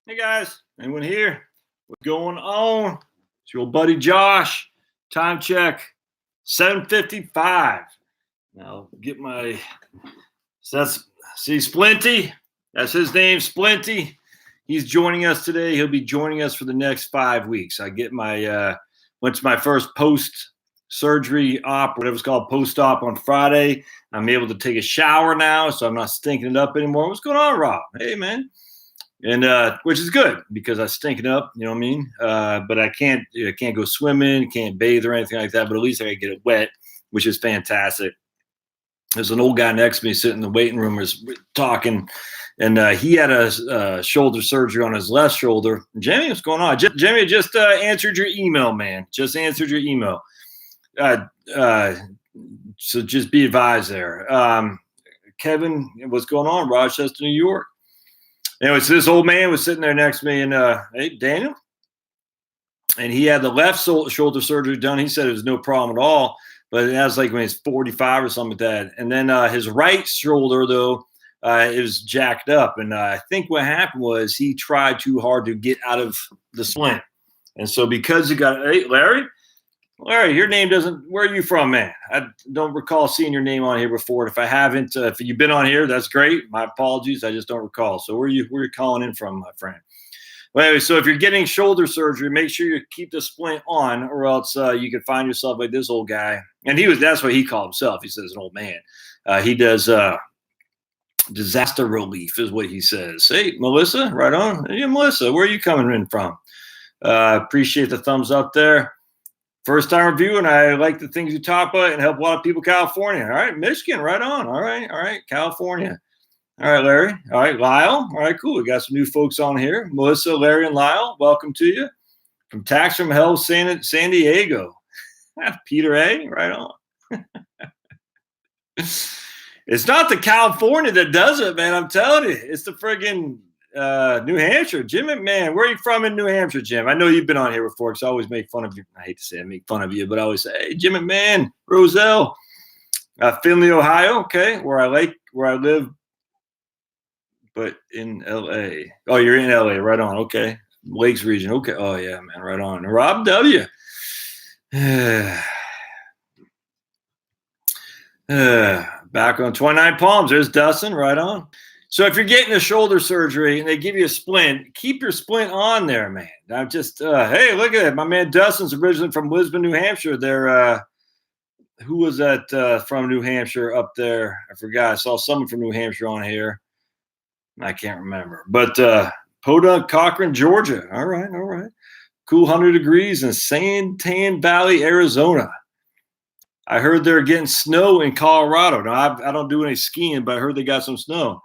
Hey guys, anyone here? What's going on? It's your old buddy Josh. Time check, 7:55. Now get my. So that's Splinty. That's his name, Splinty. He's joining us today. He'll be joining us for the next 5 weeks. I get my went to my first post-surgery op, whatever it's called, post-op on Friday. I'm able to take a shower now, so I'm not stinking it up anymore. What's going on, Rob? Hey, man. And which is good because I stink it up, you know what I mean? But I can't go swimming, can't bathe or anything like that. But at least I can get it wet, which is fantastic. There's an old guy next to me sitting in the waiting room, was talking, and he had a shoulder surgery on his left shoulder. Jimmy, what's going on? Jimmy, just answered your email, man. Just answered your email. So just be advised there. Kevin, what's going on? Rochester, New York. Anyway, so this old man was sitting there next to me, and hey, Daniel, and he had the left shoulder surgery done. He said it was no problem at all, but that was like when he's 45 or something like that. And then his right shoulder, though, it was jacked up. And I think what happened was he tried too hard to get out of the splint. And so because he got, hey, Larry, your name doesn't, where are you from, man? I don't recall seeing your name on here before. If I haven't, if you've been on here, that's great. My apologies. I just don't recall. So where are you calling in from, my friend? Well, anyway, so if you're getting shoulder surgery, make sure you keep the splint on, or else you could find yourself like this old guy. And that's what he called himself. He says an old man. He does disaster relief is what he says. Hey, Melissa, right on. Hey, Melissa, where are you coming in from? Appreciate the thumbs up there. First time reviewing. I like the things you talk about and help a lot of people. California. All right. Michigan. Right on. All right. California. All right, Larry. All right, Lyle. All right, cool. We got some new folks on here. Melissa, Larry, and Lyle. Welcome to you. From Tax from Hell, San Diego. Peter A. Right on. It's not the California that does it, man. I'm telling you. It's the friggin' New Hampshire. Jim McMahon, where are you from in New Hampshire, Jim? I know you've been on here before because I always make fun of you. I hate to say I make fun of you, but I always say, hey, Jim McMahon, Roselle, Findlay, Ohio. Okay, where I live, but in L.A. Oh, you're in L.A. Right on. Okay, Lakes region. Okay. Oh yeah, man. Right on. Rob W. Back on 29 Palms. There's Dustin. Right on. So if you're getting a shoulder surgery and they give you a splint, keep your splint on there, man. I'm just, hey, look at it. My man Dustin's originally from Lisbon, New Hampshire. They're, who was that from New Hampshire up there? I forgot. I saw someone from New Hampshire on here. I can't remember. But Podunk, Cochran, Georgia. All right. Cool 100 degrees in Santan Valley, Arizona. I heard they're getting snow in Colorado. Now, I don't do any skiing, but I heard they got some snow.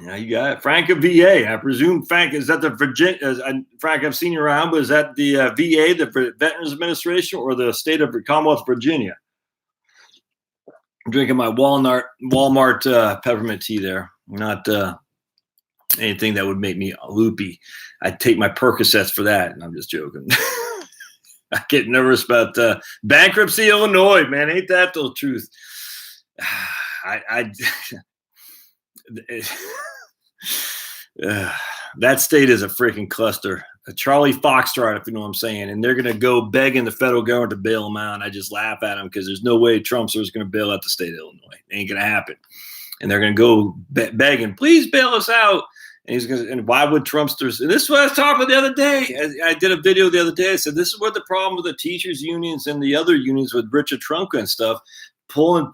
Yeah, you got it. Frank of VA. I presume, Frank, is that the Virginia? Frank, I've seen you around, but is that the VA, the Veterans Administration, or the state of Commonwealth, Virginia? I'm drinking my Walmart peppermint tea there. Not anything that would make me loopy. I'd take my Percocets for that. And I'm just joking. I get nervous about bankruptcy, Illinois, man. Ain't that the truth? That state is a freaking cluster. A Charlie Foxtrot, if you know what I'm saying. And they're going to go begging the federal government to bail them out. And I just laugh at them because there's no way Trump's going to bail out the state of Illinois. It ain't going to happen. And they're going to go begging, please bail us out. And he's going to, and why would Trumpsters? And this is what I was talking about the other day. I did a video the other day. I said, this is what the problem with the teachers unions and the other unions with Richard Trumka and stuff, going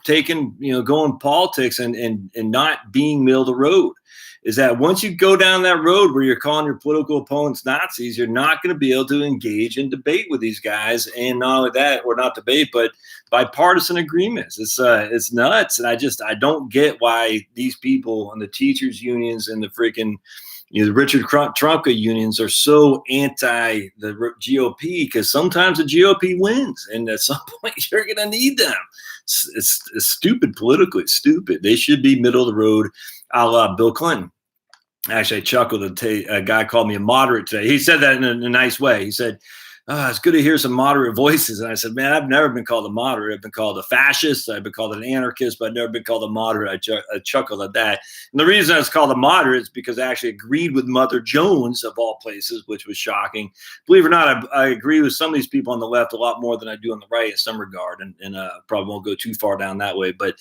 politics and not being middle of the road, is that once you go down that road where you're calling your political opponents Nazis, you're not going to be able to engage in debate with these guys. And not only that, or not debate, but bipartisan agreements. It's nuts. And I don't get why these people and the teachers unions and the freaking, the Richard Trumka unions are so anti the GOP, because sometimes the GOP wins. And at some point you're going to need them. It's stupid politically. It's stupid. They should be middle of the road, a la Bill Clinton. Actually, I chuckled. A guy called me a moderate today. He said that in a nice way. He said, it's good to hear some moderate voices. And I said, man, I've never been called a moderate. I've been called a fascist. I've been called an anarchist, but I've never been called a moderate. I chuckled at that. And the reason I was called a moderate is because I actually agreed with Mother Jones, of all places, which was shocking. Believe it or not, I agree with some of these people on the left a lot more than I do on the right in some regard. And probably won't go too far down that way. But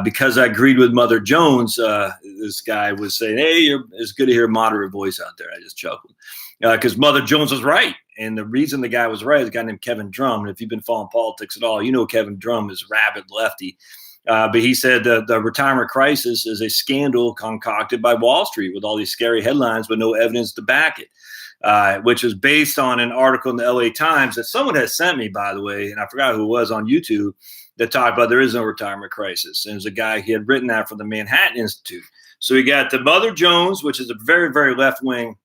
because I agreed with Mother Jones, this guy was saying, hey, it's good to hear a moderate voice out there. I just chuckled. Because Mother Jones was right. And the reason the guy was right is a guy named Kevin Drum. And if you've been following politics at all, you know Kevin Drum is rabid lefty. But he said the retirement crisis is a scandal concocted by Wall Street with all these scary headlines but no evidence to back it, which is based on an article in the LA Times that someone has sent me, by the way, and I forgot who it was, on YouTube, that talked about there is no retirement crisis. And it was a guy, he had written that from the Manhattan Institute. So we got the Mother Jones, which is a very, very left wing.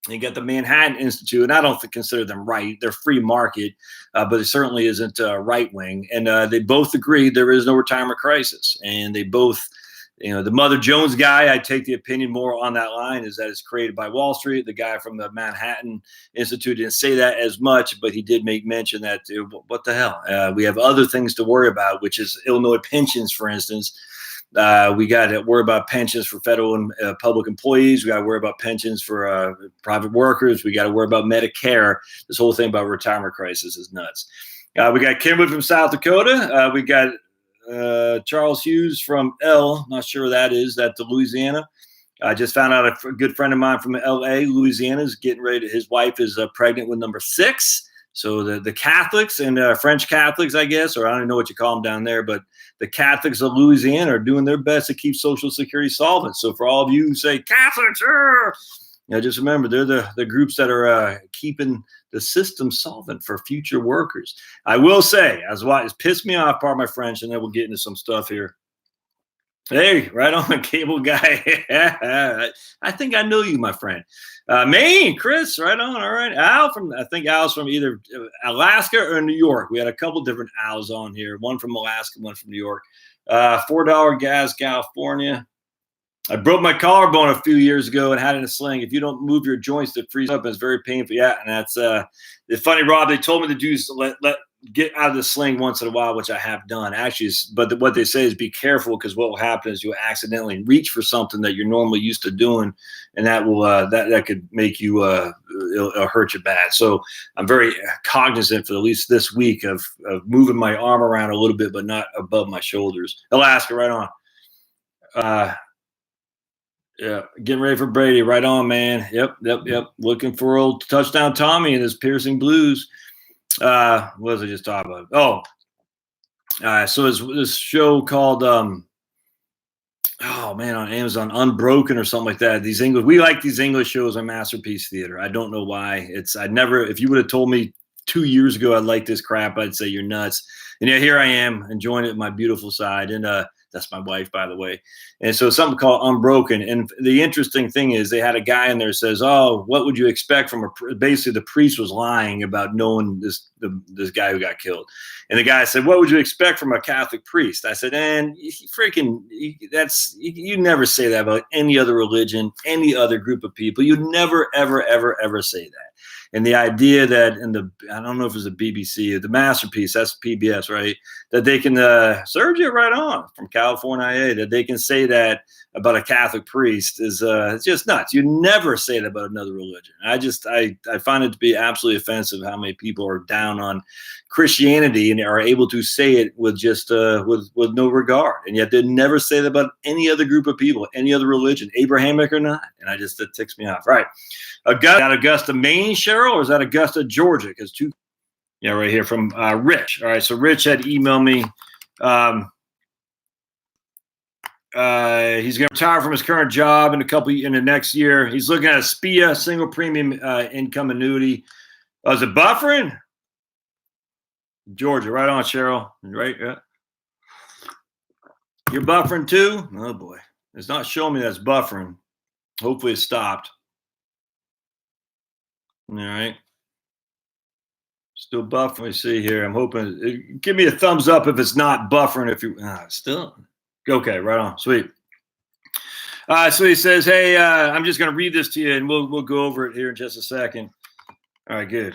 You got the Manhattan Institute, and I don't consider them right. They're free market, but it certainly isn't right wing. And they both agree there is no retirement crisis. And they both, the Mother Jones guy, I take the opinion more on that line, is that it's created by Wall Street. The guy from the Manhattan Institute didn't say that as much, but he did make mention that, what the hell? We have other things to worry about, which is Illinois pensions, for instance. We got to worry about pensions for federal and public employees. We got to worry about pensions for private workers. We got to worry about Medicare. This whole thing about retirement crisis is nuts. We got Kimberly from South Dakota. We got Charles Hughes from not sure where that is. That's Louisiana. I just found out a good friend of mine from L.A., Louisiana, is getting ready. His wife is pregnant with number 6. So the Catholics and French Catholics, I guess, or I don't even know what you call them down there, but the Catholics of Louisiana are doing their best to keep Social Security solvent. So for all of you who say Catholics, just remember they're the groups that are keeping the system solvent for future workers. I will say, it's pissed me off, pardon my French, and then we'll get into some stuff here. Hey, right on, cable guy. I think I know you, my friend. Maine, Chris, right on. All right. I think Al's from either Alaska or New York. We had a couple different Al's on here. One from Alaska, one from New York. $4 gas, California. I broke my collarbone a few years ago and had it in a sling. If you don't move your joints, it freezes up and it's very painful. Yeah, and that's it's funny, Rob. They told me to do get out of the sling once in a while, which I have done actually. But what they say is be careful, because what will happen is you'll accidentally reach for something that you're normally used to doing, and that will that could make you it'll hurt you bad. So I'm very cognizant for at least this week of moving my arm around a little bit, but not above my shoulders. Alaska, right on. Yeah, getting ready for Brady, right on, man. Yep. Looking for old touchdown Tommy and his piercing blues. What was I just talking about? So it's this show called on Amazon, Unbroken or something like that. We like these English shows on Masterpiece Theater. I don't know why. If you would have told me 2 years ago I'd like this crap, I'd say you're nuts. And yeah, here I am enjoying it at my beautiful side. And that's my wife, by the way. And so something called Unbroken. And the interesting thing is they had a guy in there that says, what would you expect from basically the priest was lying about knowing this guy who got killed. And the guy said, what would you expect from a Catholic priest? I said, you never say that about any other religion, any other group of people. You'd never, ever, ever, ever say that. And the idea that I don't know if it was the BBC, the Masterpiece, that's PBS, right? That they can, Sergio, right on, from California, that they can say that about a Catholic priest is just nuts. You never say that about another religion. I find it to be absolutely offensive how many people are down on Christianity and are able to say it with just with no regard, and yet they never say that about any other group of people, any other religion, Abrahamic or not. And it ticks me off. Right, Augusta, Maine, Cheryl, or is that Augusta, Georgia? Because right here from Rich. All right, so Rich had emailed me. He's going to retire from his current job in the next year. He's looking at a SPIA, single premium income annuity. Is it buffering? Georgia, right on, Cheryl. Right, yeah. You're buffering too? Oh boy, it's not showing me that's buffering. Hopefully it stopped. All right. Still buffering. Let me see here. I'm hoping. Give me a thumbs up if it's not buffering. If you still. Okay, right on. Sweet. So he says, hey, I'm just going to read this to you, and we'll go over it here in just a second. All right, good.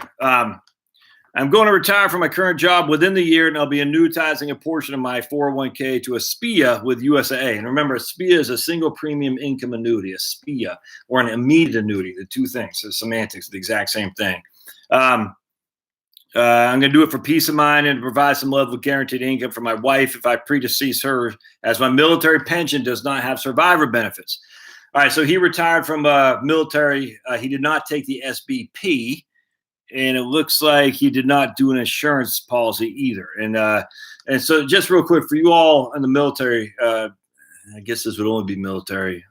I'm going to retire from my current job within the year, and I'll be annuitizing a portion of my 401k to a SPIA with USAA. And remember, a SPIA is a single premium income annuity, a SPIA, or an immediate annuity, the two things, the semantics, the exact same thing. I'm going to do it for peace of mind and to provide some level of guaranteed income for my wife if I predecease her, as my military pension does not have survivor benefits. All right, so he retired from military. He did not take the SBP, and it looks like he did not do an insurance policy either. And so just real quick for you all in the military, I guess this would only be military.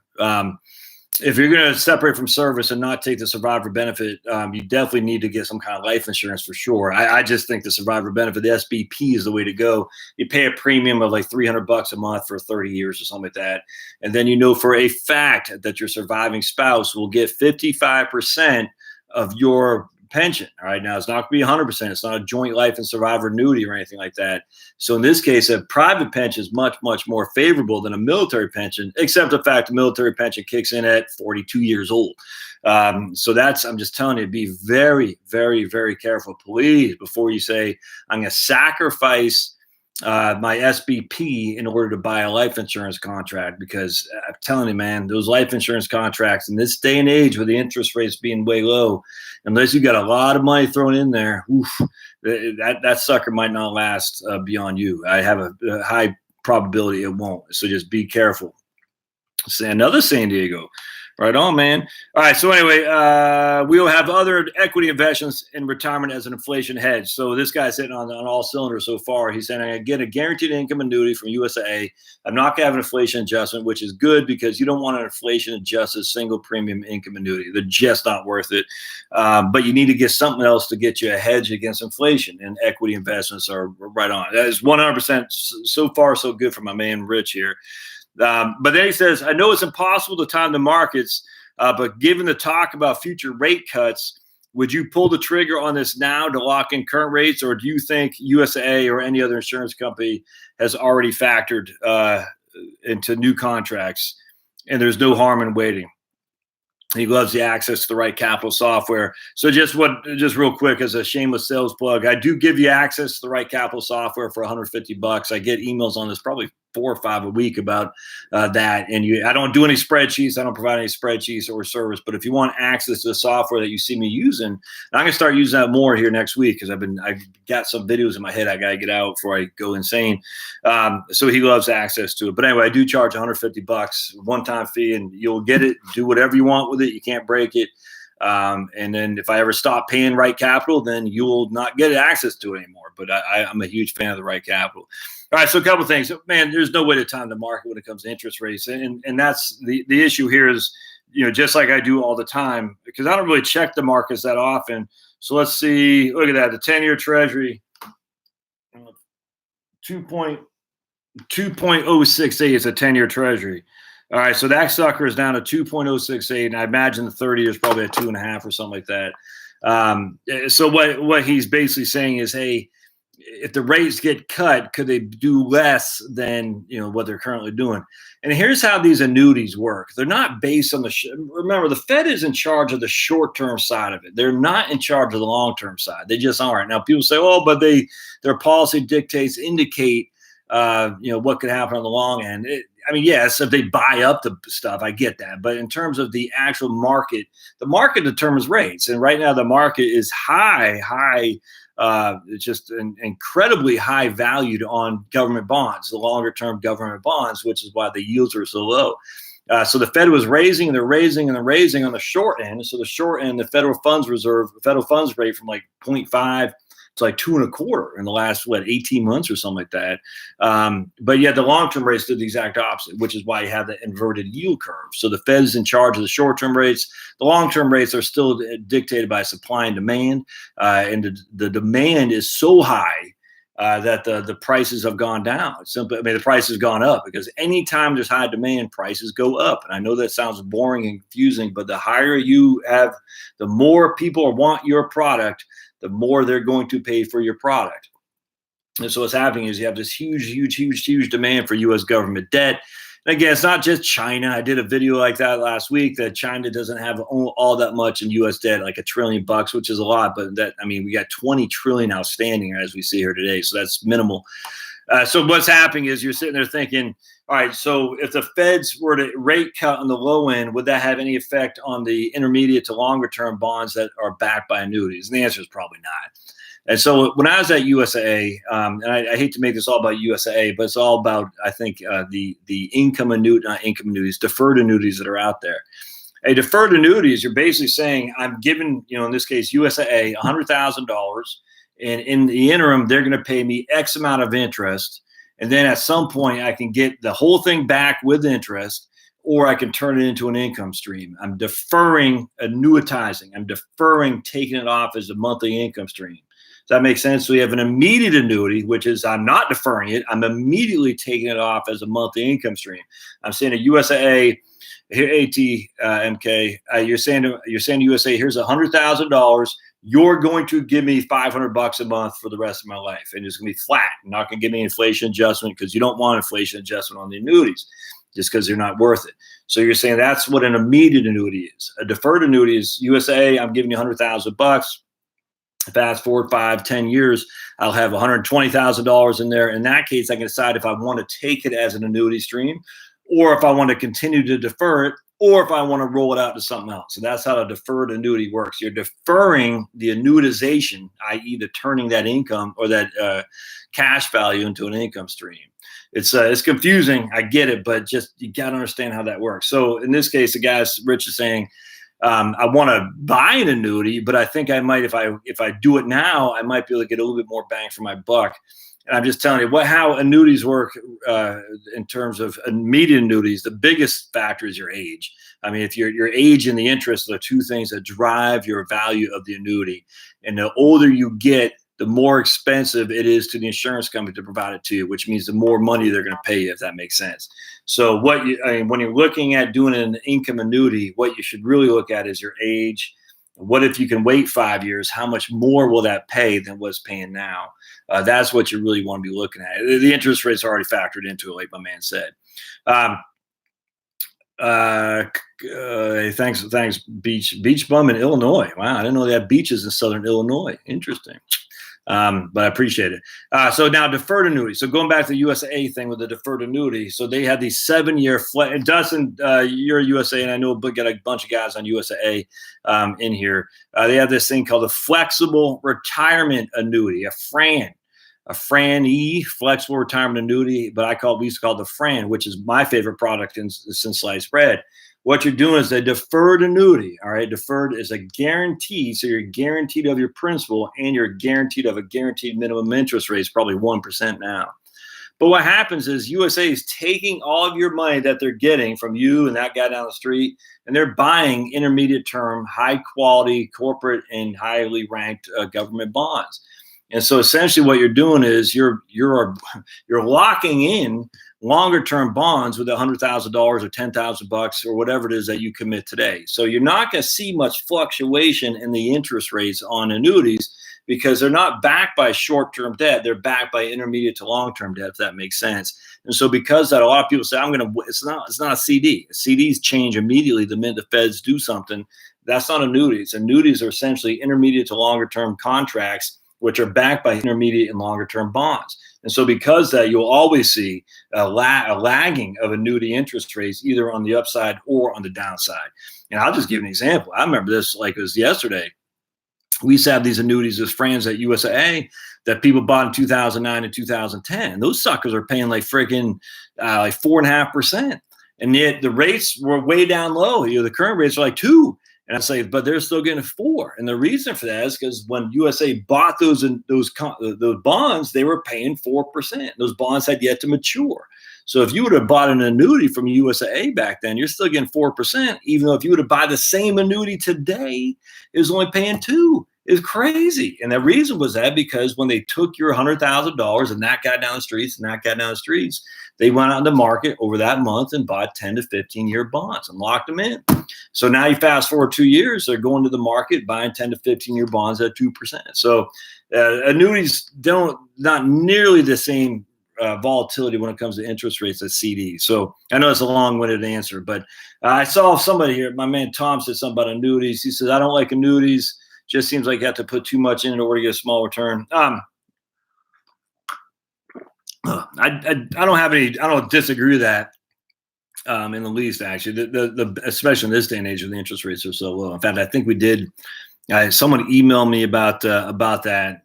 If you're going to separate from service and not take the survivor benefit, you definitely need to get some kind of life insurance for sure. I just think the survivor benefit, the SBP, is the way to go. You pay a premium of like $300 a month for 30 years or something like that. And then you know for a fact that your surviving spouse will get 55% of your pension. All right. Now, it's not going to be 100%. It's not a joint life and survivor annuity or anything like that. So in this case, a private pension is much, much more favorable than a military pension, except the fact the military pension kicks in at 42 years old. So that's, I'm just telling you, be very, very, very careful, please, before you say, I'm going to sacrifice my SBP in order to buy a life insurance contract, because I'm telling you, man, those life insurance contracts in this day and age with the interest rates being way low, unless you got a lot of money thrown in there, that sucker might not last beyond you. I have a high probability it won't. So just be careful. Another San Diego. Right on, man. All right. So anyway, we'll have other equity investments in retirement as an inflation hedge. So this guy's hitting on all cylinders so far. He's saying, I get a guaranteed income annuity from USAA. I'm not going to have an inflation adjustment, which is good because you don't want an inflation adjusted single premium income annuity. They're just not worth it. But you need to get something else to get you a hedge against inflation, and equity investments are right on. That is 100% so far so good for my man Rich here. But then he says, I know it's impossible to time the markets, but given the talk about future rate cuts, would you pull the trigger on this now to lock in current rates, or do you think USAA or any other insurance company has already factored into new contracts and there's no harm in waiting? He loves the access to the right capital software. So just real quick, as a shameless sales plug, I do give you access to the right capital software for $150. I get emails on this probably 4 or 5 a week about that. And I don't do any spreadsheets. I don't provide any spreadsheets or service. But if you want access to the software that you see me using, I'm going to start using that more here next week, because I've got some videos in my head I got to get out before I go insane. So he loves access to it. But anyway, I do charge $150, one-time fee, and you'll get it. Do whatever you want with it. You can't break it. And then if I ever stop paying Right Capital, then you'll not get access to it anymore. But I'm a huge fan of the Right Capital. All right, so a couple of things. Man, there's no way to time the market when it comes to interest rates. And that's the issue here is, just like I do all the time, because I don't really check the markets that often. So let's see. Look at that. The 10-year Treasury, 2.068 is a 10-year Treasury. All right, so that sucker is down to 2.068, and I imagine the 30 is probably at 2.5 or something like that. So what he's basically saying is, hey, if the rates get cut, could they do less than what they're currently doing? And here's how these annuities work. They're not based on remember, the Fed is in charge of the short-term side of it. They're not in charge of the long-term side. They just aren't. Now people say, oh, but their policy dictates indicate what could happen on the long end. Yes, if they buy up the stuff, I get that. But in terms of the actual market, the market determines rates. And right now the market is high, just incredibly high valued on government bonds, the longer term government bonds, which is why the yields are so low. So the Fed was raising, and they're raising, and they're raising on the short end. So the short end, the federal funds rate from like 0.5 to like 2.25 in the last 18 months or something like that. But yet the long-term rates did the exact opposite, which is why you have the inverted yield curve. So the Fed is in charge of the short-term rates. The long-term rates are still dictated by supply and demand, and the demand is so high that the prices have gone down. The price has gone up, because anytime there's high demand, prices go up. And I know that sounds boring and confusing, but the higher you have, the more people want your product, the more they're going to pay for your product. And so what's happening is you have this huge demand for U.S. government debt. And again, it's not just China. I did a video like that last week that China doesn't have all that much in U.S. debt, like $1 trillion, which is a lot. But we got 20 trillion outstanding as we see here today. So that's minimal. So what's happening is you're sitting there thinking, all right, so if the Feds were to rate cut on the low end, would that have any effect on the intermediate to longer term bonds that are backed by annuities? And the answer is probably not. And so when I was at USAA, and I hate to make this all about USAA, but it's all about, I think, the income annuity, not income annuities, deferred annuities that are out there. A deferred annuity is you're basically saying, I'm giving, in this case, USAA $100,000. And in the interim, they're going to pay me X amount of interest. And then at some point, I can get the whole thing back with interest, or I can turn it into an income stream. I'm deferring annuitizing. I'm deferring taking it off as a monthly income stream. Does that make sense? So we have an immediate annuity, which is I'm not deferring it. I'm immediately taking it off as a monthly income stream. I'm saying a USAA, here, ATMK, you're saying to USAA, here's $100,000. You're going to give me $500 a month for the rest of my life. And it's going to be flat. You're not going to give me inflation adjustment because you don't want inflation adjustment on the annuities just because they're not worth it. So you're saying that's what an immediate annuity is. A deferred annuity is USAA, I'm giving you $100,000. Fast forward 5-10 years, I'll have $120,000 in there. In that case, I can decide if I want to take it as an annuity stream, or if I want to continue to defer it, or if I want to roll it out to something else. So that's how a deferred annuity works. You're deferring the annuitization, i.e. the turning that income or that cash value into an income stream. It's confusing. I get it, but just you got to understand how that works. So in this case, the guy Rich is saying, I want to buy an annuity, but I think I might, if I do it now, I might be able to get a little bit more bang for my buck. And I'm just telling you how annuities work in terms of immediate annuities. The biggest factor is your age. I mean, if your age and the interest are the two things that drive your value of the annuity. And the older you get, the more expensive it is to the insurance company to provide it to you, which means the more money they're going to pay you, if that makes sense. So when you're looking at doing an income annuity, what you should really look at is your age. What if you can wait 5 years? How much more will that pay than what's paying now? That's what you really want to be looking at. The interest rates are already factored into it, like my man said. Thanks, Beach Bum in Illinois. Wow, I didn't know they had beaches in Southern Illinois. Interesting. But I appreciate it. So now deferred annuity. So going back to the USA thing with the deferred annuity. So they had these 7-year and Dustin, you're a USA, and I know we'll get a bunch of guys on USA in here. They have this thing called the flexible retirement annuity, a FRAN-E, flexible retirement annuity, but we used to call it the FRAN, which is my favorite product since sliced bread. What you're doing is a deferred annuity. All right, deferred is a guarantee, so you're guaranteed of your principal, and you're guaranteed of a guaranteed minimum interest rate. It's probably 1% now. But what happens is USA is taking all of your money that they're getting from you and that guy down the street, and they're buying intermediate term, high quality corporate and highly ranked government bonds. And so essentially what you're doing is you're locking in longer term bonds with $100,000 or $10,000 or whatever it is that you commit today. So you're not going to see much fluctuation in the interest rates on annuities because they're not backed by short-term debt. They're backed by intermediate to long-term debt, if that makes sense. And so because that, a lot of people say, it's not a CD. CDs change immediately the minute the Feds do something. That's not annuities. Annuities are essentially intermediate to longer-term contracts, which are backed by intermediate and longer-term bonds. And so because that, you'll always see a lagging of annuity interest rates either on the upside or on the downside. And I'll just give an example. I remember this like it was yesterday. We used to have these annuities as friends at USAA that people bought in 2009 and 2010. Those suckers are paying like freaking like 4.5%. And yet the rates were way down low. The current rates are like 2%. And I say, but they're still getting 4%. And the reason for that is because when USA bought those bonds, they were paying 4%. Those bonds had yet to mature. So if you would have bought an annuity from USAA back then, you're still getting 4%, even though if you would have bought the same annuity today, it was only paying 2%. It's crazy. And the reason was that because when they took your $100,000 and that guy down the streets and that guy down the streets, they went out in the market over that month and bought 10 to 15-year bonds and locked them in. So now you fast forward 2 years, they're going to the market buying 10 to 15-year bonds at 2%. So annuities not nearly the same volatility when it comes to interest rates at CDs. So I know it's a long-winded answer, but I saw somebody here. My man Tom said something about annuities. He says, I don't like annuities. Just seems like you have to put too much in in order to get a small return. I don't have any. I don't disagree with that in the least. Actually, the especially in this day and age when the interest rates are so low. In fact, I think we did. Someone emailed me about that,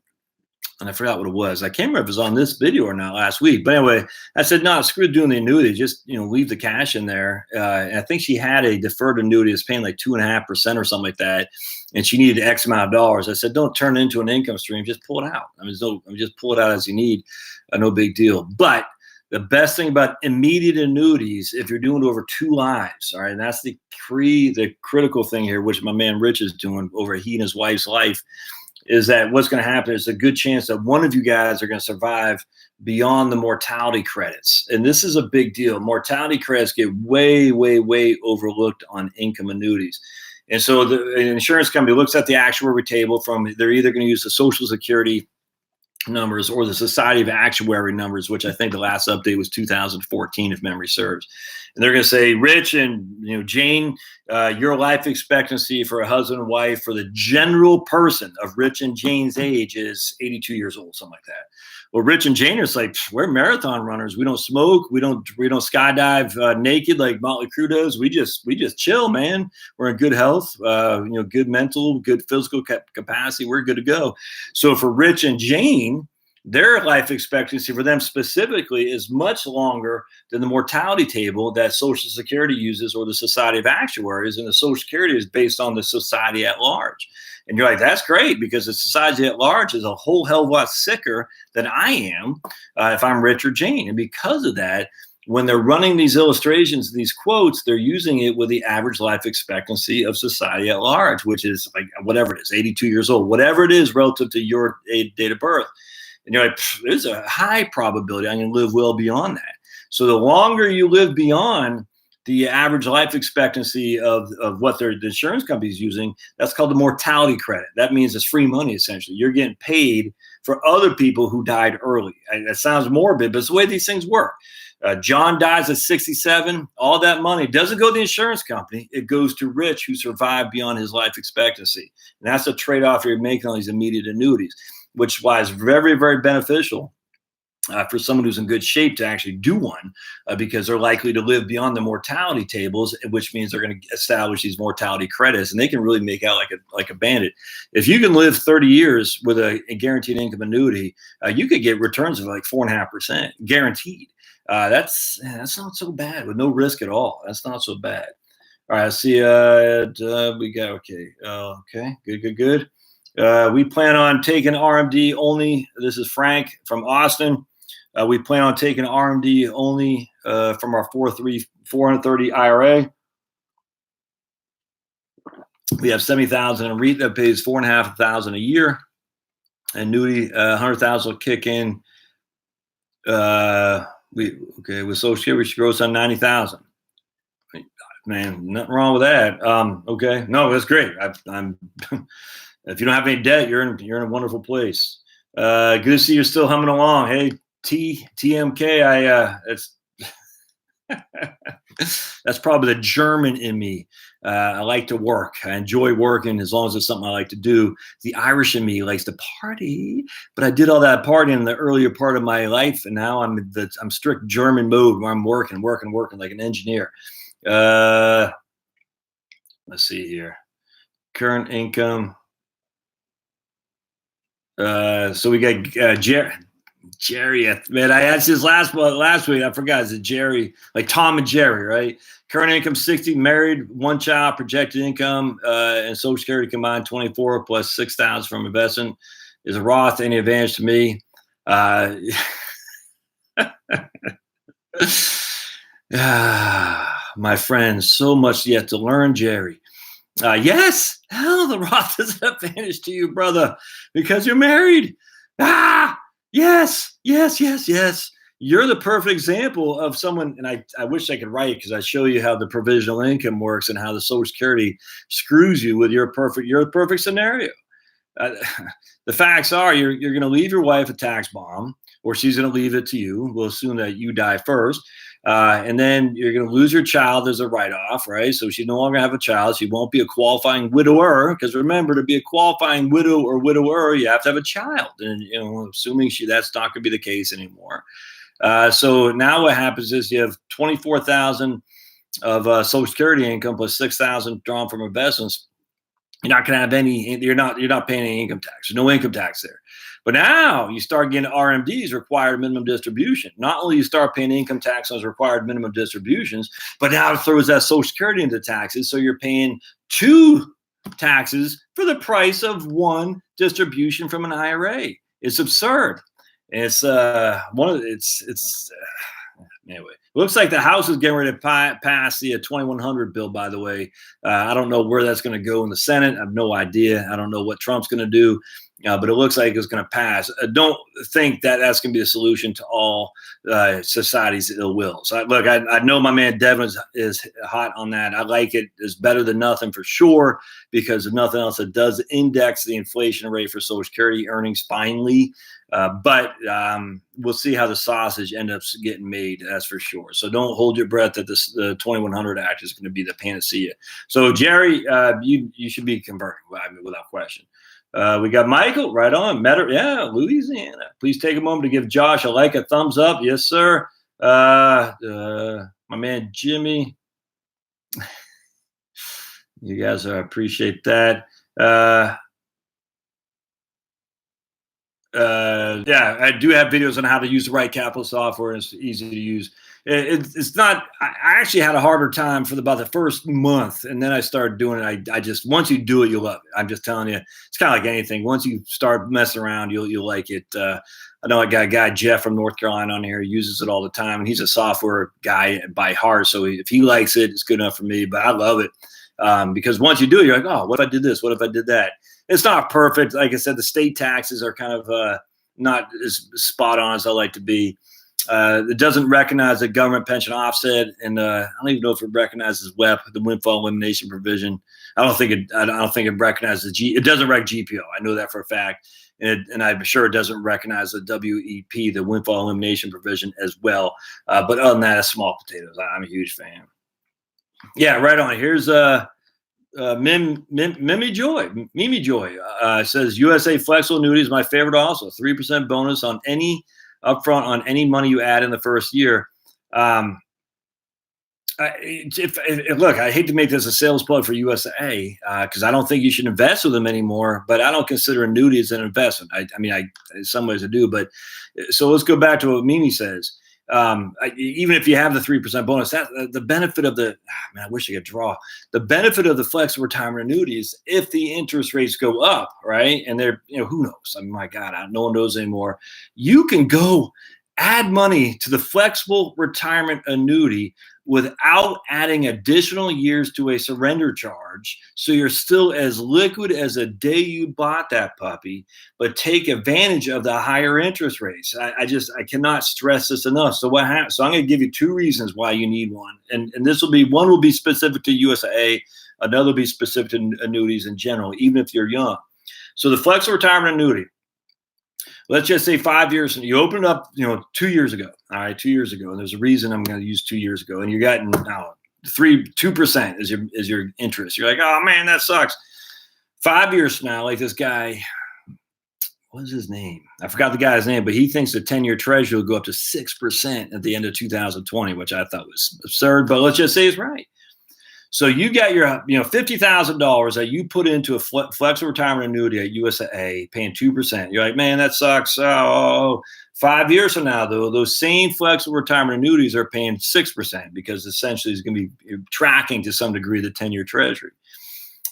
and I forgot what it was. I can't remember if it was on this video or not last week. But anyway, I said, no, screw doing the annuity. Just, leave the cash in there. And I think she had a deferred annuity that's paying like 2.5% or something like that. And she needed X amount of dollars. I said, don't turn it into an income stream. Just pull it out. Just pull it out as you need. No big deal. But the best thing about immediate annuities, if you're doing it over 2 lives, all right, and that's the critical thing here, which my man Rich is doing over he and his wife's life, is that what's going to happen is a good chance that one of you guys are going to survive beyond the mortality credits. And this is a big deal. Mortality credits get way, way, way overlooked on income annuities. And so the insurance company looks at the actuary table they're either going to use the Social Security numbers or the Society of Actuary numbers, which I think the last update was 2014, if memory serves. And they're going to say, Rich and Jane, your life expectancy for a husband and wife for the general person of Rich and Jane's age is 82 years old, something like that. Well, Rich and Jane are like, we're marathon runners. We don't smoke. We don't skydive naked like Motley Crue does. We just chill, man. We're in good health, good mental, good physical capacity. We're good to go. So for Rich and Jane, their life expectancy for them specifically is much longer than the mortality table that Social Security uses or the Society of Actuaries. And the Social Security is based on the society at large. And you're like, that's great, because the society at large is a whole hell of a lot sicker than I am if I'm Rich or Jane. And because of that, when they're running these illustrations, these quotes, they're using it with the average life expectancy of society at large, which is like whatever it is, 82 years old, whatever it is relative to your date of birth. And you're like, there's a high probability I'm going to live well beyond that. So the longer you live beyond the average life expectancy of what the insurance company is using, that's called the mortality credit. That means it's free money, essentially. You're getting paid for other people who died early. That sounds morbid, but it's the way these things work. John dies at 67. All that money doesn't go to the insurance company. It goes to Rich, who survived beyond his life expectancy. And that's the trade-off you're making on these immediate annuities, which is why it's very, very beneficial for someone who's in good shape to actually do one, because they're likely to live beyond the mortality tables, which means they're going to establish these mortality credits, and they can really make out like a bandit. If you can live 30 years with a guaranteed income annuity, you could get returns of like 4.5% guaranteed. That's not so bad with no risk at all. That's not so bad. All right, I see. We got okay, good. We plan on taking RMD only. This is Frank from Austin. We plan on taking RMD only from our 430 IRA. We have 70,000 in REIT that pays 4,500 a year. Annuity, 100,000 will kick in. With Social Security, she grows on 90,000. Man, nothing wrong with that. Okay, no, that's great. I'm. If you don't have any debt, you're in a wonderful place. Good to see you're still humming along. Hey, TMK, it's that's probably the German in me. I like to work. I enjoy working as long as it's something I like to do. The Irish in me likes to party, but I did all that partying in the earlier part of my life, and now I'm strict German mode where I'm working like an engineer. Let's see here. Current income. So we got Jerry. Man, I asked this last week. I forgot. Is it Jerry? Like Tom and Jerry, right? Current income 60, married, 1 child, projected income, and Social Security combined 24 plus 6,000 from investment. Is a Roth any advantage to me? My friend, so much yet to learn, Jerry. Yes, hell, the Roth is an advantage to you, brother, because you're married. Yes. You're the perfect example of someone, and I wish I could write, because I show you how the provisional income works and how the Social Security screws you with your perfect scenario. The facts are you're going to leave your wife a tax bomb, or she's going to leave it to you. We'll assume that you die first. And then you're going to lose your child as a write-off, right? So she no longer have a child. She won't be a qualifying widower, because remember, to be a qualifying widow or widower, you have to have a child. And assuming that's not going to be the case anymore. So now what happens is you have 24,000 of Social Security income plus 6,000 drawn from investments. You're not going to have any. You're not paying any income tax. There's no income tax there. But now you start getting RMDs, required minimum distribution. Not only you start paying income tax on those required minimum distributions, but now it throws that Social Security into taxes. So you're paying 2 taxes for the price of 1 distribution from an IRA. It's absurd. It's anyway. Looks like the House is getting ready to pass the 2100 bill, by the way. I don't know where that's going to go in the Senate. I have no idea. I don't know what Trump's going to do, but it looks like it's going to pass. Don't think that that's going to be the solution to all society's ill will. So, look, I know my man Devin is hot on that. I like it. It's better than nothing for sure, because if nothing else, it does index the inflation rate for Social Security earnings finally. But we'll see how the sausage ends up getting made, that's for sure. So don't hold your breath that the 2100 Act is going to be the panacea. So, Jerry, you should be converting, without question. We got Michael, right on. Louisiana. Please take a moment to give Josh a thumbs up. Yes, sir. My man Jimmy. You guys appreciate that. I do have videos on how to use the right capital software, and it's easy to use. It's not. I actually had a harder time for about the first month, and then I started doing it. I just, once you do it, you'll love it. I'm just telling you, it's kind of like anything. Once you start messing around, you'll like it. I know I got a guy, Jeff from North Carolina, on here. He uses it all the time, and he's a software guy by heart. So if he likes it, it's good enough for me. But I love it because once you do it, you're like, oh, what if I did this? What if I did that? It's not perfect. Like I said, the state taxes are kind of not as spot on as I like to be. It doesn't recognize the government pension offset, and I don't even know if it recognizes WEP, the windfall elimination provision. I don't think it recognizes it doesn't rec GPO. I know that for a fact, and I'm sure it doesn't recognize the WEP, the windfall elimination provision, as well. But other than that, it's small potatoes. I'm a huge fan. Yeah, right on. Here's Mimi Joy says USA flexible annuity is my favorite. Also, 3% bonus on any upfront on any money you add in the first year. Look, I hate to make this a sales plug for USA because I don't think you should invest with them anymore. But I don't consider annuity as an investment. I mean, in some ways I do. But so let's go back to what Mimi says. Even if you have the 3% bonus, that the benefit of I wish I could draw the benefit of the flexible retirement annuities. If the interest rates go up, right, and they're, who knows? I mean, my God, no one knows anymore. You can go add money to the flexible retirement annuity without adding additional years to a surrender charge. So you're still as liquid as the day you bought that puppy, but take advantage of the higher interest rates. I cannot stress this enough. So what happens? So I'm going to give you 2 reasons why you need one. And one will be specific to USAA. Another will be specific to annuities in general, even if you're young. So the flexible retirement annuity, let's just say 5 years, and you open it up, 2 years ago. All right, 2 years ago, and there's a reason I'm going to use 2 years ago. And you're getting now 2% is your interest. You're like, oh man, that sucks. 5 years from now, like this guy, what is his name? I forgot the guy's name, but he thinks the 10-year Treasury will go up to 6% at the end of 2020, which I thought was absurd. But let's just say it's right. So you got your, $50,000 that you put into a flexible retirement annuity at USAA, paying 2%. You're like, man, that sucks. Oh, 5 years from now, though, those same flexible retirement annuities are paying 6% because essentially it's going to be tracking to some degree the 10-year Treasury.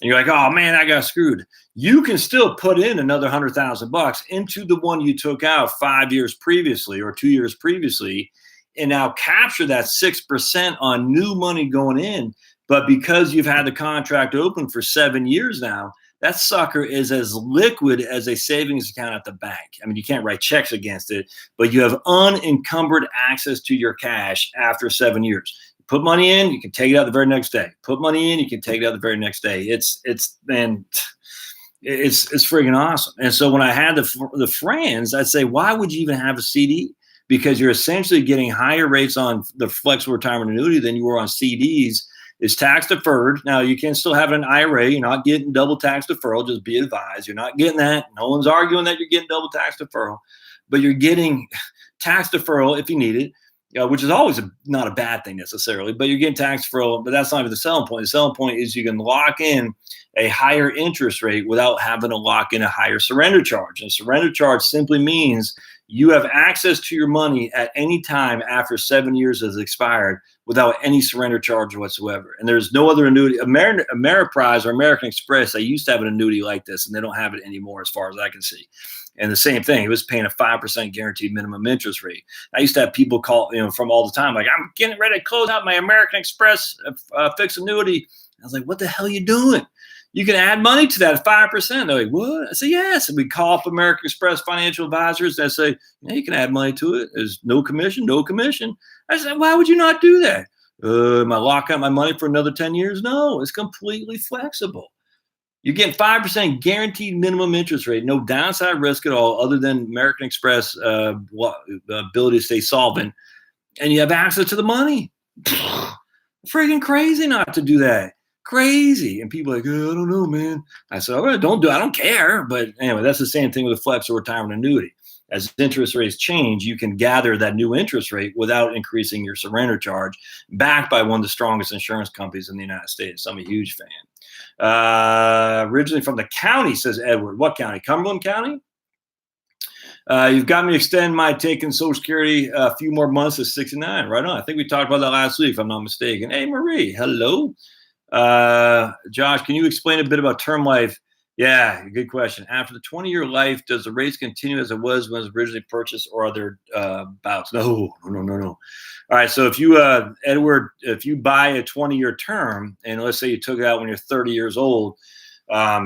And you're like, oh man, I got screwed. You can still put in another $100,000 into the one you took out 5 years previously or 2 years previously, and now capture that 6% on new money going in. But because you've had the contract open for 7 years now, that sucker is as liquid as a savings account at the bank. I mean, you can't write checks against it, but you have unencumbered access to your cash after 7 years. You put money in, you can take it out the very next day. Put money in, you can take it out the very next day. It's freaking awesome. And so when I had the friends, I'd say, why would you even have a CD? Because you're essentially getting higher rates on the flexible retirement annuity than you were on CDs. It's tax deferred. Now you can still have an IRA. You're not getting double tax deferral. Just be advised, you're not getting that. No one's arguing that you're getting double tax deferral, but you're getting tax deferral if you need it. Which is always not a bad thing necessarily, but you're getting tax deferral. But that's not even the selling point. The selling point is you can lock in a higher interest rate without having to lock in a higher surrender charge. And surrender charge simply means you have access to your money at any time after 7 years has expired without any surrender charge whatsoever. And there's no other annuity. Ameriprise or American Express, they used to have an annuity like this, and they don't have it anymore as far as I can see. And the same thing, it was paying a 5% guaranteed minimum interest rate. I used to have people call, from all the time, like, I'm getting ready to close out my American Express fixed annuity. I was like, what the hell are you doing? You can add money to that at 5%. They're like, what? I say, yes. And we call up American Express financial advisors that say, yeah, you can add money to it. There's no commission, no commission. I said, why would you not do that? Am I locking up my money for another 10 years? No, it's completely flexible. You're getting 5% guaranteed minimum interest rate, no downside risk at all, other than American Express ability to stay solvent, and you have access to the money. Freaking crazy not to do that. Crazy. And people are like, oh, I don't know, man. I said, oh, don't do it. I don't care. But anyway, that's the same thing with a flexible retirement annuity. As interest rates change, you can gather that new interest rate without increasing your surrender charge, backed by one of the strongest insurance companies in the United States. I'm a huge fan. Originally from the county, says Edward. What county? Cumberland County? You've got me to extend my taking Social Security a few more months to 69. Right on. I think we talked about that last week, if I'm not mistaken. Hey, Marie. Hello. Josh, can you explain a bit about term life? Yeah, good question. After the 20-year life, does the rates continue as it was when it was originally purchased, or are there bouts? No. All right, so if you, Edward, if you buy a 20-year term, and let's say you took it out when you're 30 years old,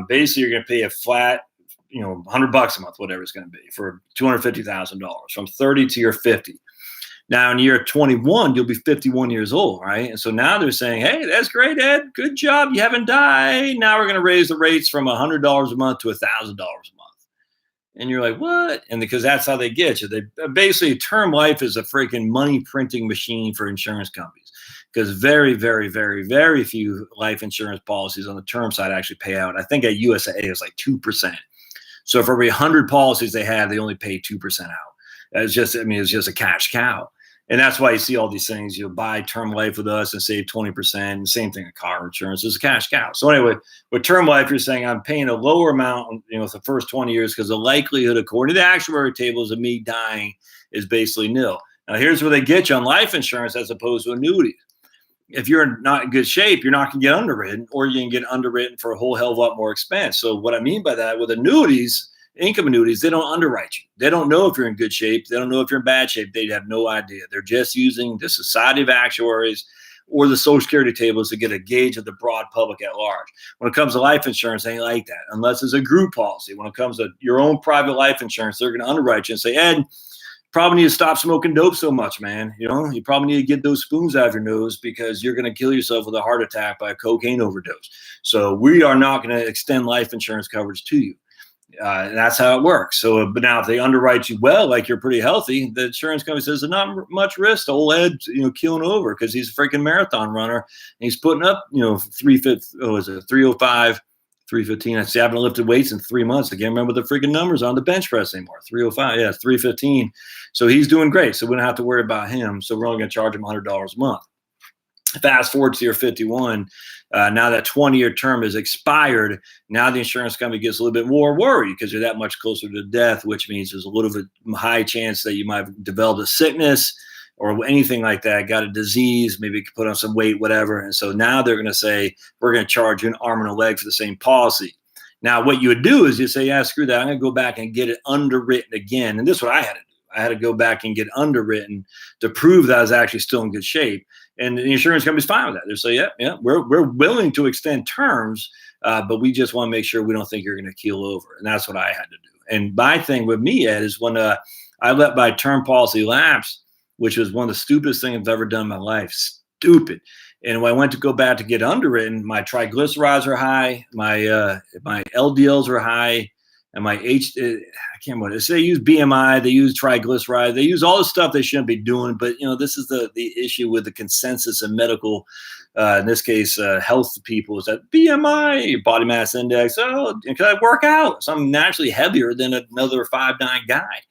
basically you're going to pay a flat, $100 a month, whatever it's going to be, for $250,000 from 30 to your 50. Now, in year 21, you'll be 51 years old, right? And so now they're saying, hey, that's great, Ed. Good job. You haven't died. Now we're going to raise the rates from $100 a month to $1,000 a month. And you're like, what? And because that's how they get you. They basically, term life is a freaking money printing machine for insurance companies, because very, very, very, very few life insurance policies on the term side actually pay out. I think at USA it's like 2%. So for every 100 policies they have, they only pay 2% out. It's just a cash cow. And that's why you see all these things. You'll buy term life with us and save 20%. Same thing with car insurance. It's a cash cow. So anyway, with term life, you're saying I'm paying a lower amount, the first 20 years, because the likelihood, according to the actuary tables, of me dying is basically nil. Now, here's where they get you on life insurance as opposed to annuities. If you're not in good shape, you're not going to get underwritten, or you can get underwritten for a whole hell of a lot more expense. So what I mean by that, with annuities, income annuities, they don't underwrite you. They don't know if you're in good shape. They don't know if you're in bad shape. They have no idea. They're just using the Society of Actuaries or the Social Security tables to get a gauge of the broad public at large. When it comes to life insurance, they ain't like that, unless it's a group policy. When it comes to your own private life insurance, they're going to underwrite you and say, Ed, probably need to stop smoking dope so much, man. You probably need to get those spoons out of your nose, because you're going to kill yourself with a heart attack by a cocaine overdose. So we are not going to extend life insurance coverage to you. And that's how it works. So, but now if they underwrite you well, like you're pretty healthy, the insurance company says there's not much risk to old Ed, keeling over, because he's a freaking marathon runner and he's putting up, 305, 315. I see, I haven't lifted weights in 3 months. I can't remember the freaking numbers on the bench press anymore. 305, yeah, 315. So he's doing great. So we don't have to worry about him. So we're only going to charge him $100 a month. Fast forward to year 51. Now that 20-year term is expired, now the insurance company gets a little bit more worried, because you're that much closer to death, which means there's a little bit high chance that you might have developed a sickness or anything like that, got a disease, maybe you could put on some weight, whatever. And so now they're going to say, we're going to charge you an arm and a leg for the same policy. Now, what you would do is you say, yeah, screw that. I'm going to go back and get it underwritten again. And this is what I had to do. I had to go back and get underwritten to prove that I was actually still in good shape. And the insurance company's fine with that. They say, yeah, we're willing to extend terms, but we just want to make sure we don't think you're going to keel over. And that's what I had to do. And my thing with me, Ed, is when I let my term policy lapse, which was one of the stupidest things I've ever done in my life. Stupid. And when I went to go back to get underwritten, my triglycerides are high, my LDLs are high, and my I can't remember. So they use BMI, they use triglycerides, they use all the stuff they shouldn't be doing. But this is the issue with the consensus of medical, in this case, health people, is that BMI, body mass index. Oh, can I work out? So I'm naturally heavier than another 5'9" guy.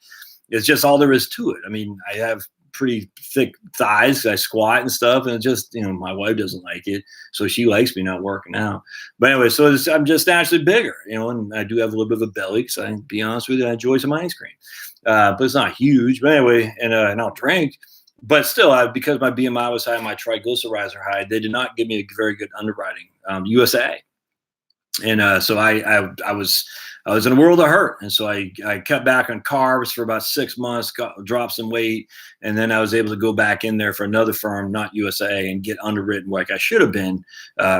It's just all there is to it. I mean, I have pretty thick thighs. I squat and stuff, and just my wife doesn't like it, so she likes me not working out. But anyway, so I'm just naturally bigger, and I do have a little bit of a belly because I, be honest with you, I enjoy some ice cream, but it's not huge. But anyway, and I'll drink, but still, because my BMI was high, my triglycerides are high. They did not give me a very good underwriting, USA, and so I was in a world of hurt. And so I cut back on carbs for about 6 months, dropped some weight. And then I was able to go back in there for another firm, not USA, and get underwritten like I should have been,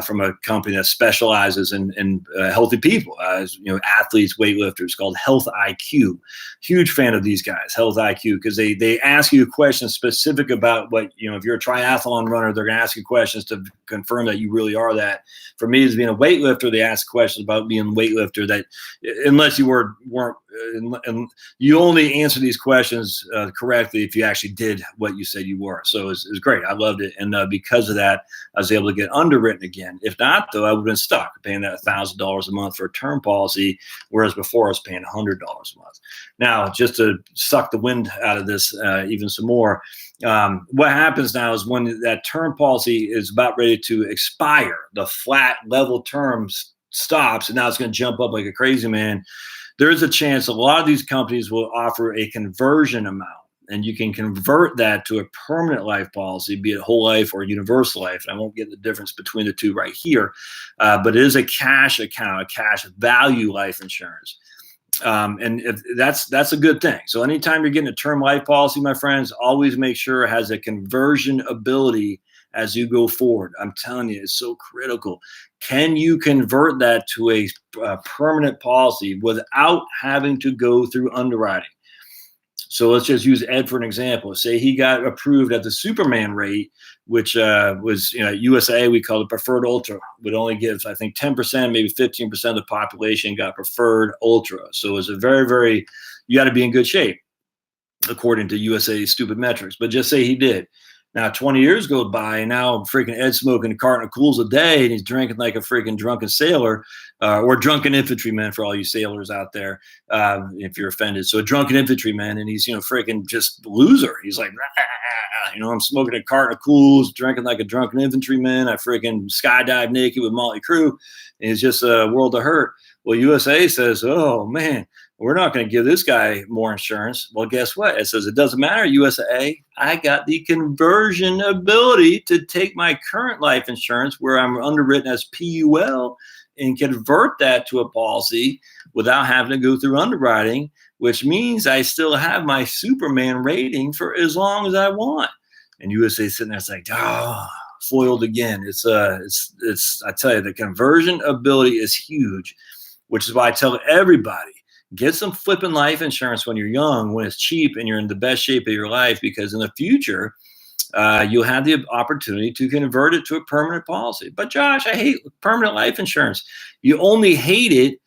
from a company that specializes in healthy people, athletes, weightlifters, called Health IQ. Huge fan of these guys, Health IQ, because they ask you questions specific about what, if you're a triathlon runner, they're going to ask you questions to confirm that you really are that. For me, as being a weightlifter, they ask questions about being a weightlifter that, unless you weren't, and you only answer these questions correctly if you actually did what you said you were. So it was great. I loved it. And because of that, I was able to get underwritten again. If not, though, I would have been stuck paying that $1,000 a month for a term policy, whereas before I was paying $100 a month. Now, just to suck the wind out of this even some more, what happens now is when that term policy is about ready to expire, the flat level terms stops, and now it's going to jump up like a crazy man. There is a chance a lot of these companies will offer a conversion amount, and you can convert that to a permanent life policy, be it whole life or universal life. And I won't get the difference between the two right here, but it is a cash account, a cash value life insurance. And if that's a good thing. So anytime you're getting a term life policy, my friends, always make sure it has a conversion ability as you go forward. I'm telling you, it's so critical. Can you convert that to a permanent policy without having to go through underwriting? So let's just use Ed for an example. Say he got approved at the Superman rate, which was, USA, we call it Preferred Ultra, would only give, I think, 10%, maybe 15% of the population got Preferred Ultra. So it was a very, very, you got to be in good shape, according to USA's stupid metrics. But just say he did. Now, 20 years go by, and now freaking Ed's smoking a carton of Cools a day, and he's drinking like a freaking drunken sailor, or drunken infantryman for all you sailors out there, if you're offended. So a drunken infantryman, and he's, freaking just loser. He's like, I'm smoking a carton of Cools, drinking like a drunken infantryman. I freaking skydive naked with Motley Crue, and it's just a world of hurt. Well, USA says, oh, man, we're not going to give this guy more insurance. Well, guess what? It says it doesn't matter, USA. I got the conversion ability to take my current life insurance where I'm underwritten as PUL and convert that to a policy without having to go through underwriting, which means I still have my Superman rating for as long as I want. And USA sitting there, it's like, foiled again. It's I tell you, the conversion ability is huge, which is why I tell everybody, get some flipping life insurance when you're young, when it's cheap and you're in the best shape of your life, because in the future, you'll have the opportunity to convert it to a permanent policy. But Josh, I hate permanent life insurance. You only hate it.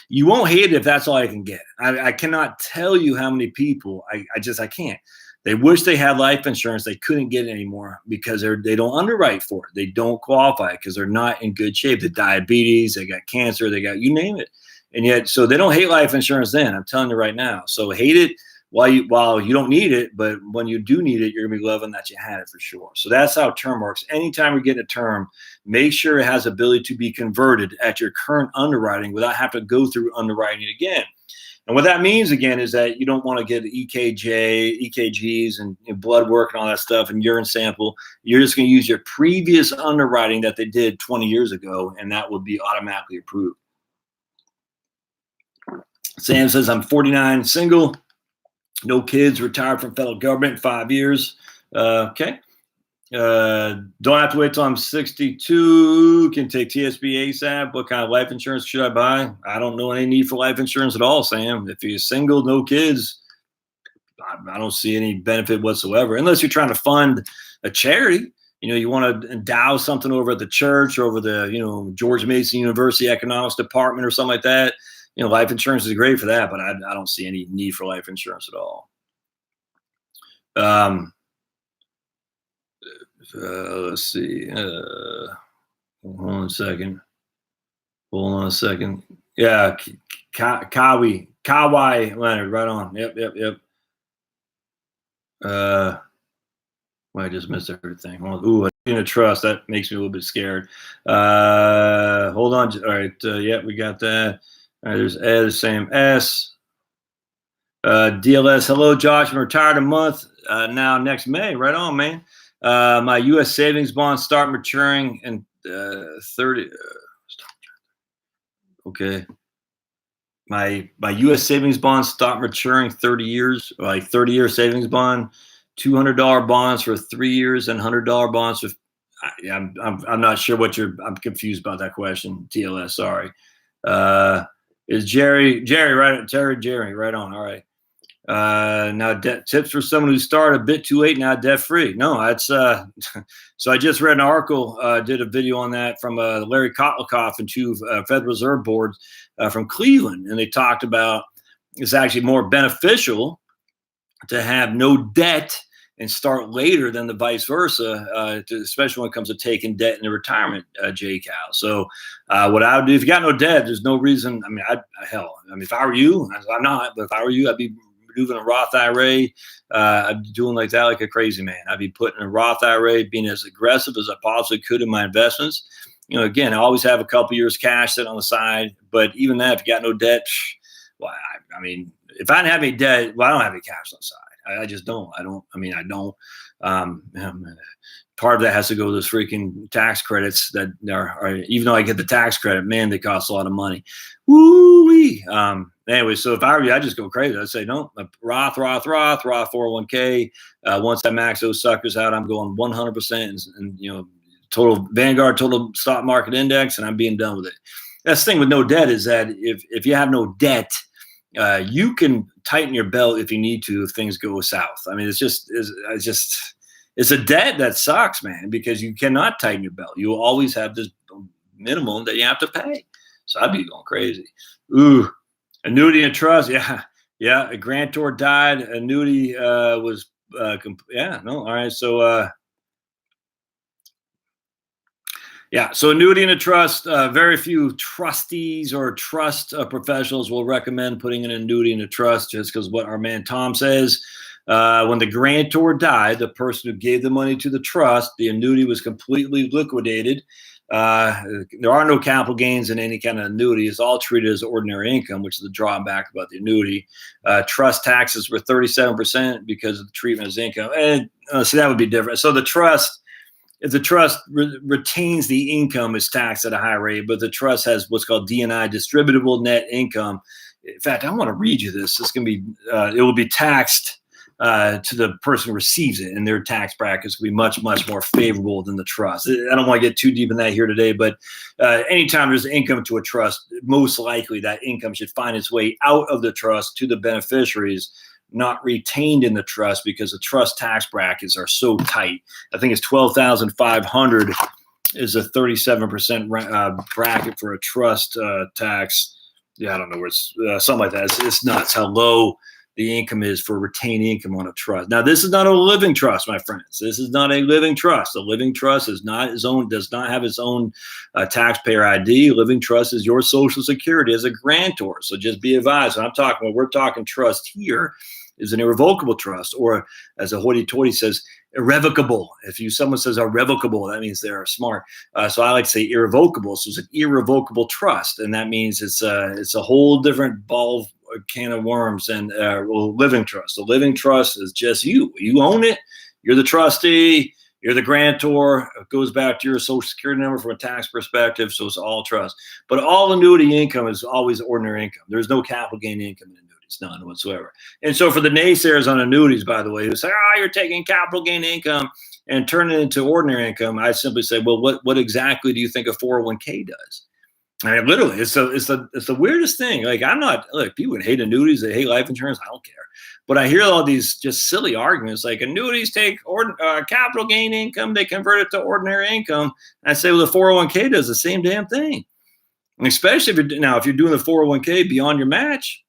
You won't hate it if that's all I can get. I cannot tell you how many people, I can't. They wish they had life insurance. They couldn't get it anymore because they don't underwrite for it. They don't qualify because they're not in good shape. The diabetes, they got cancer, they got, you name it. And yet, so they don't hate life insurance then. I'm telling you right now. So hate it while you don't need it, but when you do need it, you're going to be loving that you had it for sure. So that's how term works. Anytime you're getting a term, make sure it has ability to be converted at your current underwriting without having to go through underwriting again. And what that means, again, is that you don't want to get EKGs and blood work and all that stuff and urine sample. You're just going to use your previous underwriting that they did 20 years ago, and that will be automatically approved. Sam says, I'm 49, single, no kids, retired from federal government in 5 years. Okay. Don't have to wait till I'm 62. Can take TSB ASAP. What kind of life insurance should I buy? I don't know any need for life insurance at all, Sam. If you're single, no kids, I don't see any benefit whatsoever, unless you're trying to fund a charity. you want to endow something over at the church or over the, George Mason University Economics Department or something like that, life insurance is great for that, but I don't see any need for life insurance at all. Let's see. Hold on a second. Yeah, Kawhi Leonard, right on. Yep. Well, I just missed everything. Ooh, in a trust, that makes me a little bit scared. Hold on. All right. Yeah, we got that. All right, there's Ed, Sam S. DLS, hello, Josh. I'm retired a month now next May. Right on, man. My U.S. savings bonds start maturing in 30. Okay. My U.S. savings bonds start maturing 30 years, like 30-year savings bond, $200 bonds for 3 years and $100 bonds for. I'm not sure I'm confused about that question. TLS, sorry. Is Jerry right? Jerry right on. All right. Now tips for someone who started a bit too late, now debt free. No, that's so I just read an article, did a video on that from Larry Kotlikoff and two Federal Reserve boards from Cleveland, and they talked about it's actually more beneficial to have no debt and start later than the vice versa, especially when it comes to taking debt in the retirement, J-Cal. So what I would do, if you got no debt, there's no reason. I mean, if I were you, I'm not, but if I were you, I'd be moving a Roth IRA. I'd be doing like that like a crazy man. I'd be putting a Roth IRA, being as aggressive as I possibly could in my investments. Again, I always have a couple years cash sitting on the side, but even that, if you got no debt, well, I mean, if I didn't have any debt, well, I don't have any cash on the side. I just don't. I don't. Part of that has to go to those freaking tax credits that are even though I get the tax credit, man, they cost a lot of money. Woo-wee. Anyway, so if I were you, I'd just go crazy. I'd say, no, Roth 401k. Once I max those suckers out, I'm going 100% and total Vanguard, total stock market index, and I'm being done with it. That's the thing with no debt is that if you have no debt, you can tighten your belt if you need to if things go south. I mean, it's a debt that sucks, man, because you cannot tighten your belt. You will always have this minimum that you have to pay. So I'd be going crazy. Ooh, annuity and trust. Yeah. A grantor died. Annuity was, all right. So, so annuity and a trust, very few trustees or trust professionals will recommend putting an annuity in a trust just because what our man Tom says, when the grantor died, the person who gave the money to the trust, the annuity was completely liquidated. There are no capital gains in any kind of annuity. It's all treated as ordinary income, which is the drawback about the annuity. Trust taxes were 37% because of the treatment as income. And so that would be different. So the trust, if the trust retains the income, is taxed at a high rate, but the trust has what's called DNI, distributable net income. In fact, I want to read you this. It's going to be, it will be taxed to the person who receives it, and their tax brackets will be much, much more favorable than the trust. I don't want to get too deep in that here today, but anytime there's income to a trust, most likely that income should find its way out of the trust to the beneficiaries, not retained in the trust, because the trust tax brackets are so tight. I think it's 12,500 is a 37% bracket for a trust tax. Yeah, I don't know where it's something like that. It's nuts how low the income is for retained income on a trust. Now, this is not a living trust, my friends. This is not a living trust. A living trust is not its own, does not have its own taxpayer ID. A living trust is your Social Security as a grantor. So just be advised. When we're talking trust here, is an irrevocable trust, or as a hoity-toity says, irrevocable. If someone says irrevocable, that means they're smart. So I like to say irrevocable. So it's an irrevocable trust, and that means it's a whole different can of worms than living trust. The living trust is just you. You own it. You're the trustee. You're the grantor. It goes back to your Social Security number from a tax perspective. So it's all trust. But all annuity income is always ordinary income. There's no capital gain income in annuities. None whatsoever. And so for the naysayers on annuities, by the way, who say, you're taking capital gain income and turning it into ordinary income, I simply say, well, what exactly do you think a 401k does? I mean, literally, it's the weirdest thing. Like, people would hate annuities, they hate life insurance. I don't care. But I hear all these just silly arguments like annuities take capital gain income, they convert it to ordinary income. And I say, well, the 401k does the same damn thing. And especially if you're doing the 401k beyond your match,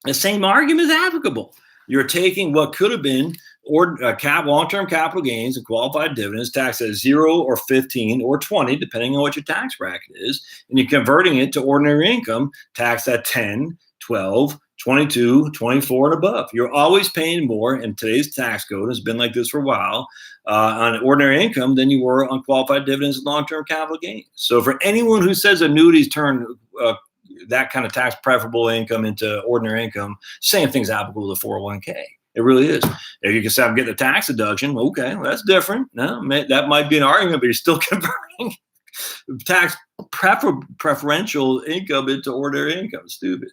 the same argument is applicable. You're taking what could have been long-term capital gains and qualified dividends taxed at 0 or 15 or 20, depending on what your tax bracket is, and you're converting it to ordinary income taxed at 10, 12, 22, 24, and above. You're always paying more, and today's tax code has been like this for a while, on ordinary income than you were on qualified dividends and long-term capital gains. So for anyone who says annuities turn that kind of tax preferable income into ordinary income, same thing's applicable to 401k. It really is. If you can say I'm getting a tax deduction, okay, well, that's different. No, that might be an argument, but you're still converting tax preferential income into ordinary income. Stupid.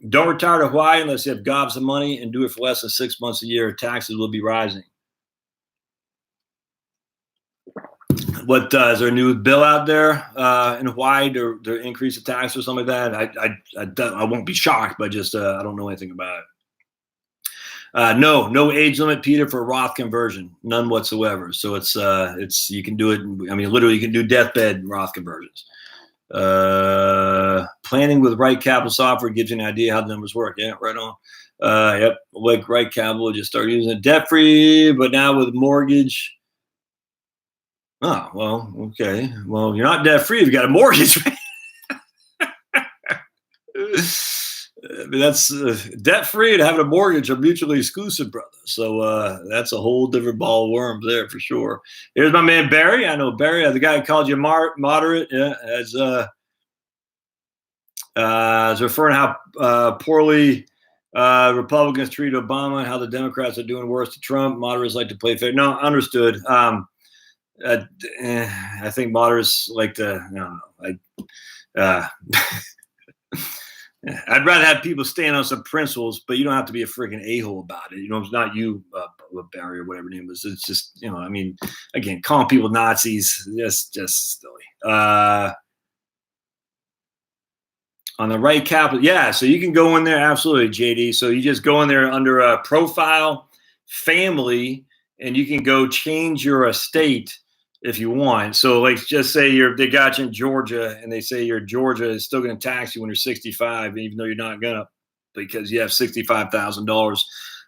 Don't retire to Hawaii unless you have gobs of money, and do it for less than 6 months a year. Taxes will be rising. What is there a new bill out there in Hawaii to increase the tax or something like that? I won't be shocked, but just I don't know anything about it. No age limit, Peter, for Roth conversion, none whatsoever. So it's you can do it. I mean, literally, you can do deathbed Roth conversions. Planning with Right Capital software gives you an idea how the numbers work. Yeah, right on. Yep, like Right Capital, just start using it debt free, but now with mortgage. Oh, well, okay. Well, you're not debt free if you got a mortgage. That's debt free and having a mortgage are mutually exclusive, brother. So that's a whole different ball of worms there for sure. Here's my man Barry. I know Barry, the guy who called you moderate, yeah, as referring to how poorly Republicans treat Obama and how the Democrats are doing worse to Trump. Moderates like to play fair. No, understood. I think moderates like to, I don't know. I'd rather have people stand on some principles, but you don't have to be a freaking a-hole about it. It's not you, Barry, or whatever name was. It's just, I mean, again, calling people Nazis, just silly. On the Right Capital, yeah, so you can go in there, absolutely, JD. So you just go in there under a profile, family, and you can go change your estate if you want. So like just say they got you in Georgia and they say your Georgia is still going to tax you when you're 65, even though you're not going to, because you have $65,000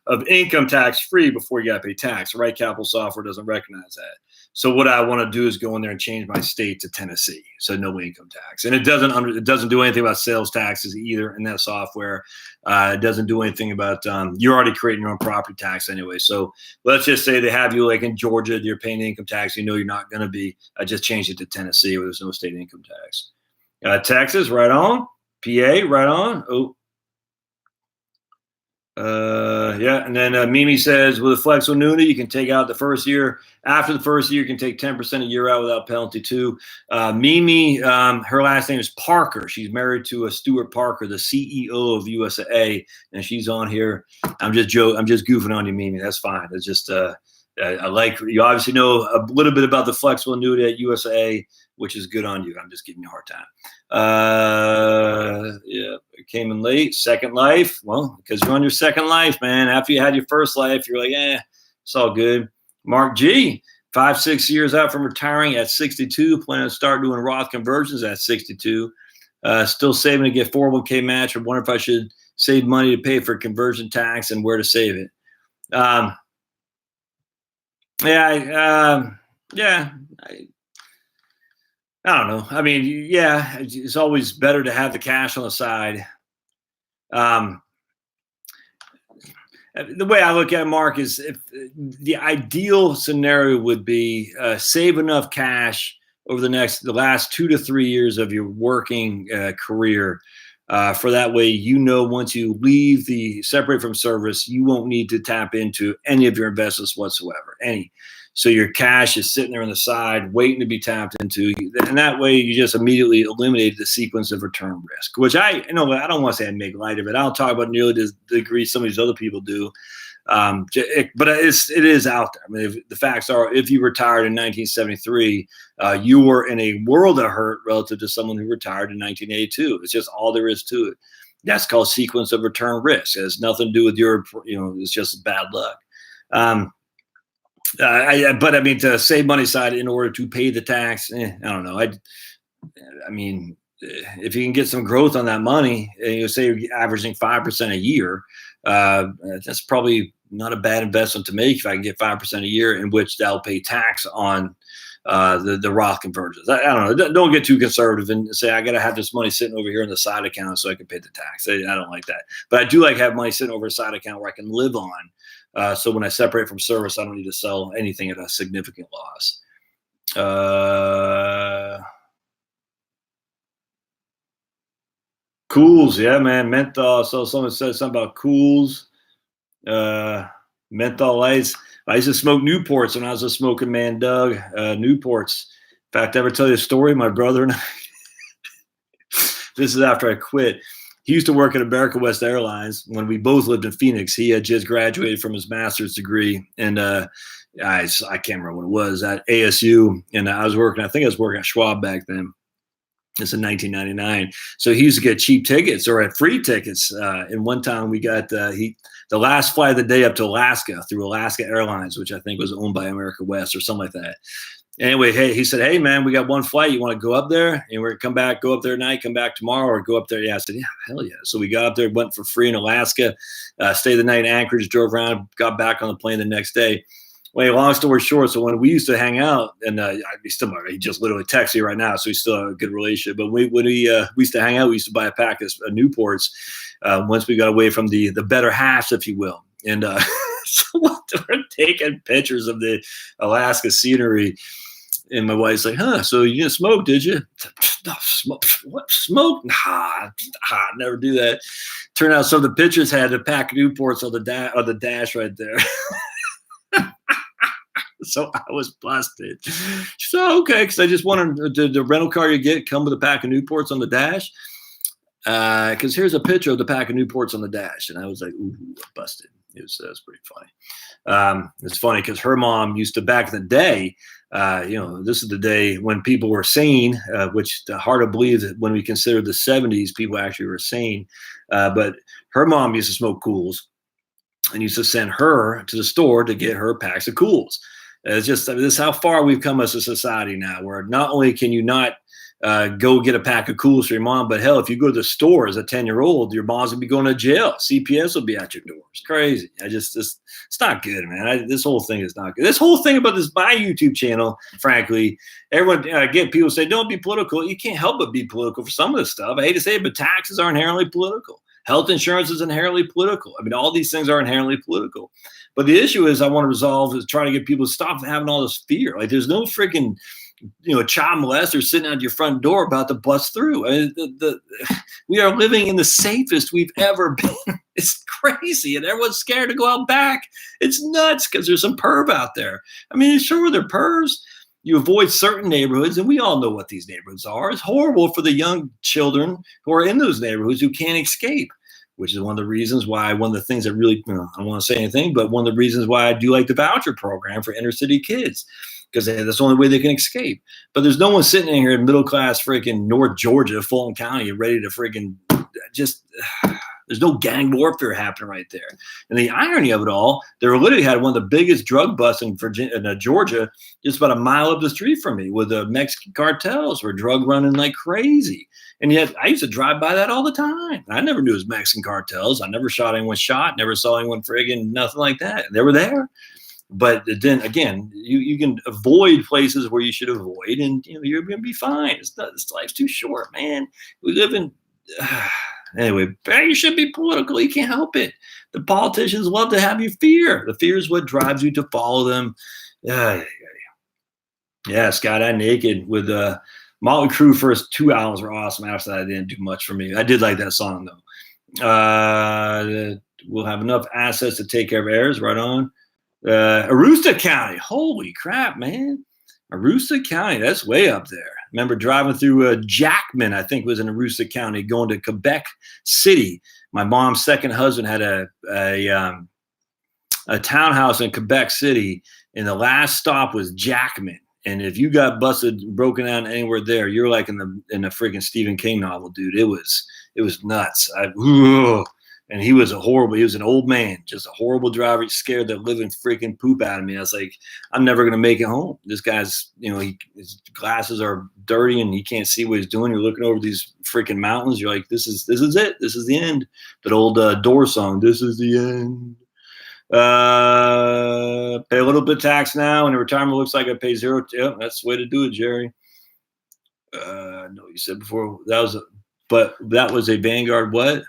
of income tax free before you got to pay tax. Right Capital software doesn't recognize that. So what I want to do is go in there and change my state to Tennessee, so no income tax. And it doesn't do anything about sales taxes either in that software. It doesn't do anything about you're already creating your own property tax anyway. So let's just say they have you like in Georgia, you're paying income tax. You're not going to be. I just changed it to Tennessee where there's no state income tax. Texas, right on. PA, right on. Oh. Yeah, and then Mimi says with a flex annuity, you can take out the first year. After the first year, you can take 10% a year out without penalty too. Mimi, her last name is Parker. She's married to Stuart Parker, the CEO of USA, and she's on here. I'm just goofing on you, Mimi. That's fine. It's just I like you obviously know a little bit about the flexible annuity at USA, which is good on you. I'm just giving you a hard time. Yeah, it came in late. Second life. Well, because you're on your second life, man. After you had your first life, you're like, it's all good. Mark G, 5-6 years out from retiring at 62, planning to start doing Roth conversions at 62. Still saving to get 401k match. I wonder if I should save money to pay for conversion tax and where to save it. I don't know. I mean, yeah, it's always better to have the cash on the side. The way I look at it, Mark, is if the ideal scenario would be save enough cash over the last 2 to 3 years of your working career. For that way, once you separate from service, you won't need to tap into any of your investments whatsoever. So your cash is sitting there on the side, waiting to be tapped into. And that way you just immediately eliminate the sequence of return risk, which I don't want to say I make light of it. I don't talk about nearly the degree some of these other people do. But it is out there. I mean, the facts are, if you retired in 1973, you were in a world of hurt relative to someone who retired in 1982. It's just all there is to it. That's called sequence of return risk. It has nothing to do with your, it's just bad luck. But I mean, to save money aside in order to pay the tax, I don't know. I mean, if you can get some growth on that money, and say you're averaging 5% a year, that's probably not a bad investment to make if I can get 5% a year, in which that'll pay tax on the Roth conversions. I don't know. Don't get too conservative and say I got to have this money sitting over here in the side account so I can pay the tax. I don't like that. But I do like have money sitting over a side account where I can live on. So when I separate from service, I don't need to sell anything at a significant loss. Cools, yeah, man. Menthol. So someone said something about Cools. Menthol lights. I used to smoke Newports when I was a smoking man, Doug. Newports. In fact, ever tell you a story? My brother and I, this is after I quit. He used to work at America West Airlines when we both lived in Phoenix. He had just graduated from his master's degree, and I can't remember what it was, at ASU. And I think I was working at Schwab back then. It's in 1999. So he used to get cheap tickets or free tickets. And one time we got the last flight of the day up to Alaska through Alaska Airlines, which I think was owned by America West or something like that. Anyway, he said, "Hey man, we got one flight. You want to go up there? And we're gonna come back, go up there tonight, come back tomorrow, or go up there?" Yeah, I said, "Yeah, hell yeah." So we got up there, went for free in Alaska, stayed the night in Anchorage, drove around, got back on the plane the next day. Well, long story short, so when we used to hang out, and he just literally texted me right now, so we still have a good relationship. But when we used to hang out, we used to buy a pack of Newports once we got away from the better half, if you will. And so we're taking pictures of the Alaska scenery. And my wife's like, "Huh, so you didn't smoke, did you?" No, smoke? What? Smoke? Nah, never do that. Turned out some of the pictures had a pack of Newports on the dash right there. So I was busted. So, okay, because I just wanted the rental car you get come with a pack of Newports on the dash. Because here's a picture of the pack of Newports on the dash. And I was like, ooh, busted. It was pretty funny. It's funny because her mom used to, back in the day, this is the day when people were sane, which hard to believe that when we consider the 70s, people actually were sane. But her mom used to smoke Cools and used to send her to the store to get her packs of Cools. It's just, this is how far we've come as a society now, where not only can you not go get a pack of Cools for your mom, but hell, if you go to the store as a 10-year-old, your mom's will be going to jail. CPS will be at your door. It's crazy. It's not good, man. This whole thing is not good. This whole thing about my YouTube channel, frankly, everyone, people say, don't be political. You can't help but be political for some of this stuff. I hate to say it, but taxes are inherently political. Health insurance is inherently political. I mean, all these things are inherently political. But the issue is I want to resolve is trying to get people to stop having all this fear. Like there's no freaking, child molester sitting at your front door about to bust through. I mean, we are living in the safest we've ever been. It's crazy. And everyone's scared to go out back. It's nuts because there's some perv out there. I mean, sure, they're pervs. You avoid certain neighborhoods, and we all know what these neighborhoods are. It's horrible for the young children who are in those neighborhoods who can't escape, which is one of the reasons why, one of the things that really, I don't want to say anything, but one of the reasons why I do like the voucher program for inner city kids, because that's the only way they can escape. But there's no one sitting in here in middle-class freaking North Georgia, Fulton County, ready to freaking there's no gang warfare happening right there. And the irony of it all, they literally had one of the biggest drug busts in Georgia, just about a mile up the street from me, with the Mexican cartels were drug running like crazy. And yet I used to drive by that all the time. I never knew it was Mexican cartels. I never shot anyone shot, never saw anyone friggin' nothing like that. They were there. But then again, you can avoid places where you should avoid, and you're going to be fine. This life's too short, man. We live in anyway. You should be political. You can't help it. The politicians love to have you fear. The fear is what drives you to follow them. Yeah, Skydive Naked with Motley Crue. First 2 hours were awesome. After that, it didn't do much for me. I did like that song though. We'll have enough assets to take care of heirs. Right on. Aroostook County. Holy crap, man. Aroostook County. That's way up there. Remember driving through Jackman, I think was in Aroostook County, going to Quebec City. My mom's second husband had a townhouse in Quebec City, and the last stop was Jackman. And if you got busted, broken down anywhere there, you're like in the freaking Stephen King novel, dude. It was nuts. And he was he was an old man, just a horrible driver. He scared the living freaking poop out of me. I was like, I'm never going to make it home. This guy's, his glasses are dirty and he can't see what he's doing. You're looking over these freaking mountains. You're like, this is it. This is the end. That old Doors song, this is the end. Pay a little bit of tax now, and the retirement looks like I pay zero. Yeah, that's the way to do it, Jerry. No, you said before but that was a Vanguard what?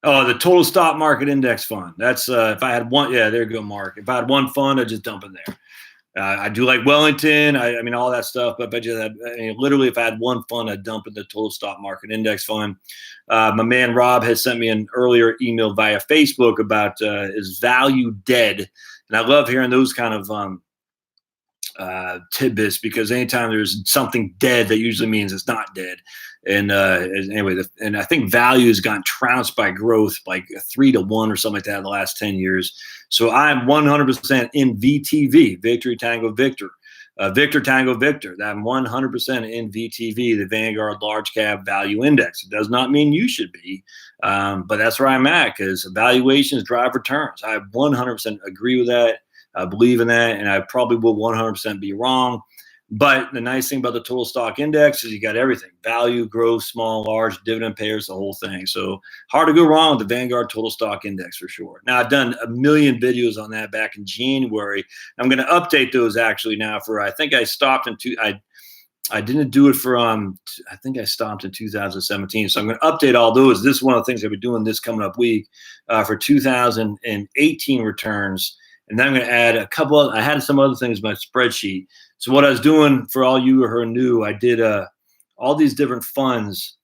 Oh, the total stock market index fund. That's if I had one. Yeah, there you go, Mark. If I had one fund, I'd just dump in there. I do like Wellington. I mean, all that stuff. But literally, if I had one fund, I'd dump in the total stock market index fund. My man Rob has sent me an earlier email via Facebook about is value dead? And I love hearing those kind of tidbits, because anytime there's something dead, that usually means it's not dead. And anyway, and I think value has gotten trounced by growth, like 3-1 or something like that in the last 10 years. So I'm 100% in VTV, Victory Tango Victor, Victor Tango Victor. I'm 100% in VTV, the Vanguard Large Cap Value Index. It does not mean you should be, but that's where I'm at, because valuations drive returns. I 100% agree with that. I believe in that, and I probably will 100% be wrong. But the nice thing about the total stock index is you got everything: value, growth, small, large, dividend payers, the whole thing. So hard to go wrong with the Vanguard total stock index for sure. Now, I've done a million videos on that back in January. I'm going to update those actually now I think I stopped I didn't do it for I think I stopped in 2017. So I'm going to update all those. This is one of the things I'll be doing this coming up week for 2018 returns. And then I'm going to add a couple I had some other things in my spreadsheet. So what I was doing, for all you who are new, I did all these different funds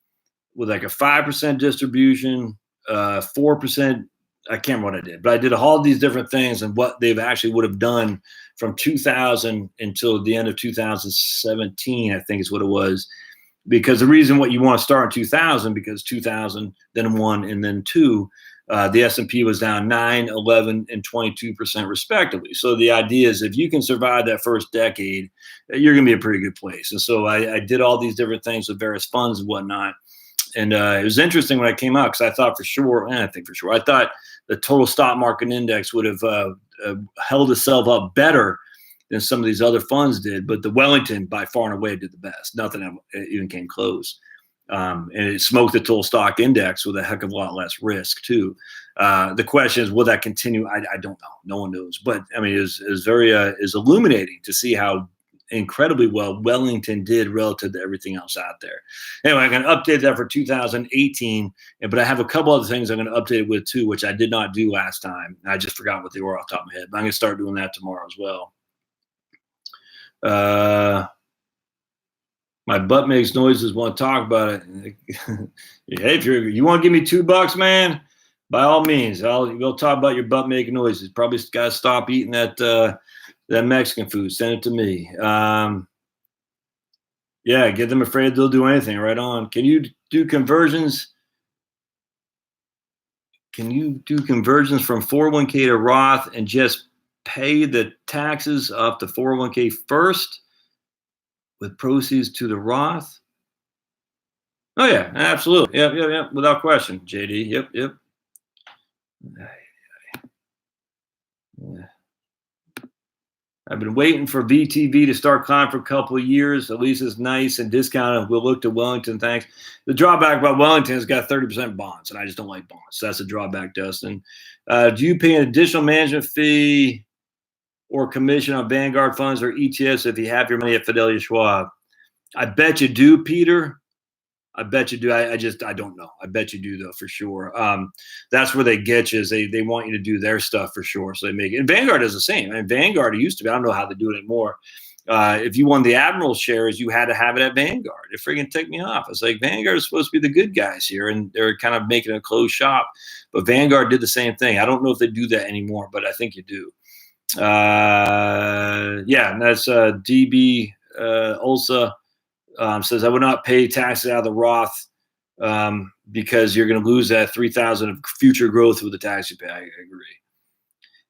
with like a 5% distribution, 4%. I can't remember what I did, but I did all these different things and what they've actually would have done from 2000 until the end of 2017, I think is what it was. Because the reason what you want to start in 2000, because 2000, then 1, and then 2, the S&P was down 9, 11, and 22% respectively. So the idea is if you can survive that first decade, you're going to be a pretty good place. And so I did all these different things with various funds and whatnot. And it was interesting when I came out, because I thought I thought the total stock market index would have held itself up better than some of these other funds did. But the Wellington by far and away did the best. Nothing even came close. And it smoked the total stock index with a heck of a lot less risk too. The question is, will that continue? I don't know. No one knows. But I mean, is very is illuminating to see how incredibly well Wellington did relative to everything else out there. Anyway, I'm going to update that for 2018. But I have a couple other things I'm going to update it with too, which I did not do last time. I just forgot what they were off the top of my head. But I'm going to start doing that tomorrow as well. My butt makes noises. Want to talk about it? Hey, if you want to give me $2, man, by all means, we'll talk about your butt making noises. Probably got to stop eating that Mexican food. Send it to me. Yeah, get them afraid they'll do anything. Right on. Can you do conversions? Can you do conversions from 401k to Roth and just pay the taxes off the 401k first, with proceeds to the Roth? Oh yeah, absolutely. Yep. Without question, JD. Yep. Yeah. I've been waiting for VTV to start climbing for a couple of years. At least it's nice and discounted. We'll look to Wellington. Thanks. The drawback about Wellington has got 30% bonds, and I just don't like bonds. So that's a drawback, Dustin. Do you pay an additional management fee or commission on Vanguard funds or ETFs if you have your money at Fidelity Schwab? I bet you do, Peter. I bet you do. I don't know. I bet you do, though, for sure. That's where they get you, is they want you to do their stuff for sure. So they make it. And Vanguard is the same. I mean, Vanguard used to be. I don't know how they do it anymore. If you won the Admiral shares, you had to have it at Vanguard. It friggin' ticked me off. It's like, Vanguard is supposed to be the good guys here, and they're kind of making a closed shop. But Vanguard did the same thing. I don't know if they do that anymore, but I think you do. Yeah, and that's DB Ulsa. Says, I would not pay taxes out of the Roth because you're going to lose that $3,000 of future growth with the tax you pay. I agree.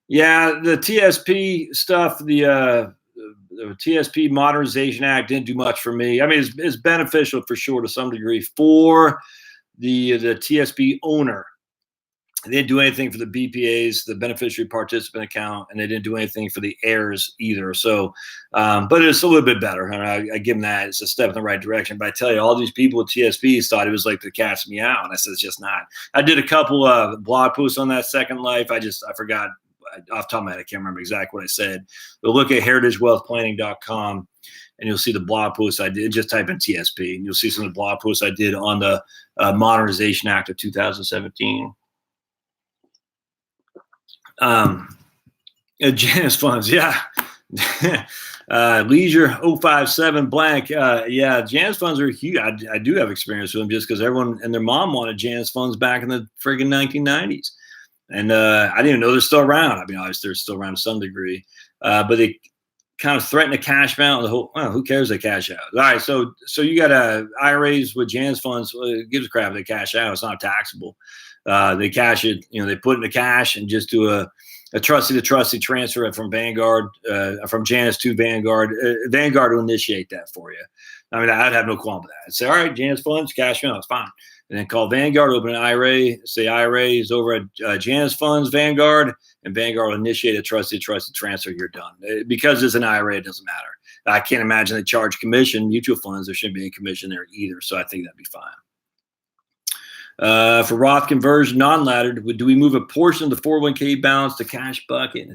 Yeah, the TSP stuff, the the TSP Modernization Act didn't do much for me. I mean, it's beneficial for sure to some degree for the TSP owner. They didn't do anything for the BPAs, the beneficiary participant account, and they didn't do anything for the heirs either. So, but it's a little bit better. And I give them that. It's a step in the right direction. But I tell you, all these people with TSPs thought it was like to catch me out. And I said, it's just not. I did a couple of blog posts on that Second Life. I forgot off the top of my head. I can't remember exactly what I said. But look at heritagewealthplanning.com. And you'll see the blog posts I did. Just type in TSP, and you'll see some of the blog posts I did on the Modernization Act of 2017. Janus funds, yeah. Leisure 057 blank. Yeah, Janus funds are huge. I do have experience with them just because everyone and their mom wanted Janus funds back in the friggin' 1990s. And I didn't even know they're still around. I mean, obviously they're still around to some degree. But they kind of threaten to cash out. Who cares they cash out? All right, so you got IRAs with Janus funds. Well, it gives a crap if they cash out. It's not taxable. They cash it, they put it into cash and just do a trustee to trustee transfer it from Vanguard, from Janus to Vanguard. Vanguard will initiate that for you. I mean, I'd have no qualm with that. I'd say, all right, Janus funds, cash me out, it's fine. And then call Vanguard, open an IRA, say IRA is over at Janus funds, Vanguard, and Vanguard will initiate a trustee to trustee transfer. You're done. Because it's an IRA, it doesn't matter. I can't imagine they charge commission. Mutual funds, there shouldn't be any commission there either. So I think that'd be fine. For Roth conversion, non-laddered, do we move a portion of the 401k balance to cash bucket?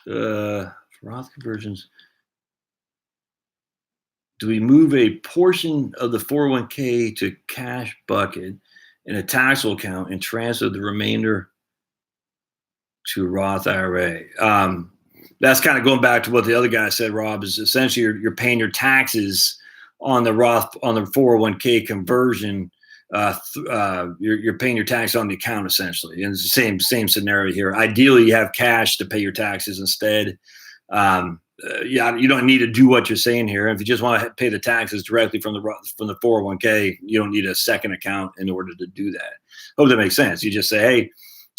For Roth conversions, do we move a portion of the 401k to cash bucket in a taxable account and transfer the remainder to Roth IRA? That's kind of going back to what the other guy said, Rob, is essentially you're paying your taxes on the Roth, on the 401k conversion. You're paying your tax on the account essentially, and it's the same scenario here. Ideally, you have cash to pay your taxes instead. Yeah, you don't need to do what you're saying here. If you just want to pay the taxes directly from the 401k, you don't need a second account in order to do that. Hope that makes sense. You just say, hey,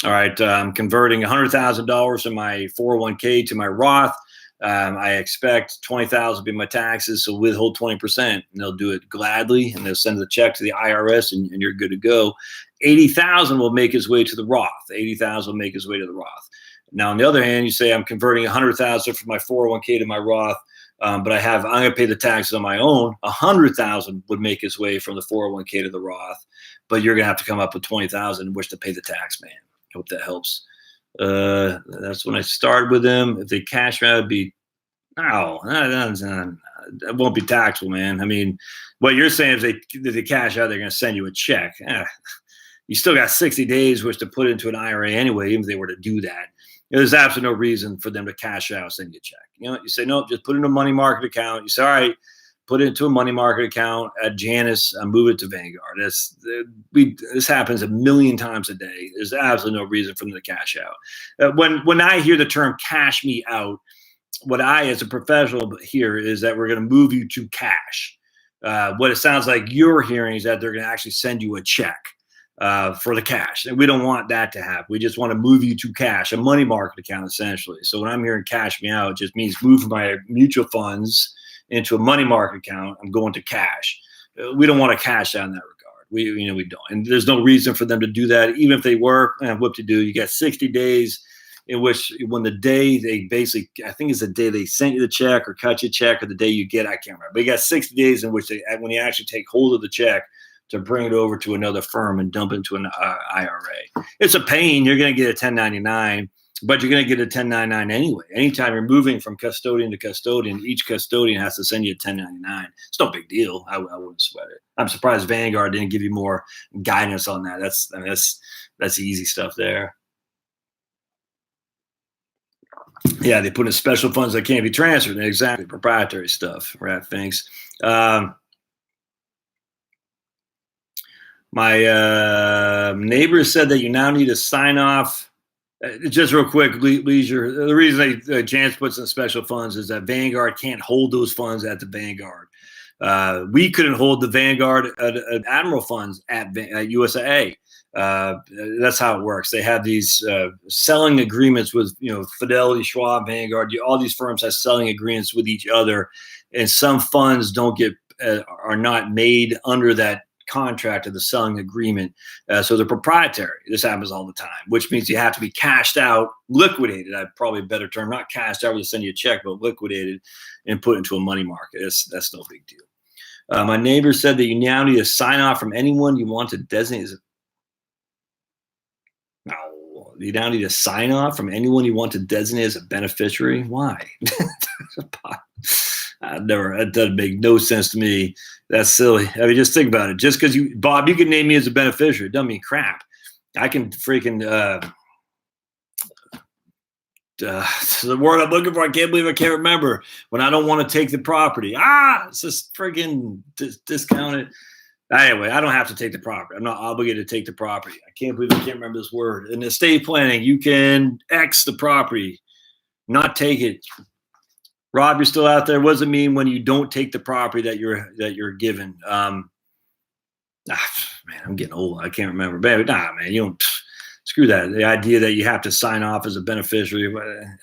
all right, I'm converting $100,000 from my 401k to my Roth. I expect $20,000 to be my taxes, so withhold 20%, and they'll do it gladly, and they'll send the check to the IRS, and you're good to go. $80,000 will make its way to the Roth. $80,000 will make its way to the Roth. Now, on the other hand, you say I'm converting $100,000 from my 401k to my Roth, but I'm going to pay the taxes on my own. $100,000 would make its way from the 401k to the Roth, but you're going to have to come up with $20,000 in which to pay the tax man. Hope that helps. That's when I started with them. If they cash out, it'd be, it won't be taxable, man. I mean, what you're saying is if they cash out, they're going to send you a check. You still got 60 days which to put into an IRA anyway, even if they were to do that. There's absolutely no reason for them to cash out, send you a check. You say, no, just put it in a money market account. You say, all right, put it into a money market account at Janus and move it to Vanguard. This happens a million times a day. There's absolutely no reason for them to cash out. When I hear the term cash me out, what I, as a professional, hear is that we're going to move you to cash. What it sounds like you're hearing is that they're going to actually send you a check for the cash. And we don't want that to happen. We just want to move you to cash, a money market account, essentially. So when I'm hearing cash me out, it just means move my mutual funds into a money market account. I'm going to cash. We don't want to cash out in that regard. We don't. And there's no reason for them to do that. Even if they were, what to do, you got 60 days in which when the day they basically, I think it's the day they sent you the check or cut you a check or the day you get, I can't remember. But you got 60 days in which when you actually take hold of the check, to bring it over to another firm and dump into an IRA. It's a pain. You're going to get a 1099, but you're going to get a 1099 anyway. Anytime you're moving from custodian to custodian, each custodian has to send you a 1099. It's no big deal. I wouldn't sweat it. I'm surprised Vanguard didn't give you more guidance on that. That's easy stuff there. Yeah, they put in special funds that can't be transferred. Exactly, proprietary stuff. Right? Thanks. My neighbor said that you now need to sign off. Just real quick, Leisure. The reason Chance puts in special funds is that Vanguard can't hold those funds at the Vanguard. We couldn't hold the Vanguard Admiral funds at USAA. That's how it works. They have these selling agreements with, Fidelity, Schwab, Vanguard. All these firms have selling agreements with each other, and some funds don't get are not made under that contract of the selling agreement. So they're proprietary. This happens all the time, which means you have to be cashed out, liquidated. I'd probably a better term, not cashed out, we'll send you a check, but liquidated and put into a money market. That's no big deal. My neighbor said that you now need to sign off from anyone you want to designate as No, you now need to sign off from anyone you want to designate as a beneficiary. Why? That doesn't make no sense to me. That's silly. I mean, just think about it. Just because Bob, you can name me as a beneficiary. It doesn't mean crap. I can freaking, the word I'm looking for, I can't believe I can't remember. When I don't want to take the property. It's just freaking discounted. Anyway, I don't have to take the property. I'm not obligated to take the property. I can't believe I can't remember this word. In estate planning, you can X the property, not take it. Rob, you're still out there. What does it mean when you don't take the property that you're given? Man, I'm getting old. I can't remember. Man, you don't. Screw that. The idea that you have to sign off as a beneficiary.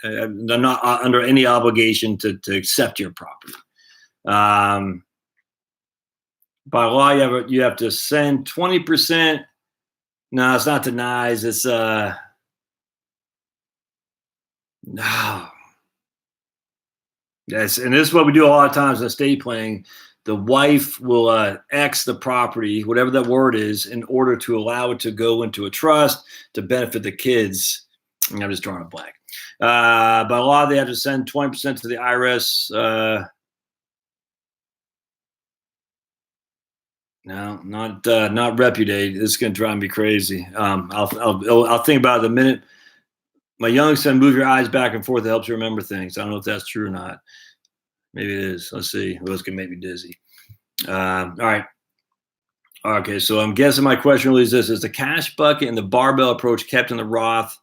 I'm not under any obligation to accept your property. By law, you have to send 20%. No, it's not denies. It's no. Yes, and this is what we do a lot of times in estate planning. The wife will X the property, whatever that word is, in order to allow it to go into a trust to benefit the kids. I'm just drawing a blank. By law, they have to send 20% to the IRS. No, not repudiate. This is going to drive me crazy. I'll think about it in a minute. My young son, move your eyes back and forth. It helps you remember things. I don't know if that's true or not. Maybe it is. Let's see. Well, it's going to make me dizzy. All right. Okay, so I'm guessing my question really is this. Is the cash bucket and the barbell approach kept in the Roth?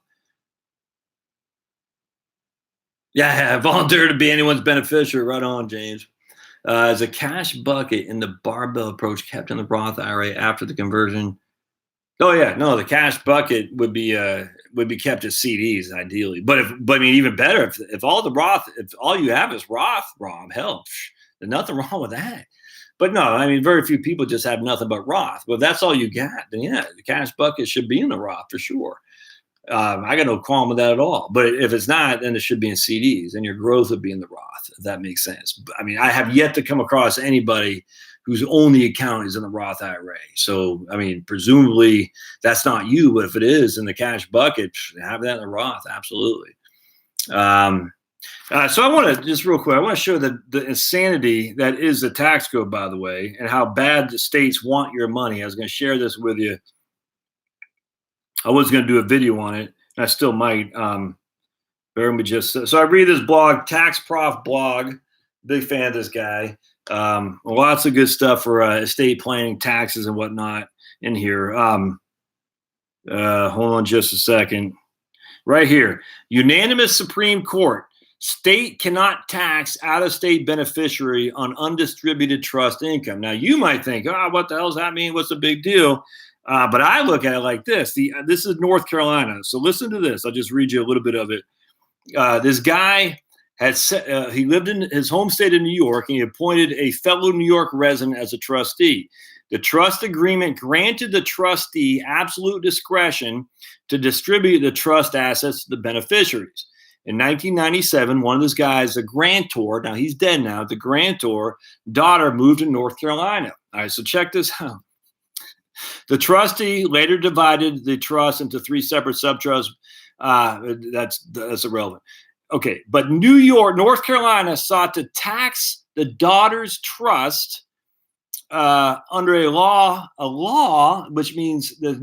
Yeah, volunteer to be anyone's beneficiary. Right on, James. Is a cash bucket in the barbell approach kept in the Roth IRA after the conversion? Oh yeah, no, the cash bucket would be kept as CDs ideally. But I mean, even better if all the Roth, if all you have is Roth, Rob, hell, there's nothing wrong with that. But no, I mean, very few people just have nothing but Roth. Well, if that's all you got, then yeah, the cash bucket should be in the Roth for sure. I got no qualm with that at all. But if it's not, then it should be in CDs, and your growth would be in the Roth, if that makes sense. I mean, I have yet to come across anybody whose only account is in the Roth IRA. So, I mean, presumably that's not you, but if it is in the cash bucket, have that in the Roth, absolutely. So I want to just real quick, I want to show the insanity that is the tax code, by the way, and how bad the states want your money. I was going to share this with you. I was going to do a video on it, and I still might. Bear with me just so I read this blog, Tax Prof blog. Big fan of this guy. Lots of good stuff for estate planning, taxes, and whatnot in here. Hold on just a second. Right here, unanimous Supreme Court. State cannot tax out-of-state beneficiary on undistributed trust income. Now, you might think, what the hell does that mean? What's the big deal? But I look at it like this. This is North Carolina. So listen to this. I'll just read you a little bit of it. This guy he lived in his home state of New York, and he appointed a fellow New York resident as a trustee. The trust agreement granted the trustee absolute discretion to distribute the trust assets to the beneficiaries. In 1997, one of those guys, a grantor, now he's dead now, the grantor daughter moved to North Carolina. All right, so check this out. The trustee later divided the trust into 3 separate subtrusts. That's irrelevant. Okay, but North Carolina sought to tax the daughter's trust under a law, which means the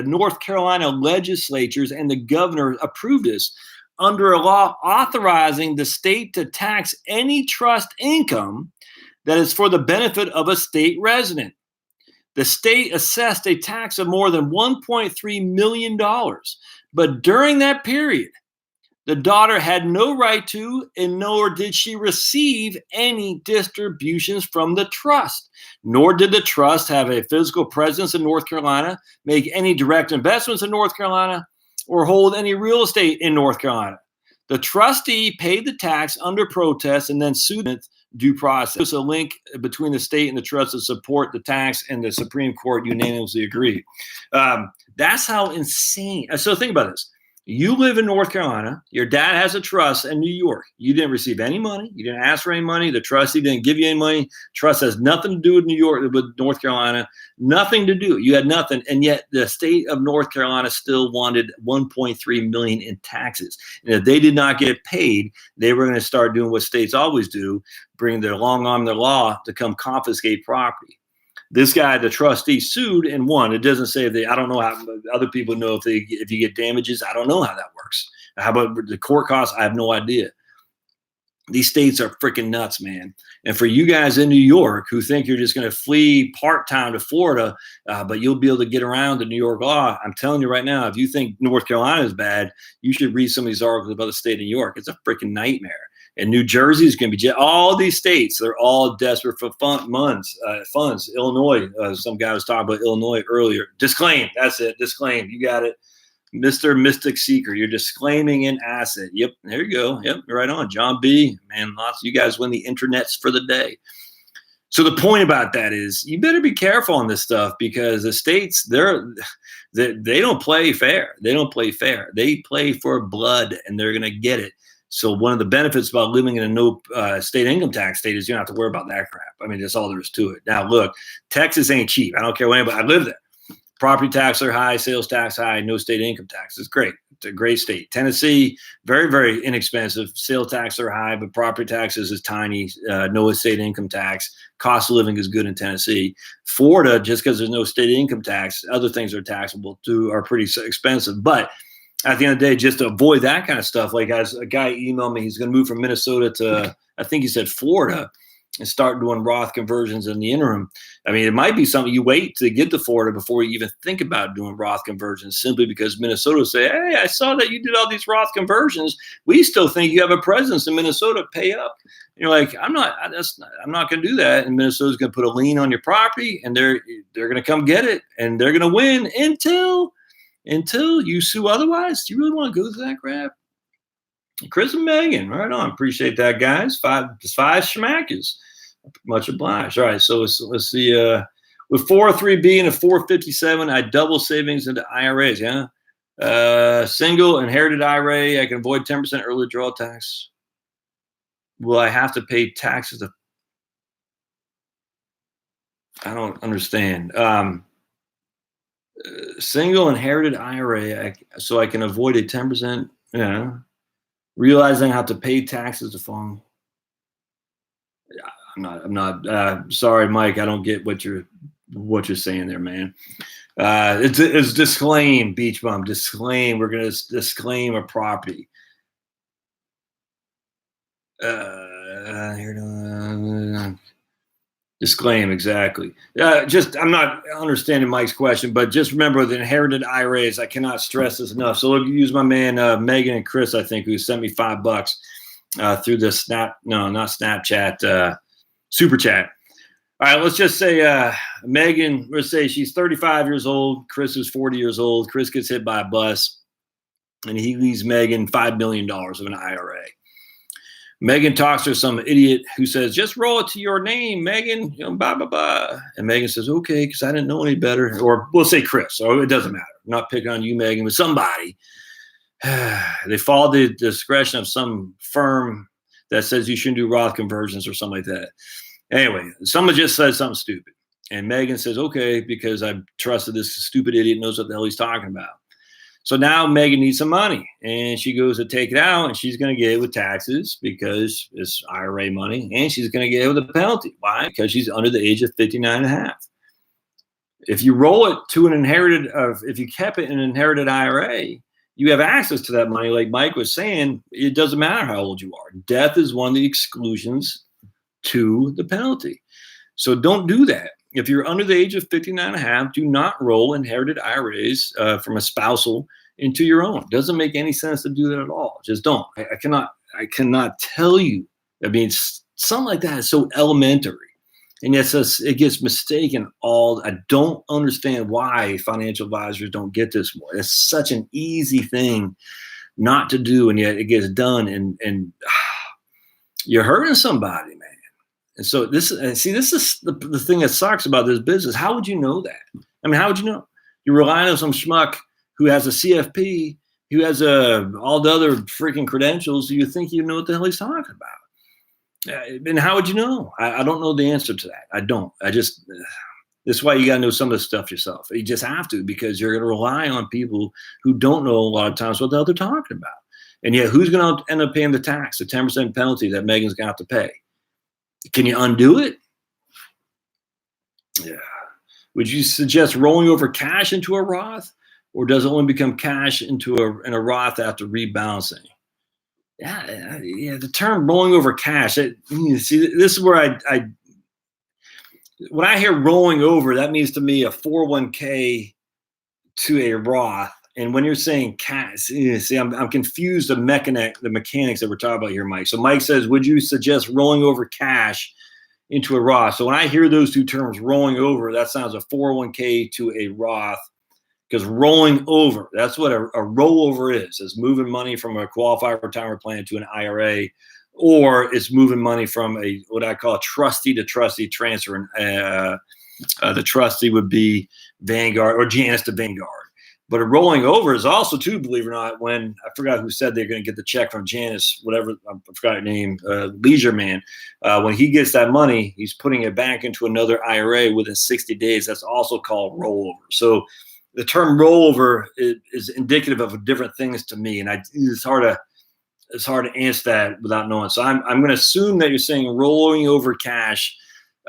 North Carolina legislatures and the governor approved this under a law authorizing the state to tax any trust income that is for the benefit of a state resident. The state assessed a tax of more than $1.3 million. But during that period, The daughter had no right to, and nor did she receive any distributions from the trust. Nor did the trust have a physical presence in North Carolina, make any direct investments in North Carolina, or hold any real estate in North Carolina. The trustee paid the tax under protest and then sued in due process. There's a link between the state and the trust to support the tax, and the Supreme Court unanimously agreed. That's how insane. So think about this. You live in North Carolina. Your dad has a trust in New York. You didn't receive any money. You didn't ask for any money. The trustee didn't give you any money. Trust has nothing to do with New York, with North Carolina. Nothing to do. You had nothing. And yet the state of North Carolina still wanted $1.3 million in taxes. And if they did not get paid, they were going to start doing what states always do, bring their long arm of the law to come confiscate property. This guy, the trustee, sued and won. It doesn't say if I don't know how other people know if you get damages. I don't know how that works. How about the court costs? I have no idea. These states are freaking nuts, man. And for you guys in New York who think you're just going to flee part-time to Florida, but you'll be able to get around the New York law, I'm telling you right now, if you think North Carolina is bad, you should read some of these articles about the state of New York. It's a freaking nightmare. And New Jersey is going to be all these states. They're all desperate for funds. Illinois, some guy was talking about Illinois earlier. Disclaim. That's it. Disclaim. You got it. Mr. Mystic Seeker. You're disclaiming an asset. Yep. There you go. Yep. Right on. John B. Man, lots of you guys win the internets for the day. So the point about that is you better be careful on this stuff, because the states, they don't play fair. They don't play fair. They play for blood, and they're going to get it. So one of the benefits about living in a no state income tax state is you don't have to worry about that crap. I mean, that's all there is to it. Now, look, Texas ain't cheap. I don't care what anybody. I live there. Property taxes are high, sales tax high, no state income tax. It's great. It's a great state. Tennessee, very, very inexpensive. Sales tax are high, but property taxes is tiny. No state income tax. Cost of living is good in Tennessee. Florida, just because there's no state income tax, other things are taxable too, are pretty expensive. But at the end of the day, just to avoid that kind of stuff, like as a guy emailed me, he's going to move from Minnesota to, I think he said Florida, and start doing Roth conversions in the interim. I mean, it might be something you wait to get to Florida before you even think about doing Roth conversions, simply because Minnesota say, hey, I saw that you did all these Roth conversions. We still think you have a presence in Minnesota. Pay up. And you're like, I'm not going to do that. And Minnesota's going to put a lien on your property, and they're going to come get it, and they're going to win until you sue otherwise. Do you really want to go through that crap? Chris and Megan, right on. Appreciate that, guys. Five schmackers. Much obliged. All right, so let's see. With 403B and a 457, I double savings into IRAs. Yeah. Single inherited IRA, I can avoid 10% early withdrawal tax. Will I have to pay taxes? I don't understand. Single inherited IRA, so I can avoid a 10%. Yeah. Realizing I have to pay taxes to phone. I'm not sorry, Mike. I don't get what you're saying there, man. It's disclaim, beach bum. Disclaim. We're gonna disclaim a property. Disclaim, exactly. I'm not understanding Mike's question, but just remember the inherited IRAs. I cannot stress this enough. So look, use my man Megan and Chris, I think, who sent me $5 through the Snapchat, super chat. All right, let's just say Megan. Let's say she's 35 years old. Chris is 40 years old. Chris gets hit by a bus, and he leaves Megan $5 million of an IRA. Megan talks to some idiot who says, just roll it to your name, Megan, blah, blah, blah. And Megan says, okay, because I didn't know any better. Or we'll say Chris, so it doesn't matter. I'm not picking on you, Megan, but somebody. They follow the discretion of some firm that says you shouldn't do Roth conversions or something like that. Anyway, someone just said something stupid. And Megan says, okay, because I trusted this stupid idiot knows what the hell he's talking about. So now Megan needs some money, and she goes to take it out, and she's going to get it with taxes because it's IRA money, and she's going to get it with a penalty. Why? Because she's under the age of 59 and a half. If you roll it to if you kept it in an inherited IRA, you have access to that money. Like Mike was saying, it doesn't matter how old you are. Death is one of the exclusions to the penalty. So don't do that. If you're under the age of 59 and a half, do not roll inherited IRAs from a spousal into your own. Doesn't make any sense to do that at all. Just don't. I cannot tell you. I mean, something like that is so elementary. And yet it gets mistaken I don't understand why financial advisors don't get this more. It's such an easy thing not to do, and yet it gets done, and you're hurting somebody, man. And so this is the thing that sucks about this business. How would you know that? I mean, how would you know? You're relying on some schmuck who has a CFP, who has all the other freaking credentials. So you think you know what the hell he's talking about. And how would you know? I don't know the answer to that. I don't. This is why you got to know some of the stuff yourself. You just have to, because you're going to rely on people who don't know a lot of times what the hell they're talking about. And yet, who's going to end up paying the tax, the 10% penalty that Megan's going to have to pay? Can you undo it? Yeah. Would you suggest rolling over cash into a Roth, or does it only become cash into a Roth after rebalancing? Yeah, the term rolling over cash. See, this is where when I hear rolling over, that means to me a 401k to a Roth. And when you're saying cash, see, I'm confused the mechanics that we're talking about here, Mike. So Mike says, would you suggest rolling over cash into a Roth? So when I hear those two terms, rolling over, that sounds a 401k to a Roth. Because rolling over, that's what a rollover is moving money from a qualified retirement plan to an IRA, or it's moving money from what I call a trustee to trustee transfer. The trustee would be Vanguard or Janus to Vanguard. But a rolling over is also, too, believe it or not, when I forgot who said they're going to get the check from Janus, whatever, I forgot her name, Leisure Man. When he gets that money, he's putting it back into another IRA within 60 days. That's also called rollover. So the term rollover is indicative of different things to me, and it's hard to answer that without knowing. So I'm going to assume that you're saying rolling over cash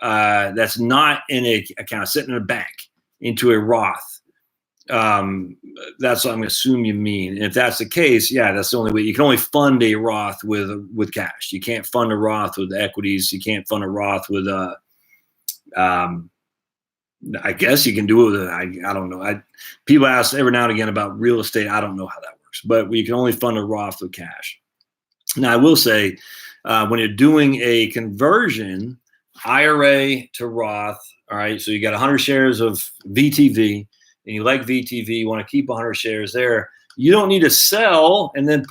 that's not in a account, sitting in a bank, into a Roth. That's what I'm going to assume you mean. And if that's the case, yeah, that's the only way. You can only fund a Roth with cash. You can't fund a Roth with equities. You can't fund a Roth with I guess you can do it with I don't know. People ask every now and again about real estate. I don't know how that works, but you can only fund a Roth with cash. Now, I will say, when you're doing a conversion, IRA to Roth, all right, so you got 100 shares of VTV, and you like VTV, you want to keep 100 shares there. You don't need to sell and then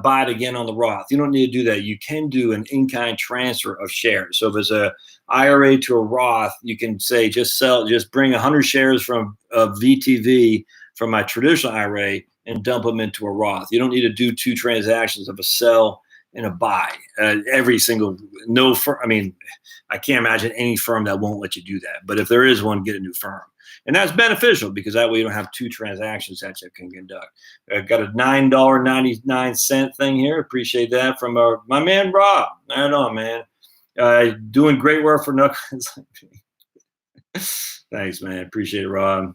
buy it again on the Roth. You don't need to do that. You can do an in-kind transfer of shares. So if it's a IRA to a Roth, you can say just bring 100 shares from VTV from my traditional IRA and dump them into a Roth. You don't need to do two transactions of a sell and a buy. I can't imagine any firm that won't let you do that. But if there is one, get a new firm. And that's beneficial, because that way you don't have two transactions that you can conduct. I've got a $9.99 thing here. Appreciate that from my man, Rob. I don't know, man. Doing great work for Knuckles. Thanks, man. Appreciate it, Rob.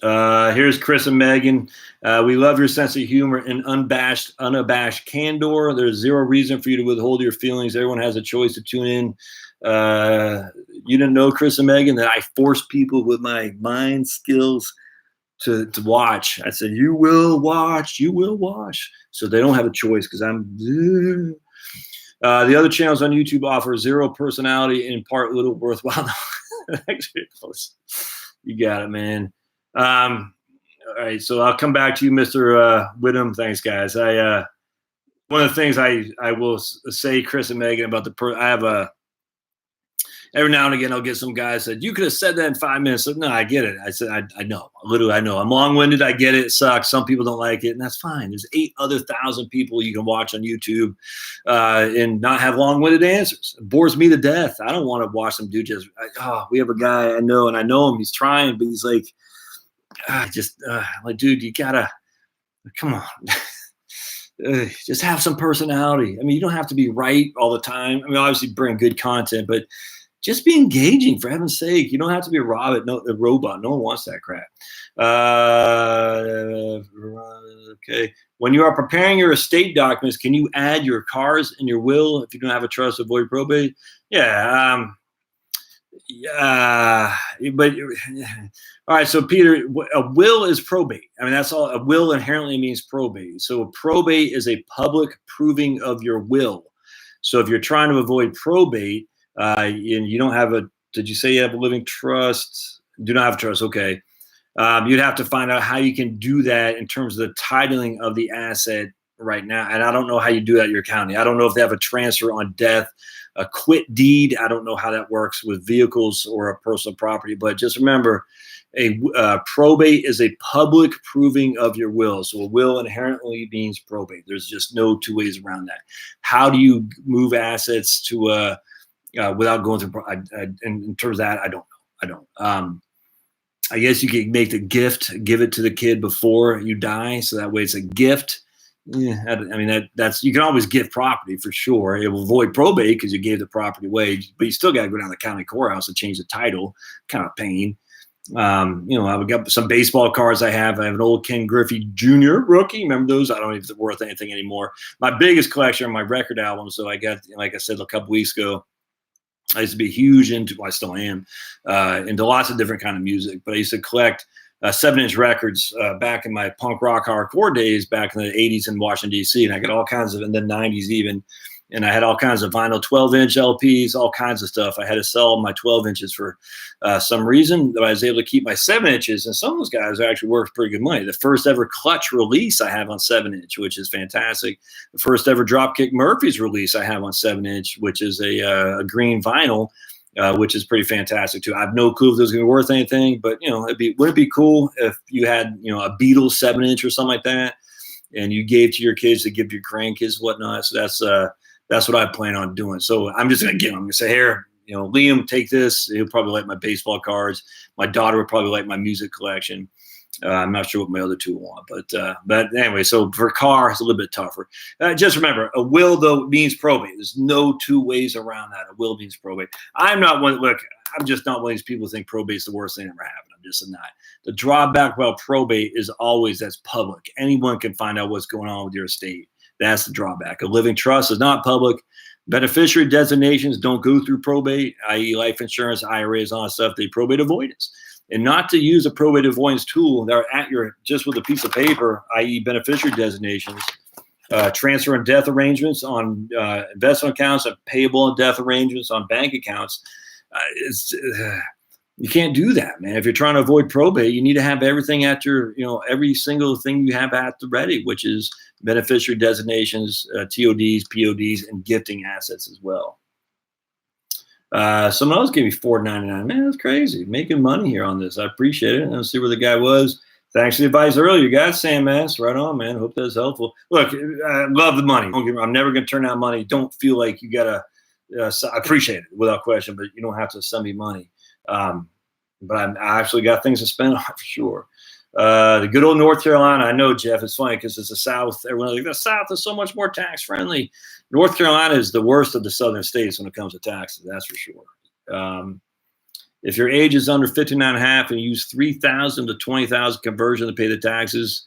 Here's Chris and Megan. We love your sense of humor and unabashed candor. There's zero reason for you to withhold your feelings. Everyone has a choice to tune in. You didn't know, Chris and Megan, that I force people with my mind skills to watch. I said, you will watch. So they don't have a choice, because I'm the other channels on YouTube offer zero personality and impart little worthwhile. Actually, close. You got it, man. All right, so I'll come back to you, Mr. Whittam. Thanks, guys. One of the things I will say, Chris and Megan, about I have every now and again, I'll get some guys said, you could have said that in 5 minutes. So, no, I get it. I said, I know. Literally, I know. I'm long-winded. I get it. It sucks. Some people don't like it, and that's fine. There's 8,000 people you can watch on YouTube and not have long-winded answers. It bores me to death. I don't want to watch some dude we have a guy I know, and I know him. He's trying, but he's like, like, dude, you got to, come on. Just have some personality. I mean, you don't have to be right all the time. I mean, obviously bring good content, but just be engaging, for heaven's sake. You don't have to be a robot. No one wants that crap. Okay. When you are preparing your estate documents, can you add your cars in your will if you don't have a trust, avoid probate? Yeah. Yeah, but all right. So Peter, a will is probate. I mean, that's all. A will inherently means probate. So probate is a public proving of your will. So if you're trying to avoid probate, and you don't have a, did you say you have a living trust? Do not have a trust. Okay. You'd have to find out how you can do that in terms of the titling of the asset right now. And I don't know how you do that in your county. I don't know if they have a transfer on death, a quit deed. I don't know how that works with vehicles or a personal property. But just remember, a probate is a public proving of your will. So a will inherently means probate. There's just no two ways around that. How do you move assets to without going through? In terms of that, I don't know. I guess you could make the gift, give it to the kid before you die, so that way it's a gift. Yeah, I mean that's you can always gift property for sure. It will avoid probate because you gave the property away, but you still got to go down to the county courthouse to change the title. Kind of pain. I've got some baseball cards I have. I have an old Ken Griffey Jr. rookie. Remember those? I don't know if they're worth anything anymore. My biggest collection are my record albums. So I got, like I said a couple weeks ago, I used to be huge into, well, I still am, into lots of different kind of music. But I used to collect 7-inch records back in my punk rock hardcore days back in the 80s in Washington, D.C. And I got all kinds of, in the 90s even. And I had all kinds of vinyl 12-inch LPs, all kinds of stuff. I had to sell my 12 inches for some reason. That I was able to keep my 7 inches. And some of those guys actually worth pretty good money. The first ever Clutch release I have on 7-inch, which is fantastic. The first ever Dropkick Murphys release I have on 7-inch, which is a green vinyl, which is pretty fantastic too. I have no clue if this is going to be worth anything, but wouldn't it be cool if you had a Beatles 7-inch or something like that, and you gave to your kids to give to your grandkids, whatnot. So that's what I plan on doing. So I'm just going to give them. I'm going to say, here, Liam, take this. He'll probably like my baseball cards. My daughter would probably like my music collection. I'm not sure what my other two want, but anyway, so for car, it's a little bit tougher. Just remember, a will, though, means probate. There's no two ways around that. A will means probate. I'm just not one of these people who think probate is the worst thing that ever happened. I'm just not. The drawback about probate is always that's public. Anyone can find out what's going on with your estate. That's the drawback. A living trust is not public. Beneficiary designations don't go through probate, i.e. life insurance, IRAs, all that stuff. They probate avoidance. And not to use a probate avoidance tool that are at your, just with a piece of paper, i.e. beneficiary designations, transfer and death arrangements on investment accounts, payable and death arrangements on bank accounts. You can't do that, man. If you're trying to avoid probate, you need to have everything at your, every single thing you have at the ready, which is beneficiary designations, TODs, PODs, and gifting assets as well. Someone else gave me $4.99. Man, that's crazy. Making money here on this. I appreciate it. Let's see where the guy was. Thanks for the advice earlier, guys. Sam Mass, right on, man. Hope that's helpful. Look, I love the money. Don't get me wrong. I'm never going to turn down money. Don't feel like you got to. I appreciate it without question, but you don't have to send me money. But I actually got things to spend on for sure. The good old North Carolina. I know, Jeff, it's funny because it's the South. Everyone's like, the South is so much more tax friendly. North Carolina is the worst of the southern states when it comes to taxes. That's for sure. If your age is under 59 and a half and you use $3,000 to $20,000 conversion to pay the taxes,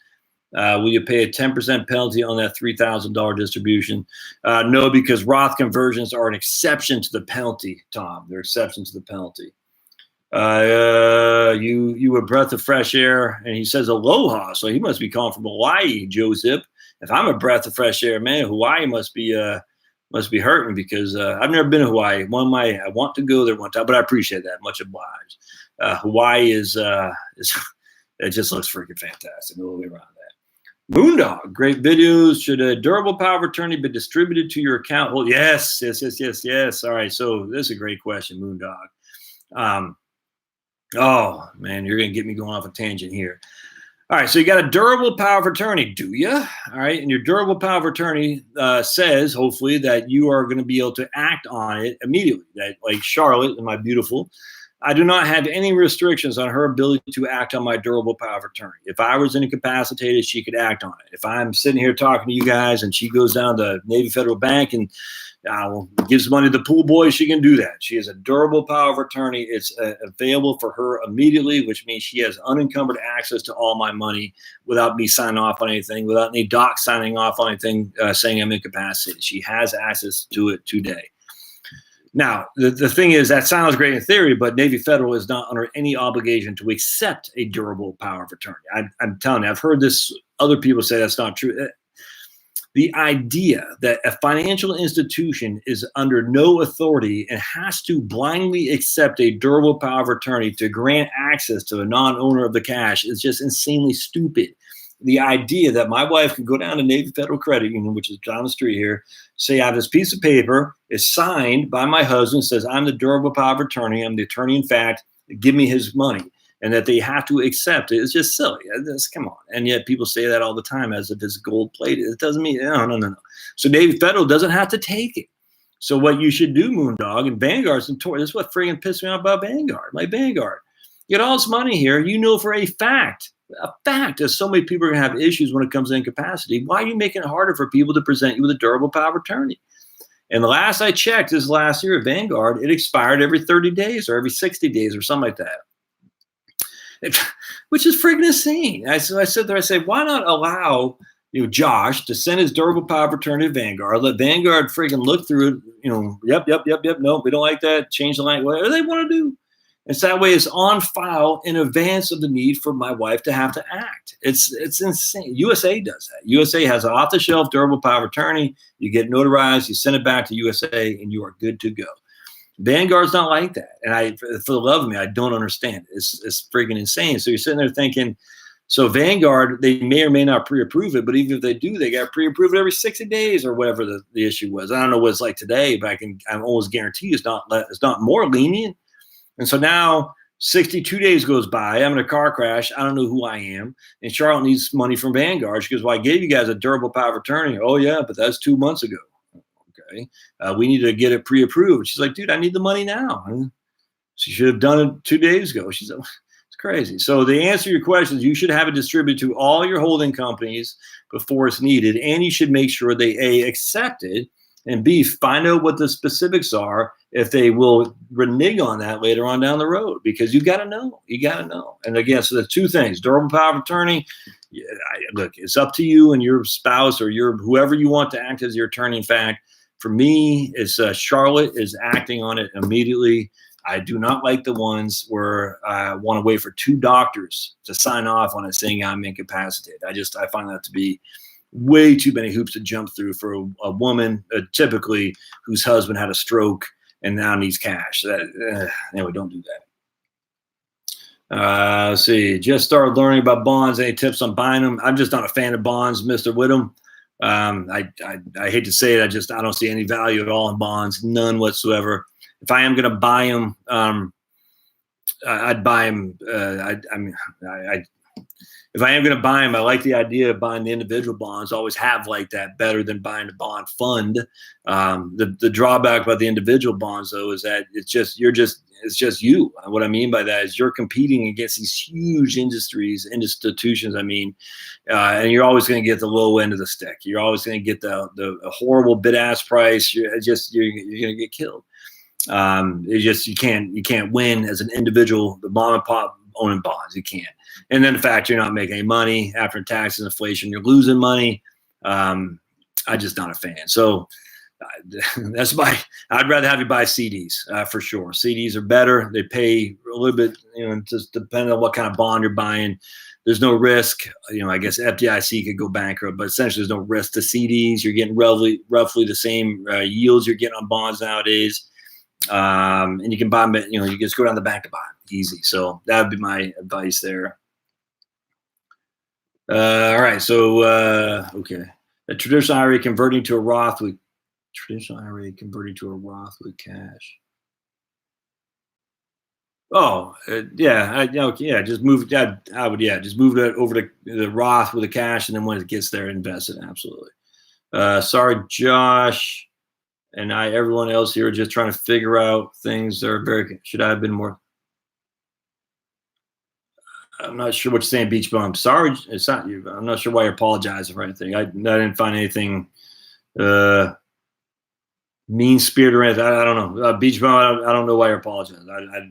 will you pay a 10% penalty on that $3,000 distribution? No, because Roth conversions are an exception to the penalty, Tom. They're exceptions to the penalty. You a breath of fresh air, and he says aloha, so he must be calling from Hawaii, Joe Zip. If I'm a breath of fresh air, man, Hawaii must be hurting because I've never been to Hawaii. I want to go there one time, but I appreciate that. Much obliged. Hawaii is it just looks freaking fantastic. No way around that. Moondog, great videos. Should a durable power of attorney be distributed to your account? Well, yes. All right, so this is a great question, Moondog. Oh, man, you're going to get me going off a tangent here. All right, so you got a durable power of attorney, do you? All right, and your durable power of attorney says, hopefully, that you are going to be able to act on it immediately. That, like Charlotte, my beautiful, I do not have any restrictions on her ability to act on my durable power of attorney. If I was incapacitated, she could act on it. If I'm sitting here talking to you guys and she goes down to Navy Federal Bank and gives money to the pool boy, she can do that. She has a durable power of attorney. It's available for her immediately, which means she has unencumbered access to all my money without me signing off on anything, without any doc signing off on anything saying I'm incapacitated. She has access to it today. Now, the thing is, that sounds great in theory, but Navy Federal is not under any obligation to accept a durable power of attorney. I'm telling you, I've heard this, other people say that's not true. The idea that a financial institution is under no authority and has to blindly accept a durable power of attorney to grant access to a non-owner of the cash is just insanely stupid. The idea that my wife can go down to Navy Federal Credit Union, which is down the street here, say I have this piece of paper, it's signed by my husband, says I'm the durable power of attorney, I'm the attorney in fact, give me his money, and that they have to accept it. It's just silly. Come on. And yet people say that all the time as if it's gold plated. It doesn't mean, no. So Navy Federal doesn't have to take it. So what you should do, Moondog, and Vanguard's notorious. This is what friggin' pissed me off about Vanguard. Like Vanguard, you get all this money here. You know for a fact that so many people are going to have issues when it comes to incapacity. Why are you making it harder for people to present you with a durable power of attorney? And the last I checked, this last year at Vanguard, it expired every 30 days or every 60 days or something like that. Which is freaking insane. I said there, I say, why not allow Josh to send his durable power of attorney to Vanguard, let Vanguard freaking look through it, yep, no, we don't like that, change the language, whatever they want to do. And so that way it's on file in advance of the need for my wife to have to act. It's insane. USA does that. USA has an off-the-shelf durable power of attorney. You get notarized, you send it back to USA, and you are good to go. Vanguard's not like that. And for the love of me, I don't understand. It's freaking insane. So you're sitting there thinking, so Vanguard, they may or may not pre-approve it, but even if they do, they got to pre-approve it every 60 days or whatever the issue was. I don't know what it's like today, but I'm almost guarantee it's not more lenient. And so now 62 days goes by. I'm in a car crash. I don't know who I am. And Charlotte needs money from Vanguard. She goes, well, I gave you guys a durable power of attorney. Oh, yeah, but that's 2 months ago. Okay. We need to get it pre-approved. She's like, dude, I need the money now. She should have done it 2 days ago. She said, it's crazy. So the answer to your question is you should have it distributed to all your holding companies before it's needed. And you should make sure they A, accept it, and B, find out what the specifics are if they will renege on that later on down the road, because you got to know. You got to know. And again, so there's two things. Durable power of attorney, look, it's up to you and your spouse or whoever you want to act as your attorney. In fact, for me, it's Charlotte is acting on it immediately. I do not like the ones where I want to wait for 2 doctors to sign off on it saying I'm incapacitated. I find that to be way too many hoops to jump through for a woman, typically whose husband had a stroke and now needs cash. Anyway, don't do that. Let's see. Just started learning about bonds. Any tips on buying them? I'm just not a fan of bonds, Mr. Whittam. I hate to say it. I don't see any value at all in bonds, none whatsoever. If I am going to buy them, I'd buy them. If I am going to buy them, I like the idea of buying the individual bonds. I always have liked that better than buying a bond fund. The drawback about the individual bonds, though, is that it's just you. What I mean by that is you're competing against these huge institutions. And you're always going to get the low end of the stick. You're always going to get the horrible bid-ask price. You're going to get killed. You can't win as an individual, the mom and pop owning bonds. You can't. And then the fact you're not making any money after taxes and inflation, you're losing money. I'm just not a fan. So I'd rather have you buy CDs for sure. CDs are better. They pay a little bit, just depending on what kind of bond you're buying. There's no risk. I guess FDIC could go bankrupt, but essentially there's no risk to CDs. You're getting roughly the same yields you're getting on bonds nowadays. And you can buy them, you just go down the bank to buy them. Easy. So that would be my advice there. All right. So, okay. A traditional IRA converting to a Roth with cash. Oh, yeah. Just move. I would just move it over to the Roth with the cash, and then when it gets there, invest it. Absolutely. Sorry, Josh, and everyone else here are just trying to figure out things that are should I have been more? I'm not sure what you're saying, Beach Bum. Sorry, it's not you. I'm not sure why you're apologizing for anything. I didn't find anything mean-spirited or anything. I don't know. Beach Bum, I don't know why you're apologizing.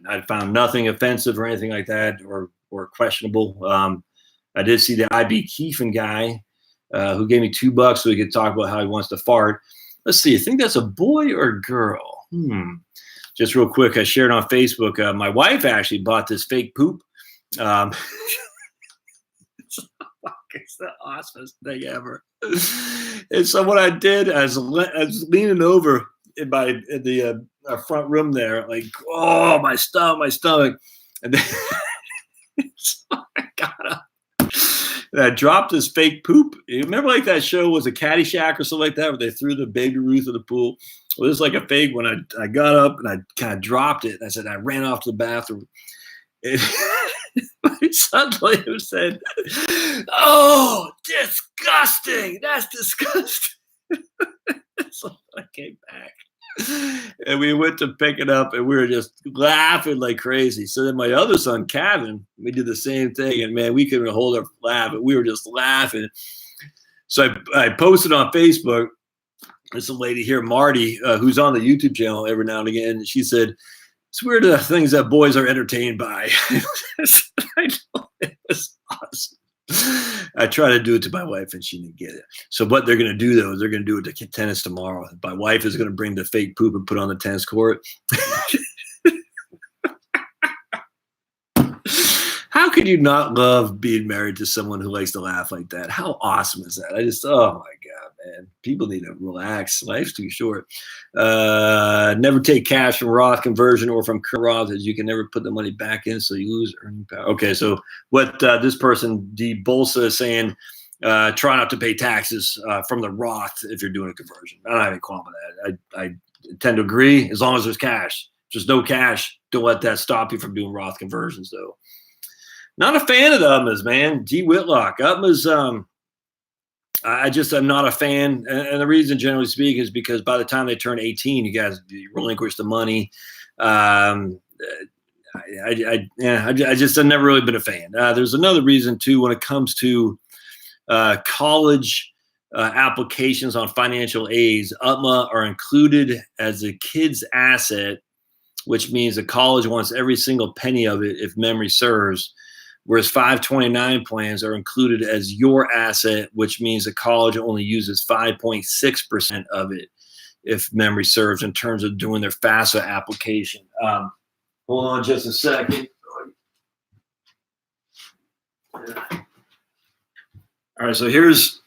I found nothing offensive or anything like that or questionable. I did see the IB Kiefen guy who gave me $2 so he could talk about how he wants to fart. Let's see. I think that's a boy or a girl. Just real quick, I shared on Facebook. My wife actually bought this fake poop. It's the awesomest thing ever. And so what I did, I was leaning over in the front room there, like, oh, my stomach. And then so I got up and I dropped this fake poop. You remember like that show was a Caddyshack or something like that, where they threw the baby Ruth in the pool? Well, this is like a fake one. I got up and I kind of dropped it. I said, I ran off to the bathroom. And my son later said, "Oh, disgusting. That's disgusting." So I came back and we went to pick it up and we were just laughing like crazy. So then my other son, Kevin, we did the same thing. And man, we couldn't hold our laugh, but we were just laughing. So I posted on Facebook. There's a lady here, Marty, who's on the YouTube channel every now and again. And she said, it's weird the things that boys are entertained by. I know, it was awesome. I try to do it to my wife and she didn't get it. So what they're going to do, though, is they're going to do it to tennis tomorrow. My wife is going to bring the fake poop and put on the tennis court. How could you not love being married to someone who likes to laugh like that? How awesome is that? Oh my God, man. People need to relax. Life's too short. Never take cash from Roth conversion or from Roth, as you can never put the money back in, so you lose earning power. Okay, so what this person, D. Bolsa, is saying, try not to pay taxes from the Roth if you're doing a conversion. I don't have any qualm with that. I tend to agree, as long as there's cash. If there's no cash, don't let that stop you from doing Roth conversions, though. Not a fan of the UTMAs, man. G. Whitlock. UTMAs, I'm not a fan. And the reason, generally speaking, is because by the time they turn 18, you guys relinquish the money. I've never really been a fan. There's another reason, too, when it comes to college applications on financial aids. UTMA are included as a kid's asset, which means the college wants every single penny of it, if memory serves. Whereas 529 plans are included as your asset, which means the college only uses 5.6% of it, if memory serves, in terms of doing their FAFSA application. Hold on just a second. All right, so here's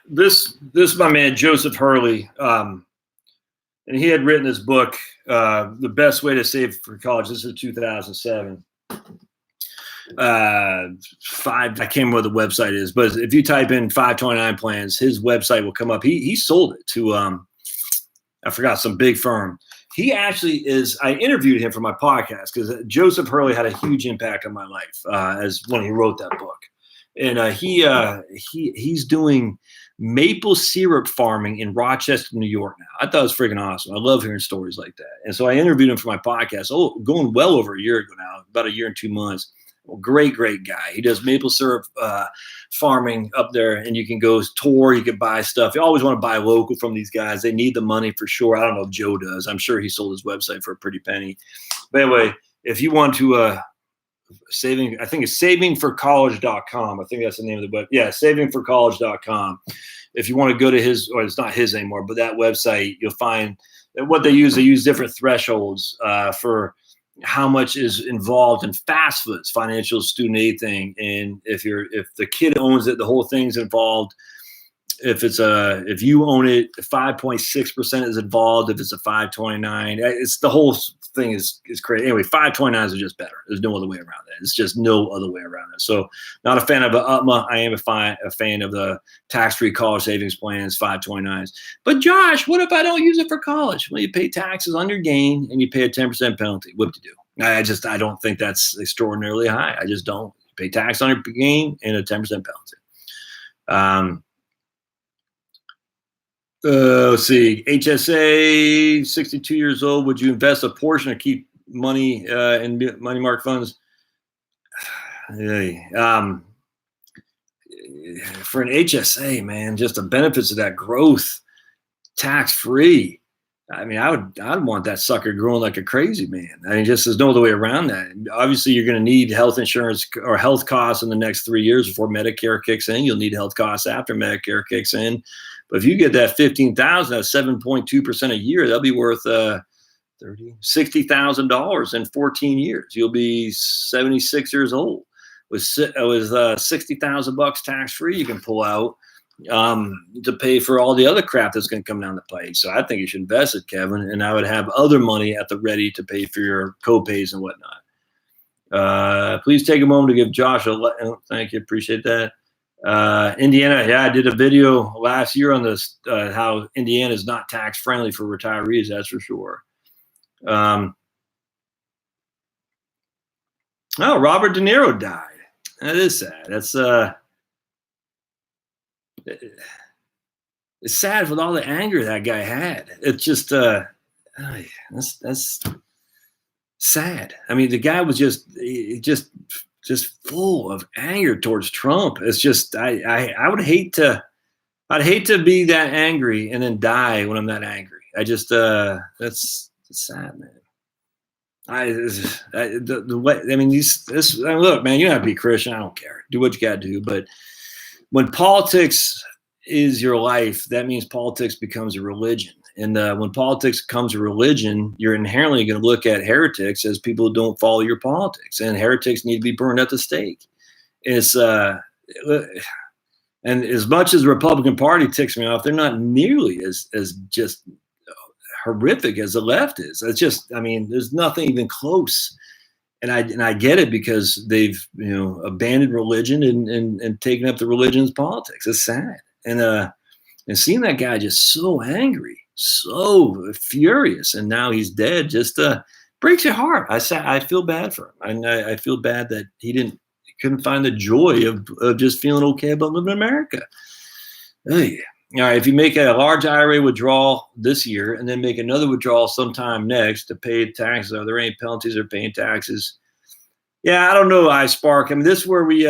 this my man, Joseph Hurley. And he had written this book, The Best Way to Save for College. This is 2007. I can't remember what the website is, but if you type in 529 plans, his website will come up. He sold it to I forgot, some big firm. He actually is. I interviewed him for my podcast because Joseph Hurley had a huge impact on my life as when he wrote that book, and he's doing maple syrup farming in Rochester, New York now. I thought it was freaking awesome. I love hearing stories like that, and so I interviewed him for my podcast. Going well over a year ago now, about a year and 2 months. Well, great guy. He does maple syrup farming up there, and you can go tour. You can buy stuff. You always want to buy local from these guys. They need the money for sure. I don't know if Joe does. I'm sure he sold his website for a pretty penny. But anyway, if you want to I think it's savingforcollege.com. I think that's the name of the web. Yeah, savingforcollege.com. If you want to go to his, or it's not his anymore, but that website, you'll find that what they use different thresholds for how much is involved in FAFSA, financial student aid thing. And if the kid owns it, the whole thing's involved. If you own it, 5.6% is involved. If it's a 529, it's the whole thing is crazy. Anyway, 529s are just better. There's no other way around that. It's just no other way around it. So not a fan of the UTMA. I am a fan of the tax-free college savings plans, 529s. But Josh, what if I don't use it for college? Well, you pay taxes on your gain and you pay a 10% penalty. What to do? I don't think that's extraordinarily high. I just don't. You pay tax on your gain and a 10% penalty. Let's see. HSA, 62 years old. Would you invest a portion or keep money in money market funds? For an HSA, man, just the benefits of that growth, tax free. I mean, I'd want that sucker growing like a crazy man. I mean, just there's no other way around that. Obviously, you're going to need health insurance or health costs in the next 3 years before Medicare kicks in. You'll need health costs after Medicare kicks in. But if you get that $15,000, that's 7.2% a year. That'll be worth $60,000 in 14 years. You'll be 76 years old with $60,000 tax free. You can pull out to pay for all the other crap that's going to come down the pike. So I think you should invest it, Kevin, and I would have other money at the ready to pay for your co-pays and whatnot. Please take a moment to give Josh thank you, appreciate that. Indiana, yeah, I did a video last year on this, how Indiana is not tax friendly for retirees, that's for sure. Oh, Robert De Niro died. That is sad. That's it's sad with all the anger that guy had. It's just that's sad. I mean, the guy was just full of anger towards Trump. It's just I would hate to be that angry and then die when I'm that angry. I just that's sad, man. The way, I mean, look, man, you don't have to be Christian. I don't care. Do what you got to do. But when politics is your life, that means politics becomes a religion. And when politics becomes a religion, you're inherently going to look at heretics as people who don't follow your politics, and heretics need to be burned at the stake. It's and as much as the Republican Party ticks me off, they're not nearly as just horrific as the left is. It's just, I mean, there's nothing even close. And I get it, because they've, abandoned religion and taken up the religion's politics. It's sad. And seeing that guy just so angry, so furious, and now he's dead, just breaks your heart. I feel bad for him. And I feel bad that he couldn't find the joy of just feeling okay about living in America. Hey. All right, if you make a large IRA withdrawal this year and then make another withdrawal sometime next to pay taxes, are there any penalties or paying taxes? Yeah, I don't know, iSpark. I mean, this is where we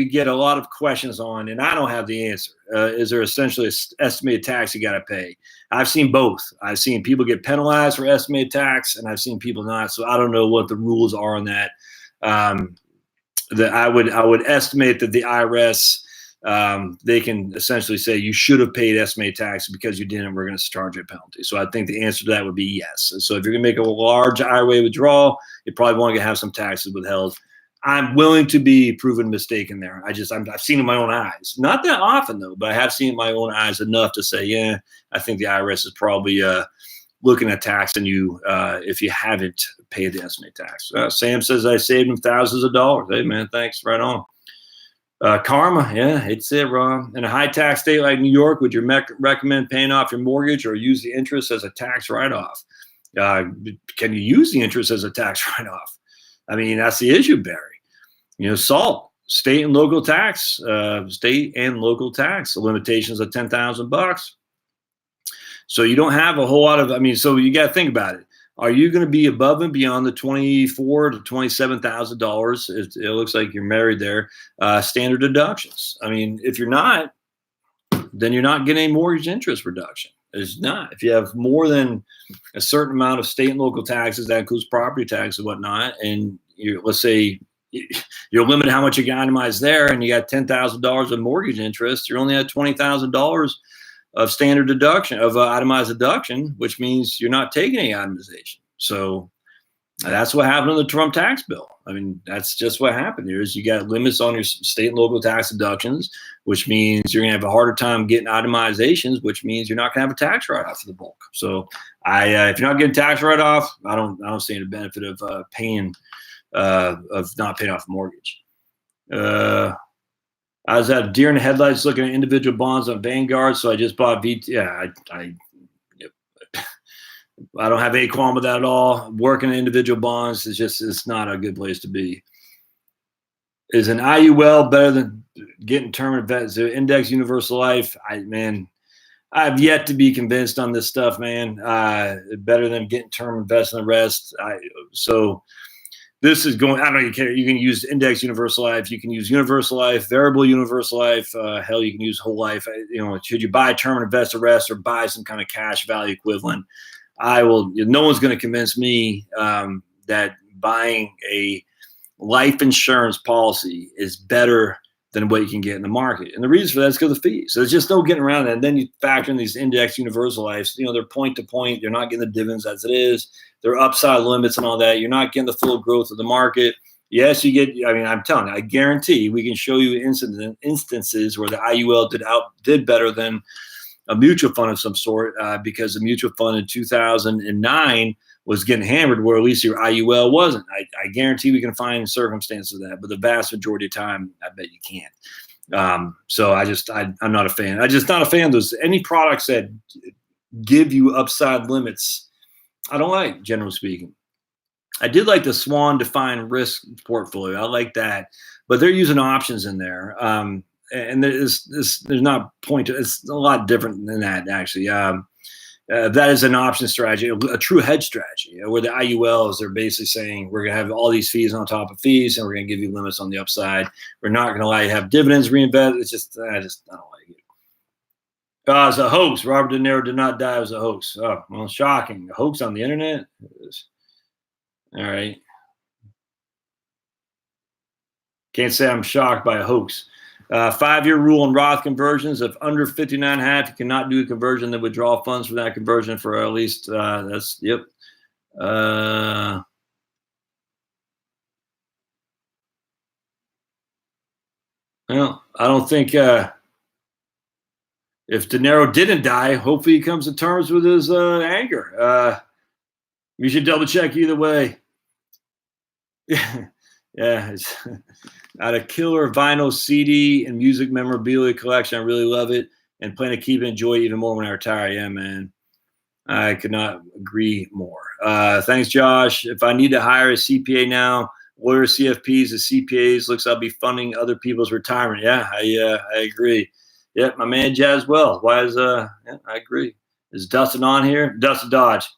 get a lot of questions on, and I don't have the answer. Is there essentially an estimated tax you got to pay? I've seen both. I've seen people get penalized for estimated tax, and I've seen people not. So I don't know what the rules are on that. I would estimate that the IRS, they can essentially say you should have paid estimated tax, because you didn't, we're going to charge you a penalty. So I think the answer to that would be yes. And so if you're going to make a large IRA withdrawal, you probably want to have some taxes withheld. I'm willing to be proven mistaken there. I've seen it in my own eyes. Not that often though, but I have seen it in my own eyes enough to say, yeah, I think the IRS is probably looking at taxing you if you haven't paid the estimated tax. Sam says I saved him thousands of dollars. Hey man, thanks. Right on. Karma, yeah, it's it, Ron. In a high tax state like New York, would you recommend paying off your mortgage or use the interest as a tax write-off? Can you use the interest as a tax write-off? I mean, that's the issue, Barry. SALT, state and local tax, the limitations of $10,000. So you don't have a whole lot of, so you got to think about it. Are you going to be above and beyond the $24,000 to $27,000? It looks like you're married there. Standard deductions. I mean, if you're not, then you're not getting a mortgage interest reduction. It's not. If you have more than a certain amount of state and local taxes, that includes property tax and whatnot, and let's say you're limited how much you can itemize there, and you got $10,000 of mortgage interest, you're only at $20,000 of standard deduction, of itemized deduction, which means you're not taking any itemization. So that's what happened in the Trump tax bill. I mean, that's just what happened here. Is you got limits on your state and local tax deductions, which means you're going to have a harder time getting itemizations, which means you're not going to have a tax write-off for the bulk. So if you're not getting tax write-off, I don't see any benefit of not paying off a mortgage. I was at deer in the headlights looking at individual bonds on Vanguard, so I just bought VT. Yeah, I don't have any qualm with that at all. Working in individual bonds it's not a good place to be. Is an IUL better than getting term invest? Index universal life? I've yet to be convinced on this stuff, man. Better than getting term invest and the rest. This is going, I don't even care. You can use index universal life. You can use universal life, variable universal life. Hell, you can use whole life. Should you buy term and invest the rest, or buy some kind of cash value equivalent? No one's going to convince me that buying a life insurance policy is better than what you can get in the market. And the reason for that is because of the fees. So there's just no getting around that. And then you factor in these index universal lives, they're point to point. You're not getting the dividends as it is. there are upside limits and all that. You're not getting the full growth of the market. Yes, you get. I mean, I'm telling you, I guarantee we can show you instances where the IUL did better than a mutual fund of some sort, because the mutual fund in 2009 was getting hammered, where at least your IUL wasn't. I guarantee we can find circumstances of that, but the vast majority of time, I bet you can't. So I'm not a fan. I'm just not a fan of those. Any products that give you upside limits, I don't like, generally speaking. I did like the Swan defined risk portfolio. I like that, but they're using options in there. And there's not point to, it's a lot different than that, actually. That is an option strategy, a true hedge strategy, where the IULs are basically saying we're going to have all these fees on top of fees, and we're going to give you limits on the upside. We're not going to allow you to have dividends reinvest. It's just, I don't like it. It's a hoax. Robert De Niro did not die as a hoax. Oh, well, shocking. A hoax on the internet? All right. Can't say I'm shocked by a hoax. 5-year rule on Roth conversions. If under 59.5, you cannot do a conversion, then withdraw funds for that conversion for at least, that's, yep. Well, I don't think, if De Niro didn't die, hopefully he comes to terms with his anger. You should double check either way. Yeah, it's got a killer vinyl CD and music memorabilia collection. I really love it, and plan to keep and enjoy it even more when I retire. Yeah, man, I could not agree more. Thanks, Josh. If I need to hire a CPA now, lawyers, CFPs, and CPAs, looks I'll be funding other people's retirement. Yeah, I agree. Yep, my man Jazz. Well, why is yeah, I agree. Is Dustin on here? Dustin Dodge.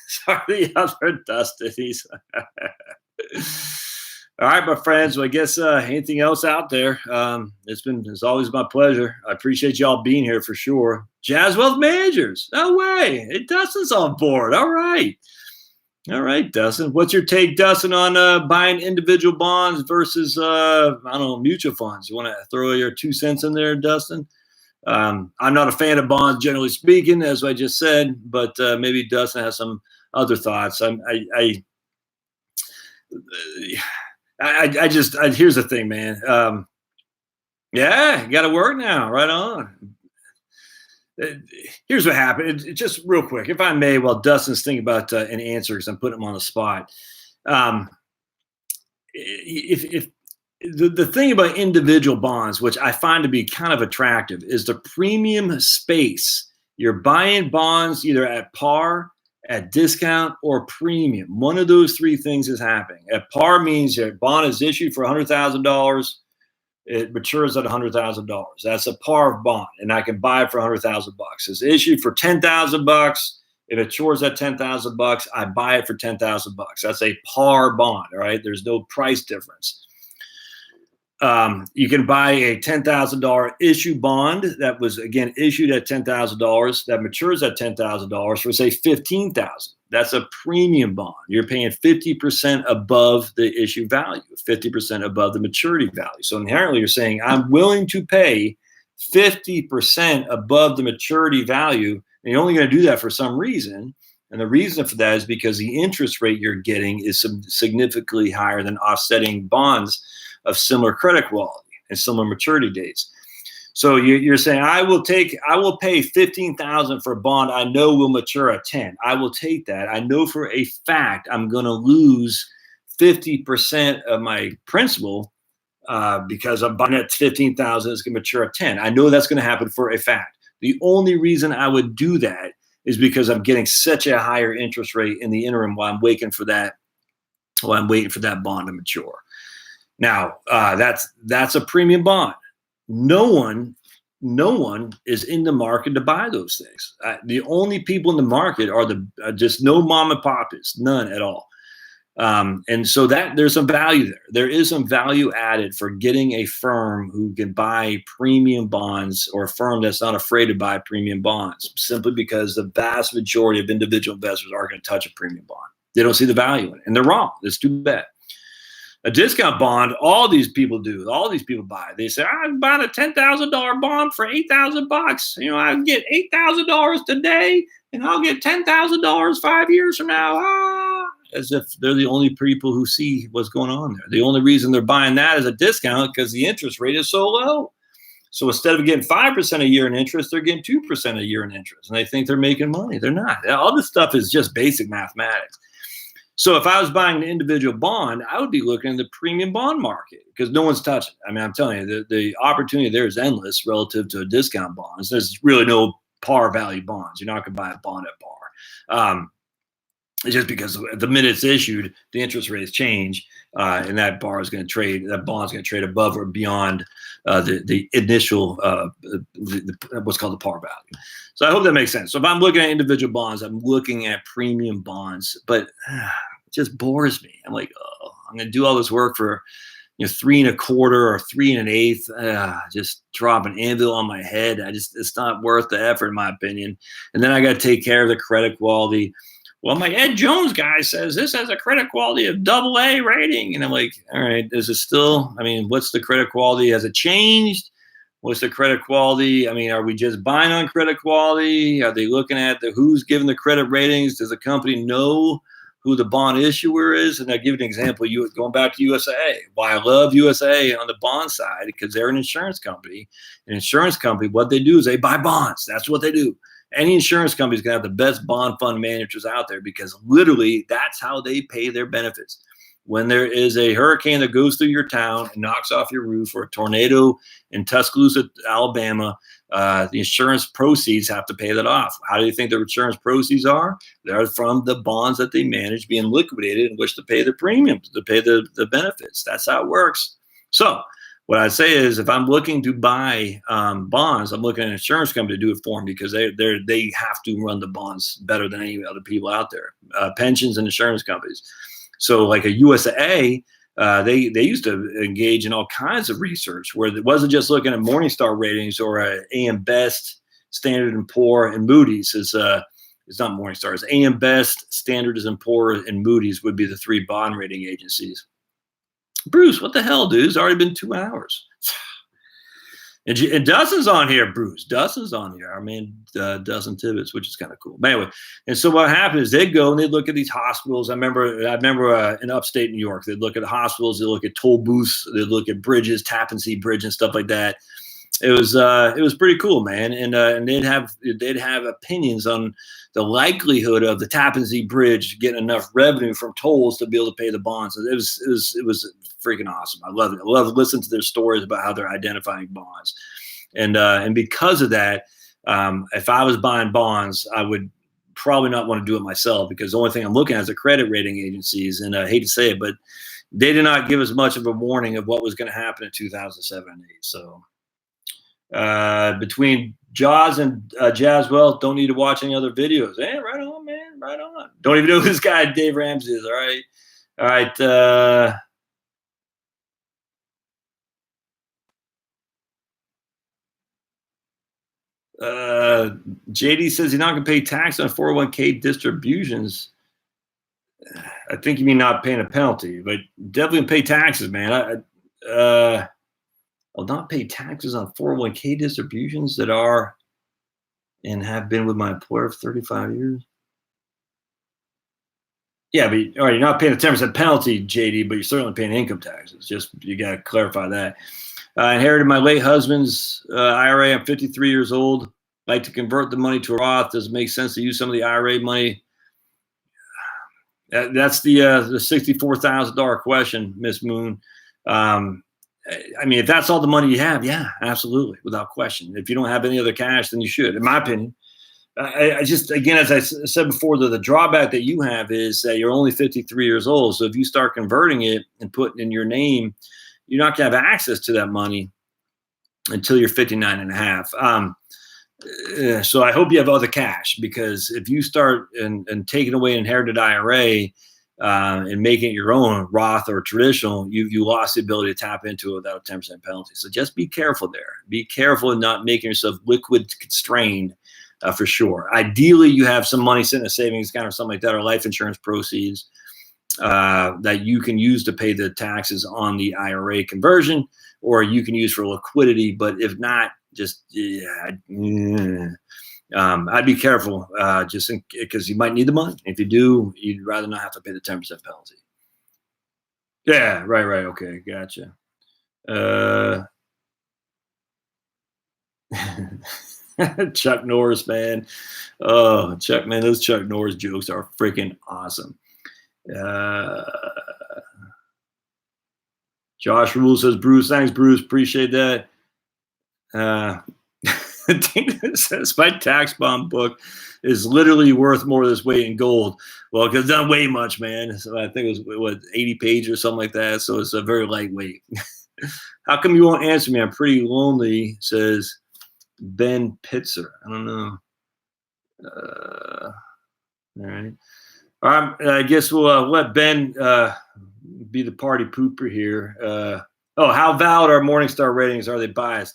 Sorry, the other Dustin. He's all right, my friends. Well, I guess anything else out there? It's always my pleasure. I appreciate y'all being here for sure. Jazz Wealth Managers. No way. Hey, Dustin's on board. All right, Dustin. What's your take, Dustin, on buying individual bonds versus I don't know, mutual funds? You want to throw your 2 cents in there, Dustin? I'm not a fan of bonds, generally speaking, as I just said, but maybe Dustin has some other thoughts. Here's the thing, man. Yeah, you got to work now. Right on. Here's what happened. Just real quick, if I may, while Dustin's thinking about an answer, because I'm putting him on the spot. If the thing about individual bonds, which I find to be kind of attractive, is the premium space. You're buying bonds either at par, at discount, or premium. One of those 3 things is happening. At par means your bond is issued for $100,000. It matures at $100,000. That's a par bond, and I can buy it for $100,000. It's issued for $10,000. It matures at $10,000. I buy it for $10,000. That's a par bond. All right, there's no price difference. You can buy a $10,000 issue bond that was, again, issued at $10,000 that matures at $10,000 for, say, $15,000. That's a premium bond. You're paying 50% above the issue value, 50% above the maturity value. So inherently, you're saying I'm willing to pay 50% above the maturity value, and you're only going to do that for some reason. And the reason for that is because the interest rate you're getting is significantly higher than offsetting bonds of similar credit quality and similar maturity dates. So you're saying I will pay $15,000 for a bond I know will mature at 10. I will take that. I know for a fact I'm going to lose 50% of my principal because I'm buying at $15,000. It's going to mature at 10. I know that's going to happen for a fact. The only reason I would do that is because I'm getting such a higher interest rate in the interim while I'm waiting for that bond to mature. Now, that's a premium bond. No one is in the market to buy those things. The only people in the market are just no mom and pops, none at all. And so that there's some value there. There is some value added for getting a firm who can buy premium bonds, or a firm that's not afraid to buy premium bonds, simply because the vast majority of individual investors aren't going to touch a premium bond. They don't see the value in it, and they're wrong. It's too bad. A discount bond, all these people do. All these people buy. They say, I'm buying a $10,000 bond for $8,000. You know, I can get $8,000 today. and I'll get $10,000 5 years from now. Ah, as if they're the only people who see what's going on there. The only reason they're buying that is a discount because the interest rate is so low. So instead of getting 5% a year in interest, they're getting 2% a year in interest, and they think they're making money. They're not. All this stuff is just basic mathematics. So if I was buying an individual bond, I would be looking at the premium bond market because no one's touching it. I mean, I'm telling you, the opportunity there is endless relative to discount bonds. There's really no par value bonds. You're not going to buy a bond at par. It's just because the minute it's issued, the interest rates change, and that bond is going to trade above or beyond the initial what's called the par value. So I hope that makes sense. So if I'm looking at individual bonds, I'm looking at premium bonds, but it just bores me. I'm like, oh, I'm going to do all this work for 3 1/4 or 3 1/8, just drop an anvil on my head. It's not worth the effort, in my opinion. And then I got to take care of the credit quality. Well, my Ed Jones guy says this has a credit quality of AA rating. And I'm like, all right, is it still, I mean, what's the credit quality? Has it changed? What's the credit quality? I mean, are we just buying on credit quality? Are they looking at who's giving the credit ratings? Does the company know who the bond issuer is? And I'll give you an example, going back to USA. Why I love USA on the bond side, because they're an insurance company. An insurance company, what they do is they buy bonds. That's what they do. Any insurance company is going to have the best bond fund managers out there because literally that's how they pay their benefits. When there is a hurricane that goes through your town and knocks off your roof, or a tornado in Tuscaloosa, Alabama, the insurance proceeds have to pay that off. How do you think the insurance proceeds are? They're from the bonds that they manage being liquidated in which to pay the premiums, to pay the benefits. That's how it works. So what I say is, if I'm looking to buy bonds, I'm looking at an insurance company to do it for me because they have to run the bonds better than any other people out there. Pensions and insurance companies. So like a USAA, they used to engage in all kinds of research where it wasn't just looking at Morningstar ratings or AM Best, Standard & Poor, and Moody's. It's not Morningstar. It's AM Best, Standard & Poor, and Moody's would be the 3 bond rating agencies. Bruce, what the hell, dude? It's already been 2 hours. And Dustin's on here, Bruce. Dustin's on here. I mean, Dustin Tibbetts, which is kind of cool. But anyway, and so what happened is they'd go and they'd look at these hospitals. I remember in upstate New York, they'd look at hospitals, they'd look at toll booths, they'd look at bridges, Tappan Zee Bridge and stuff like that. It was pretty cool, man. And they'd have opinions on the likelihood of the Tappan Zee Bridge getting enough revenue from tolls to be able to pay the bonds. It was freaking awesome. I love it. I love listening to their stories about how they're identifying bonds. And because of that, if I was buying bonds, I would probably not want to do it myself because the only thing I'm looking at is the credit rating agencies. And I hate to say it, but they did not give us much of a warning of what was going to happen in 2007 and 8. So between Jaws and Jaswell, don't need to watch any other videos. Hey, right on, man. Right on. Don't even know who this guy Dave Ramsey is. All right. All right. JD says he's not going to pay tax on 401k distributions. I think you mean not paying a penalty, but definitely pay taxes, man. I'll not pay taxes on 401k distributions that are and have been with my employer for 35 years. Yeah, but all right, you're not paying a 10% penalty, JD, but you're certainly paying income taxes. Just you got to clarify that. I inherited my late husband's IRA. I'm 53 years old. Like to convert the money to a Roth. Does it make sense to use some of the IRA money? That's the $64,000 question, Miss Moon. I mean, if that's all the money you have, yeah, absolutely, without question. If you don't have any other cash, then you should, in my opinion. I just, again, as I said before, the drawback that you have is that you're only 53 years old. So if you start converting it and putting in your name, you're not going to have access to that money until you're 59 and a half. So I hope you have other cash, because if you start and taking away an inherited IRA and making it your own Roth or traditional, you lost the ability to tap into it without a 10% penalty. So just be careful there. Be careful in not making yourself liquid constrained for sure. Ideally, you have some money sitting in a savings account or something like that, or life insurance proceeds that you can use to pay the taxes on the IRA conversion, or you can use for liquidity. But if not, just I'd be careful just because you might need the money. If you do, you'd rather not have to pay the 10% penalty. Yeah, right. Okay, gotcha. Chuck Norris, man. Oh, Chuck, man, those Chuck Norris jokes are freaking awesome. Josh Rule says, Bruce, thanks, Bruce. Appreciate that. Says my tax bond book is literally worth more of this weight in gold. Well, because it doesn't weigh much, man. So I think it was 80 pages or something like that. So it's a very lightweight. How come you won't answer me? I'm pretty lonely, says Ben Pitzer. I don't know. All right. I guess we'll let Ben be the party pooper here. How valid are Morningstar ratings? Are they biased?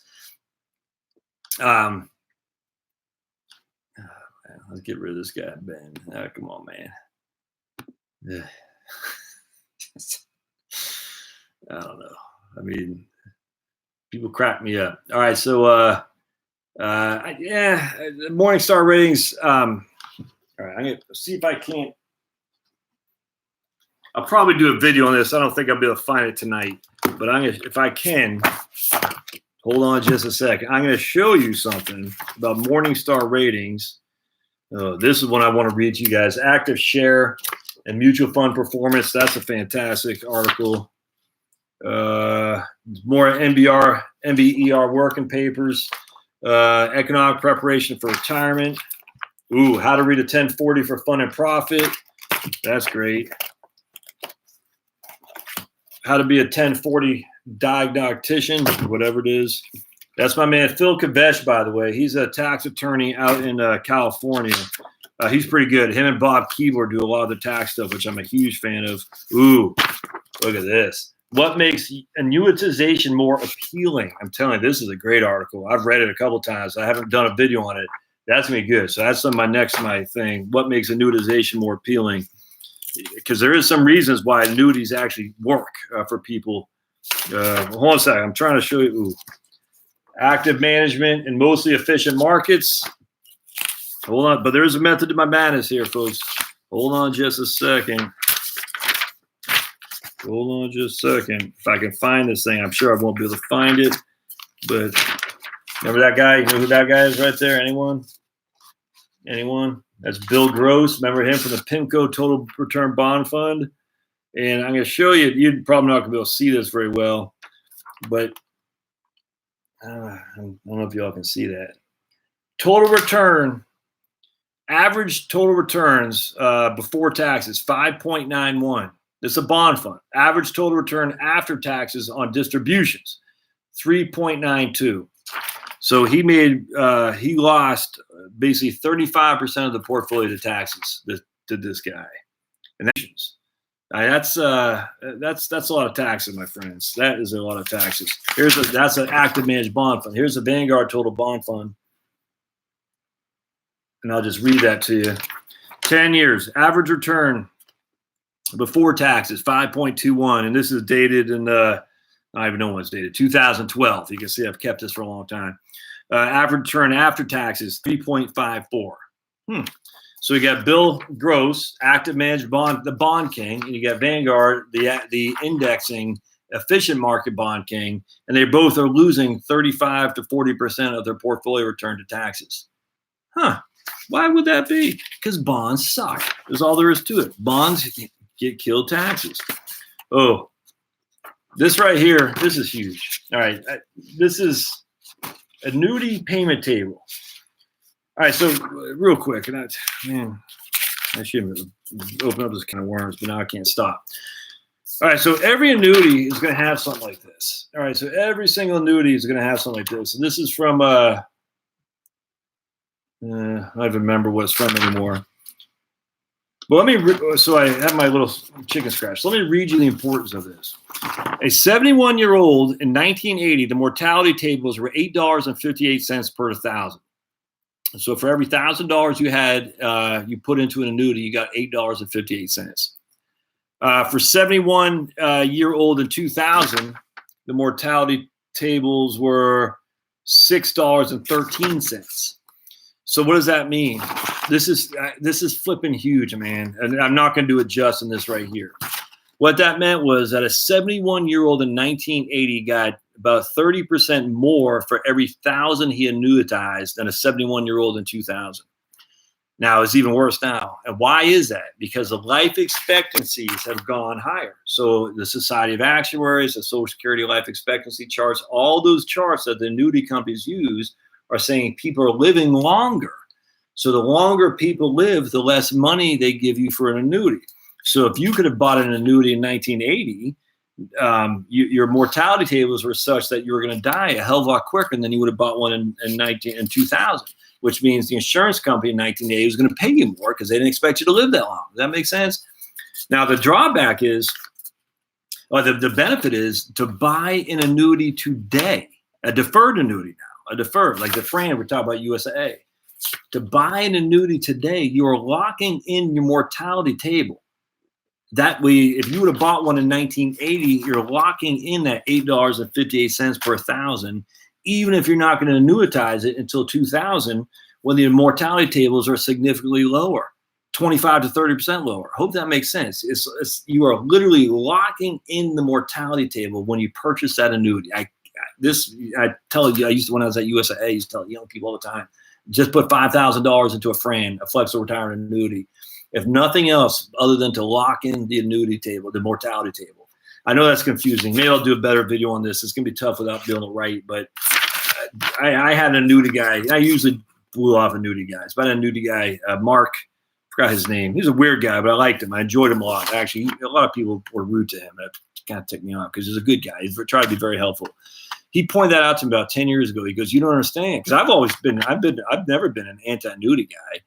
Let's get rid of this guy, Ben. Come on, man. I don't know. I mean, people crack me up. All right, so Morningstar ratings. All right, I'm gonna see if I can't. I'll probably do a video on this. I don't think I'll be able to find it tonight, but if I can. Hold on just a second. I'm going to show you something about Morningstar ratings. This is one I want to read to you guys. Active share and mutual fund performance. That's a fantastic article. More MBER working papers. Economic preparation for retirement. Ooh, how to read a 1040 for fun and profit. That's great. How to be a 1040 diagnostician, whatever it is. That's my man Phil Kavesh, by the way. He's a tax attorney out in California. He's pretty good. Him and Bob Keebler do a lot of the tax stuff, which I'm a huge fan of. Ooh, look at this. What makes annuitization more appealing? I'm telling you, this is a great article. I've read it a couple times. I haven't done a video on it. That's going to be good. So that's my thing. What makes annuitization more appealing? Because there is some reasons why annuities actually work for people. Hold on a second. I'm trying to show you. Ooh. Active management in mostly efficient markets. Hold on. But there's a method to my madness here, folks. Hold on just a second. Hold on just a second. If I can find this thing, I'm sure I won't be able to find it. But remember that guy? You know who that guy is right there? Anyone? That's Bill Gross. Remember him from the PIMCO Total Return Bond Fund? And I'm going to show you. You're probably not going to be able to see this very well, but I don't know if y'all can see that. Total return, average total returns before taxes, 5.91. This is a bond fund. Average total return after taxes on distributions, 3.92. So he lost basically 35% of the portfolio to taxes to this guy. And that's a lot of taxes, my friends. That is a lot of taxes. That's an active managed bond fund. Here's the Vanguard Total Bond Fund. And I'll just read that to you. 10 years, average return before taxes, 5.21. And this is dated in I don't even know when it's dated, 2012. You can see I've kept this for a long time. Average return after taxes, 3.54. So you got Bill Gross, active managed bond, the bond king, and you got Vanguard, the indexing efficient market bond king, and they both are losing 35 to 40% of their portfolio return to taxes. Why would that be? Because bonds suck. That's all there is to it. Bonds get killed taxes. Oh, this right here, this is huge. All right, this is annuity payment table. All right, so real quick, and I should open up this kind of worms, but now I can't stop. All right, so every annuity is going to have something like this. All right, so every single annuity is going to have something like this. And this is from, I don't even remember what it's from anymore. But so I have my little chicken scratch. Let me read you the importance of this. A 71-year-old in 1980, the mortality tables were $8.58 per 1,000. So for every $1,000 you had, you put into an annuity, you got $8.58. For 71-year-old in 2000, the mortality tables were $6.13. So what does that mean? This is flipping huge, man. And I'm not going to do it justice in this right here. What that meant was that a 71-year-old in 1980 got about 30% more for every 1,000 he annuitized than a 71-year-old in 2000. Now it's even worse now. And why is that? Because the life expectancies have gone higher. So the Society of Actuaries, the Social Security life expectancy charts, all those charts that the annuity companies use are saying people are living longer. So the longer people live, the less money they give you for an annuity. So if you could have bought an annuity in 1980, your mortality tables were such that you were going to die a hell of a lot quicker than you would have bought one in 2000, which means the insurance company in 1980 was going to pay you more because they didn't expect you to live that long. Does that make sense? Now, the drawback is, or the benefit is to buy an annuity today, a deferred annuity now, a deferred, like the friend we're talking about USA. To buy an annuity today, you are locking in your mortality table. That way, if you would have bought one in 1980, you're locking in that $8.58 per 1,000, even if you're not going to annuitize it until 2000, when the mortality tables are significantly lower, 25 to 30% lower. Hope that makes sense. You are literally locking in the mortality table when you purchase that annuity. I tell you, when I was at USA, I used to tell young people all the time, just put $5,000 into a flexible retirement annuity. If nothing else, other than to lock in the annuity table, the mortality table. I know that's confusing. Maybe I'll do a better video on this. It's going to be tough without doing it right. But I had an annuity guy. I usually blew off annuity guys. But I had an annuity guy, Mark, forgot his name. He was a weird guy, but I liked him. I enjoyed him a lot. Actually, a lot of people were rude to him. That kind of ticked me off because he's a good guy. He tried to be very helpful. He pointed that out to me about 10 years ago. He goes, "You don't understand," because I've never been an anti-annuity guy.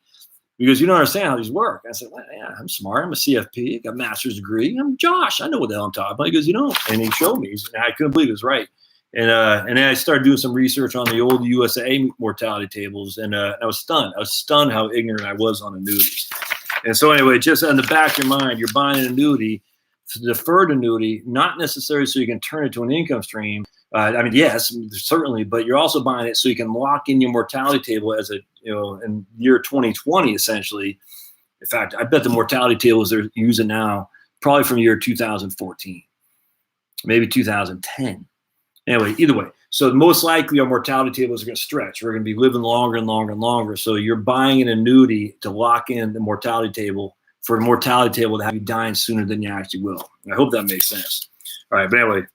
Because you don't understand how these work. I said, well, yeah, I'm smart. I'm a CFP. I got a master's degree. I'm Josh. I know what the hell I'm talking about. He goes, you don't. And he showed me. I couldn't believe he was right. And then I started doing some research on the old USA mortality tables, and I was stunned. I was stunned how ignorant I was on annuities. And so anyway, just in the back of your mind, you're buying an annuity, it's a deferred annuity, not necessarily so you can turn it to an income stream. Yes, certainly, but you're also buying it so you can lock in your mortality table as in year 2020, essentially. In fact, I bet the mortality tables they're using now, probably from year 2014, maybe 2010. Anyway, either way. So most likely our mortality tables are going to stretch. We're going to be living longer and longer and longer. So you're buying an annuity to lock in the mortality table for a mortality table to have you dying sooner than you actually will. I hope that makes sense. All right, but anyway.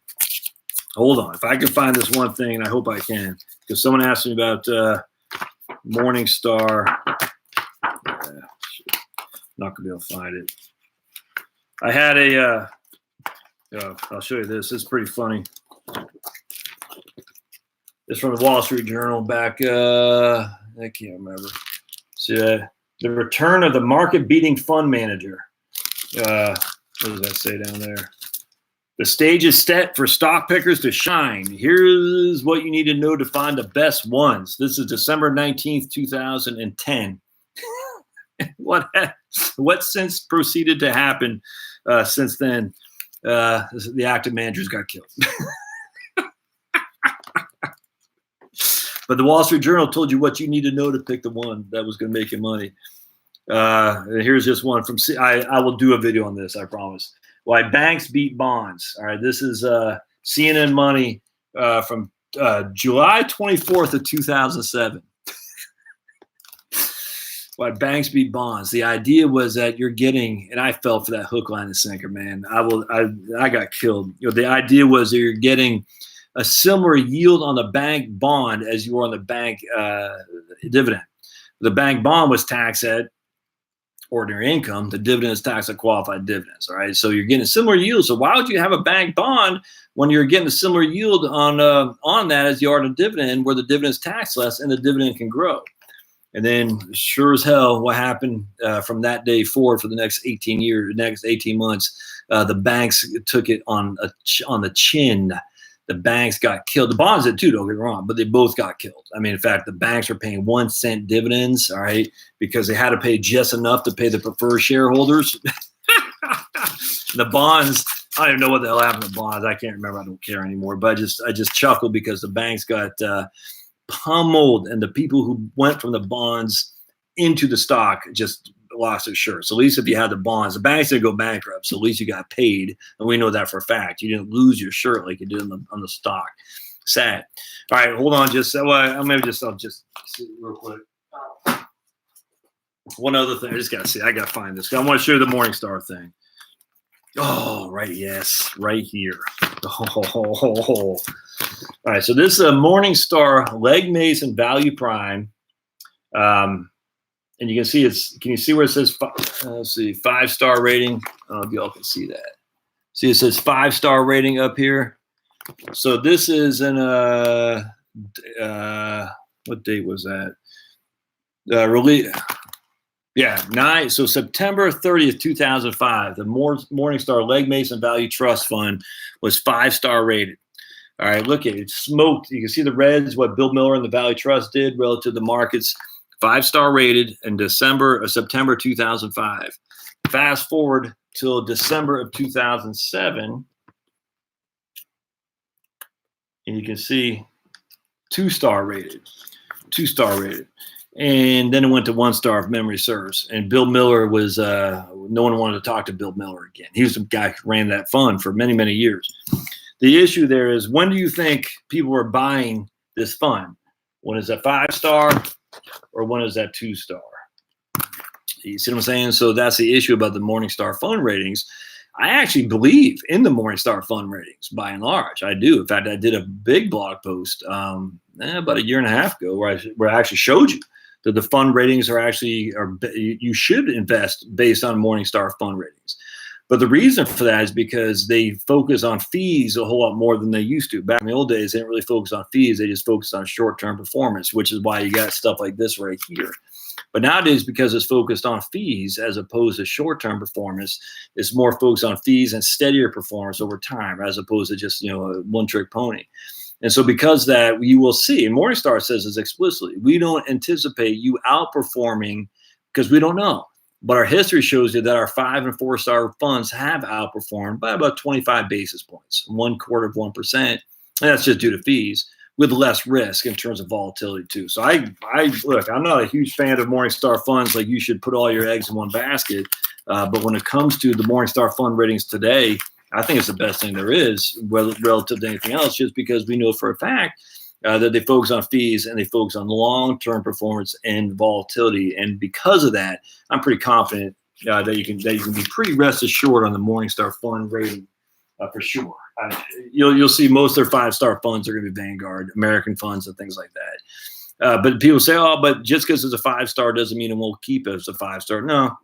Hold on. If I can find this one thing, and I hope I can, because someone asked me about Morningstar. Not going to be able to find it. I had I'll show you this. It's pretty funny. It's from the Wall Street Journal back, I can't remember. See the return of the market-beating fund manager. What does that say down there? The stage is set for stock pickers to shine. Here's what you need to know to find the best ones. This is December 19th, 2010. What since proceeded to happen since then? The active managers got killed. But the Wall Street Journal told you what you need to know to pick the one that was going to make you money. Here's just one from I will do a video on this, I promise. Why banks beat bonds. All right, this is CNN Money from July 24th of 2007. Why banks beat bonds. The idea was that you're getting, and I fell for that hook, line, and sinker, man. I got killed. The idea was that you're getting a similar yield on the bank bond as you were on the bank dividend. The bank bond was taxed at ordinary income. The dividend is taxed at qualified dividends. All right, so you're getting a similar yield. So why would you have a bank bond when you're getting a similar yield on that as you are on a dividend, where the dividend is taxed less and the dividend can grow? And then, sure as hell, what happened from that day forward for the next 18 months, the banks took it on the chin. The banks got killed. The bonds did too, don't get me wrong, but they both got killed. I mean, in fact, the banks were paying 1 cent dividends, all right, because they had to pay just enough to pay the preferred shareholders. The bonds, I don't even know what the hell happened to bonds. I can't remember. I don't care anymore. But I just chuckled because the banks got pummeled, and the people who went from the bonds into the stock just lost their shirt. So at least if you had the bonds, the banks didn't go bankrupt, so at least you got paid, and we know that for a fact. You didn't lose your shirt like you did on the stock. Sad. All right, hold on. I'll just see real quick. One other thing, I gotta find this. I want to show you the Morningstar thing. Oh, right, yes, right here. Oh. All right, so this is a Morningstar Leg Mason Value Prime. And you can see can you see where it says, let's see, 5-star rating? I don't know if y'all can see that. See, it says 5-star rating up here. So this is in what date was that? Release. Yeah, so September 30th, 2005, the Morningstar Leg Mason Value Trust Fund was 5-star rated. All right, look at it. Smoked. You can see the reds, what Bill Miller and the Value Trust did relative to the markets. 5-star rated in September 2005. Fast forward till December of 2007, and you can see 2-star rated. And then it went to 1-star if memory serves. And Bill Miller was, no one wanted to talk to Bill Miller again. He was the guy who ran that fund for many, many years. The issue there is, when do you think people were buying this fund? When is that 5-star or when is that 2-star? You see what I'm saying? So that's the issue about the Morningstar fund ratings. I actually believe in the Morningstar fund ratings by and large. I do. In fact, I did a big blog post about a year and a half ago where I actually showed you that the fund ratings you should invest based on Morningstar fund ratings. But the reason for that is because they focus on fees a whole lot more than they used to. Back in the old days, they didn't really focus on fees. They just focused on short-term performance, which is why you got stuff like this right here. But nowadays, because it's focused on fees as opposed to short-term performance, it's more focused on fees and steadier performance over time, as opposed to just, a one-trick pony. And so because that, you will see, and Morningstar says this explicitly, we don't anticipate you outperforming because we don't know. But our history shows you that our 5- and 4-star funds have outperformed by about 25 basis points, 1/4%. And that's just due to fees, with less risk in terms of volatility too. So look, I'm not a huge fan of Morningstar funds. Like, you should put all your eggs in one basket. But when it comes to the Morningstar fund ratings today, I think it's the best thing there is relative to anything else, just because we know for a fact that they focus on fees and they focus on long-term performance and volatility. And because of that, I'm pretty confident that you can be pretty rest assured on the Morningstar fund rating for sure. You'll see most of their 5-star funds are going to be Vanguard, American funds, and things like that. But people say, but just because it's a 5-star doesn't mean it won't keep it as a 5-star. No,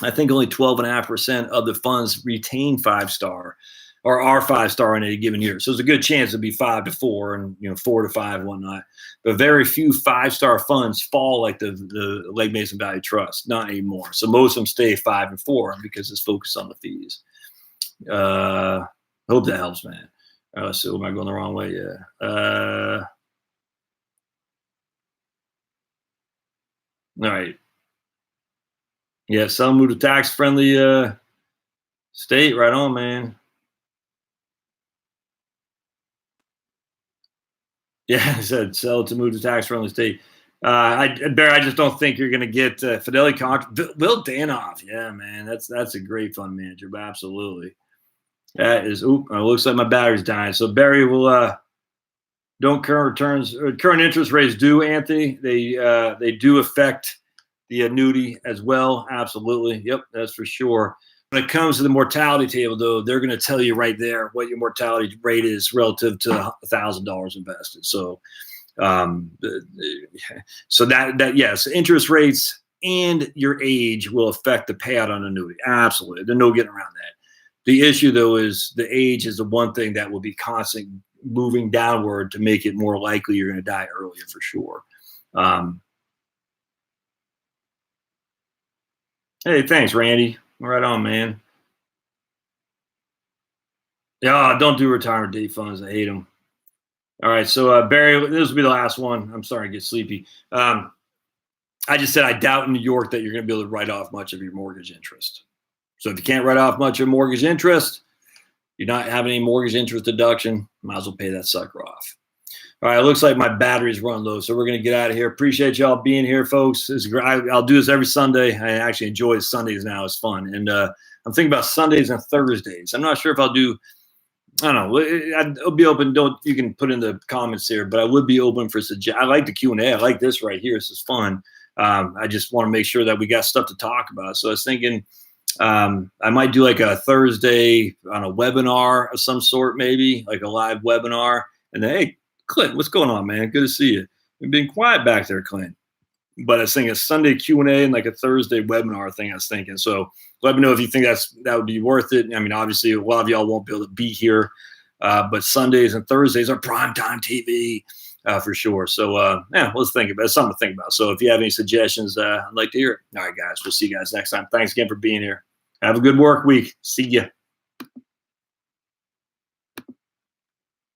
I think only 12.5% of the funds retain 5-star or are 5-star in a given year. So there's a good chance it'll be 5 to 4 and 4 to 5 and whatnot. But very few 5-star funds fall like the Leg Mason Value Trust, not anymore. So most of them stay 5 and 4 because it's focused on the fees. Hope that helps, man. So am I going the wrong way? Yeah. All right. Yeah, some move to tax-friendly state. Right on, man. Yeah, I said sell it to move to tax-friendly state. Barry, I just don't think you're going to get Fidelity contract. Bill Danoff, yeah, man, that's a great fund manager, but absolutely. That is. It looks like my battery's dying. So Barry will. Don't current interest rates do, Anthony? They do affect the annuity as well. Absolutely. Yep, that's for sure. When it comes to the mortality table, though, they're going to tell you right there what your mortality rate is relative to $1,000 invested. So, that yes, interest rates and your age will affect the payout on annuity. Absolutely, there's no getting around that. The issue, though, is the age is the one thing that will be constant moving downward to make it more likely you're going to die earlier for sure. Hey, thanks, Randy. Right on, man. Yeah, don't do retirement date funds. I hate them. All right, so Barry, this will be the last one. I'm starting to get sleepy. I just said I doubt in New York that you're going to be able to write off much of your mortgage interest. So if you can't write off much of your mortgage interest, you're not having any mortgage interest deduction, might as well pay that sucker off. All right, it looks like my battery's run low, so we're going to get out of here. Appreciate y'all being here, folks. I'll do this every Sunday. I actually enjoy Sundays now. It's fun. And I'm thinking about Sundays and Thursdays. I'm not sure if I'll do, I don't know. I'll be open. You can put in the comments here, but I would be open for suggestions. I like the Q&A. I like this right here. This is fun. I just want to make sure that we got stuff to talk about. So I was thinking I might do like a Thursday on a webinar of some sort, maybe like a live webinar. And then, hey, Clint, what's going on, man? Good to see you. You've been quiet back there, Clint. But I was thinking a Sunday Q&A and like a Thursday webinar thing I was thinking. So let me know if you think that would be worth it. I mean, obviously, a lot of y'all won't be able to be here. But Sundays and Thursdays are primetime TV for sure. So, yeah, let's think about it. It's something to think about. So if you have any suggestions, I'd like to hear it. All right, guys. We'll see you guys next time. Thanks again for being here. Have a good work week. See ya.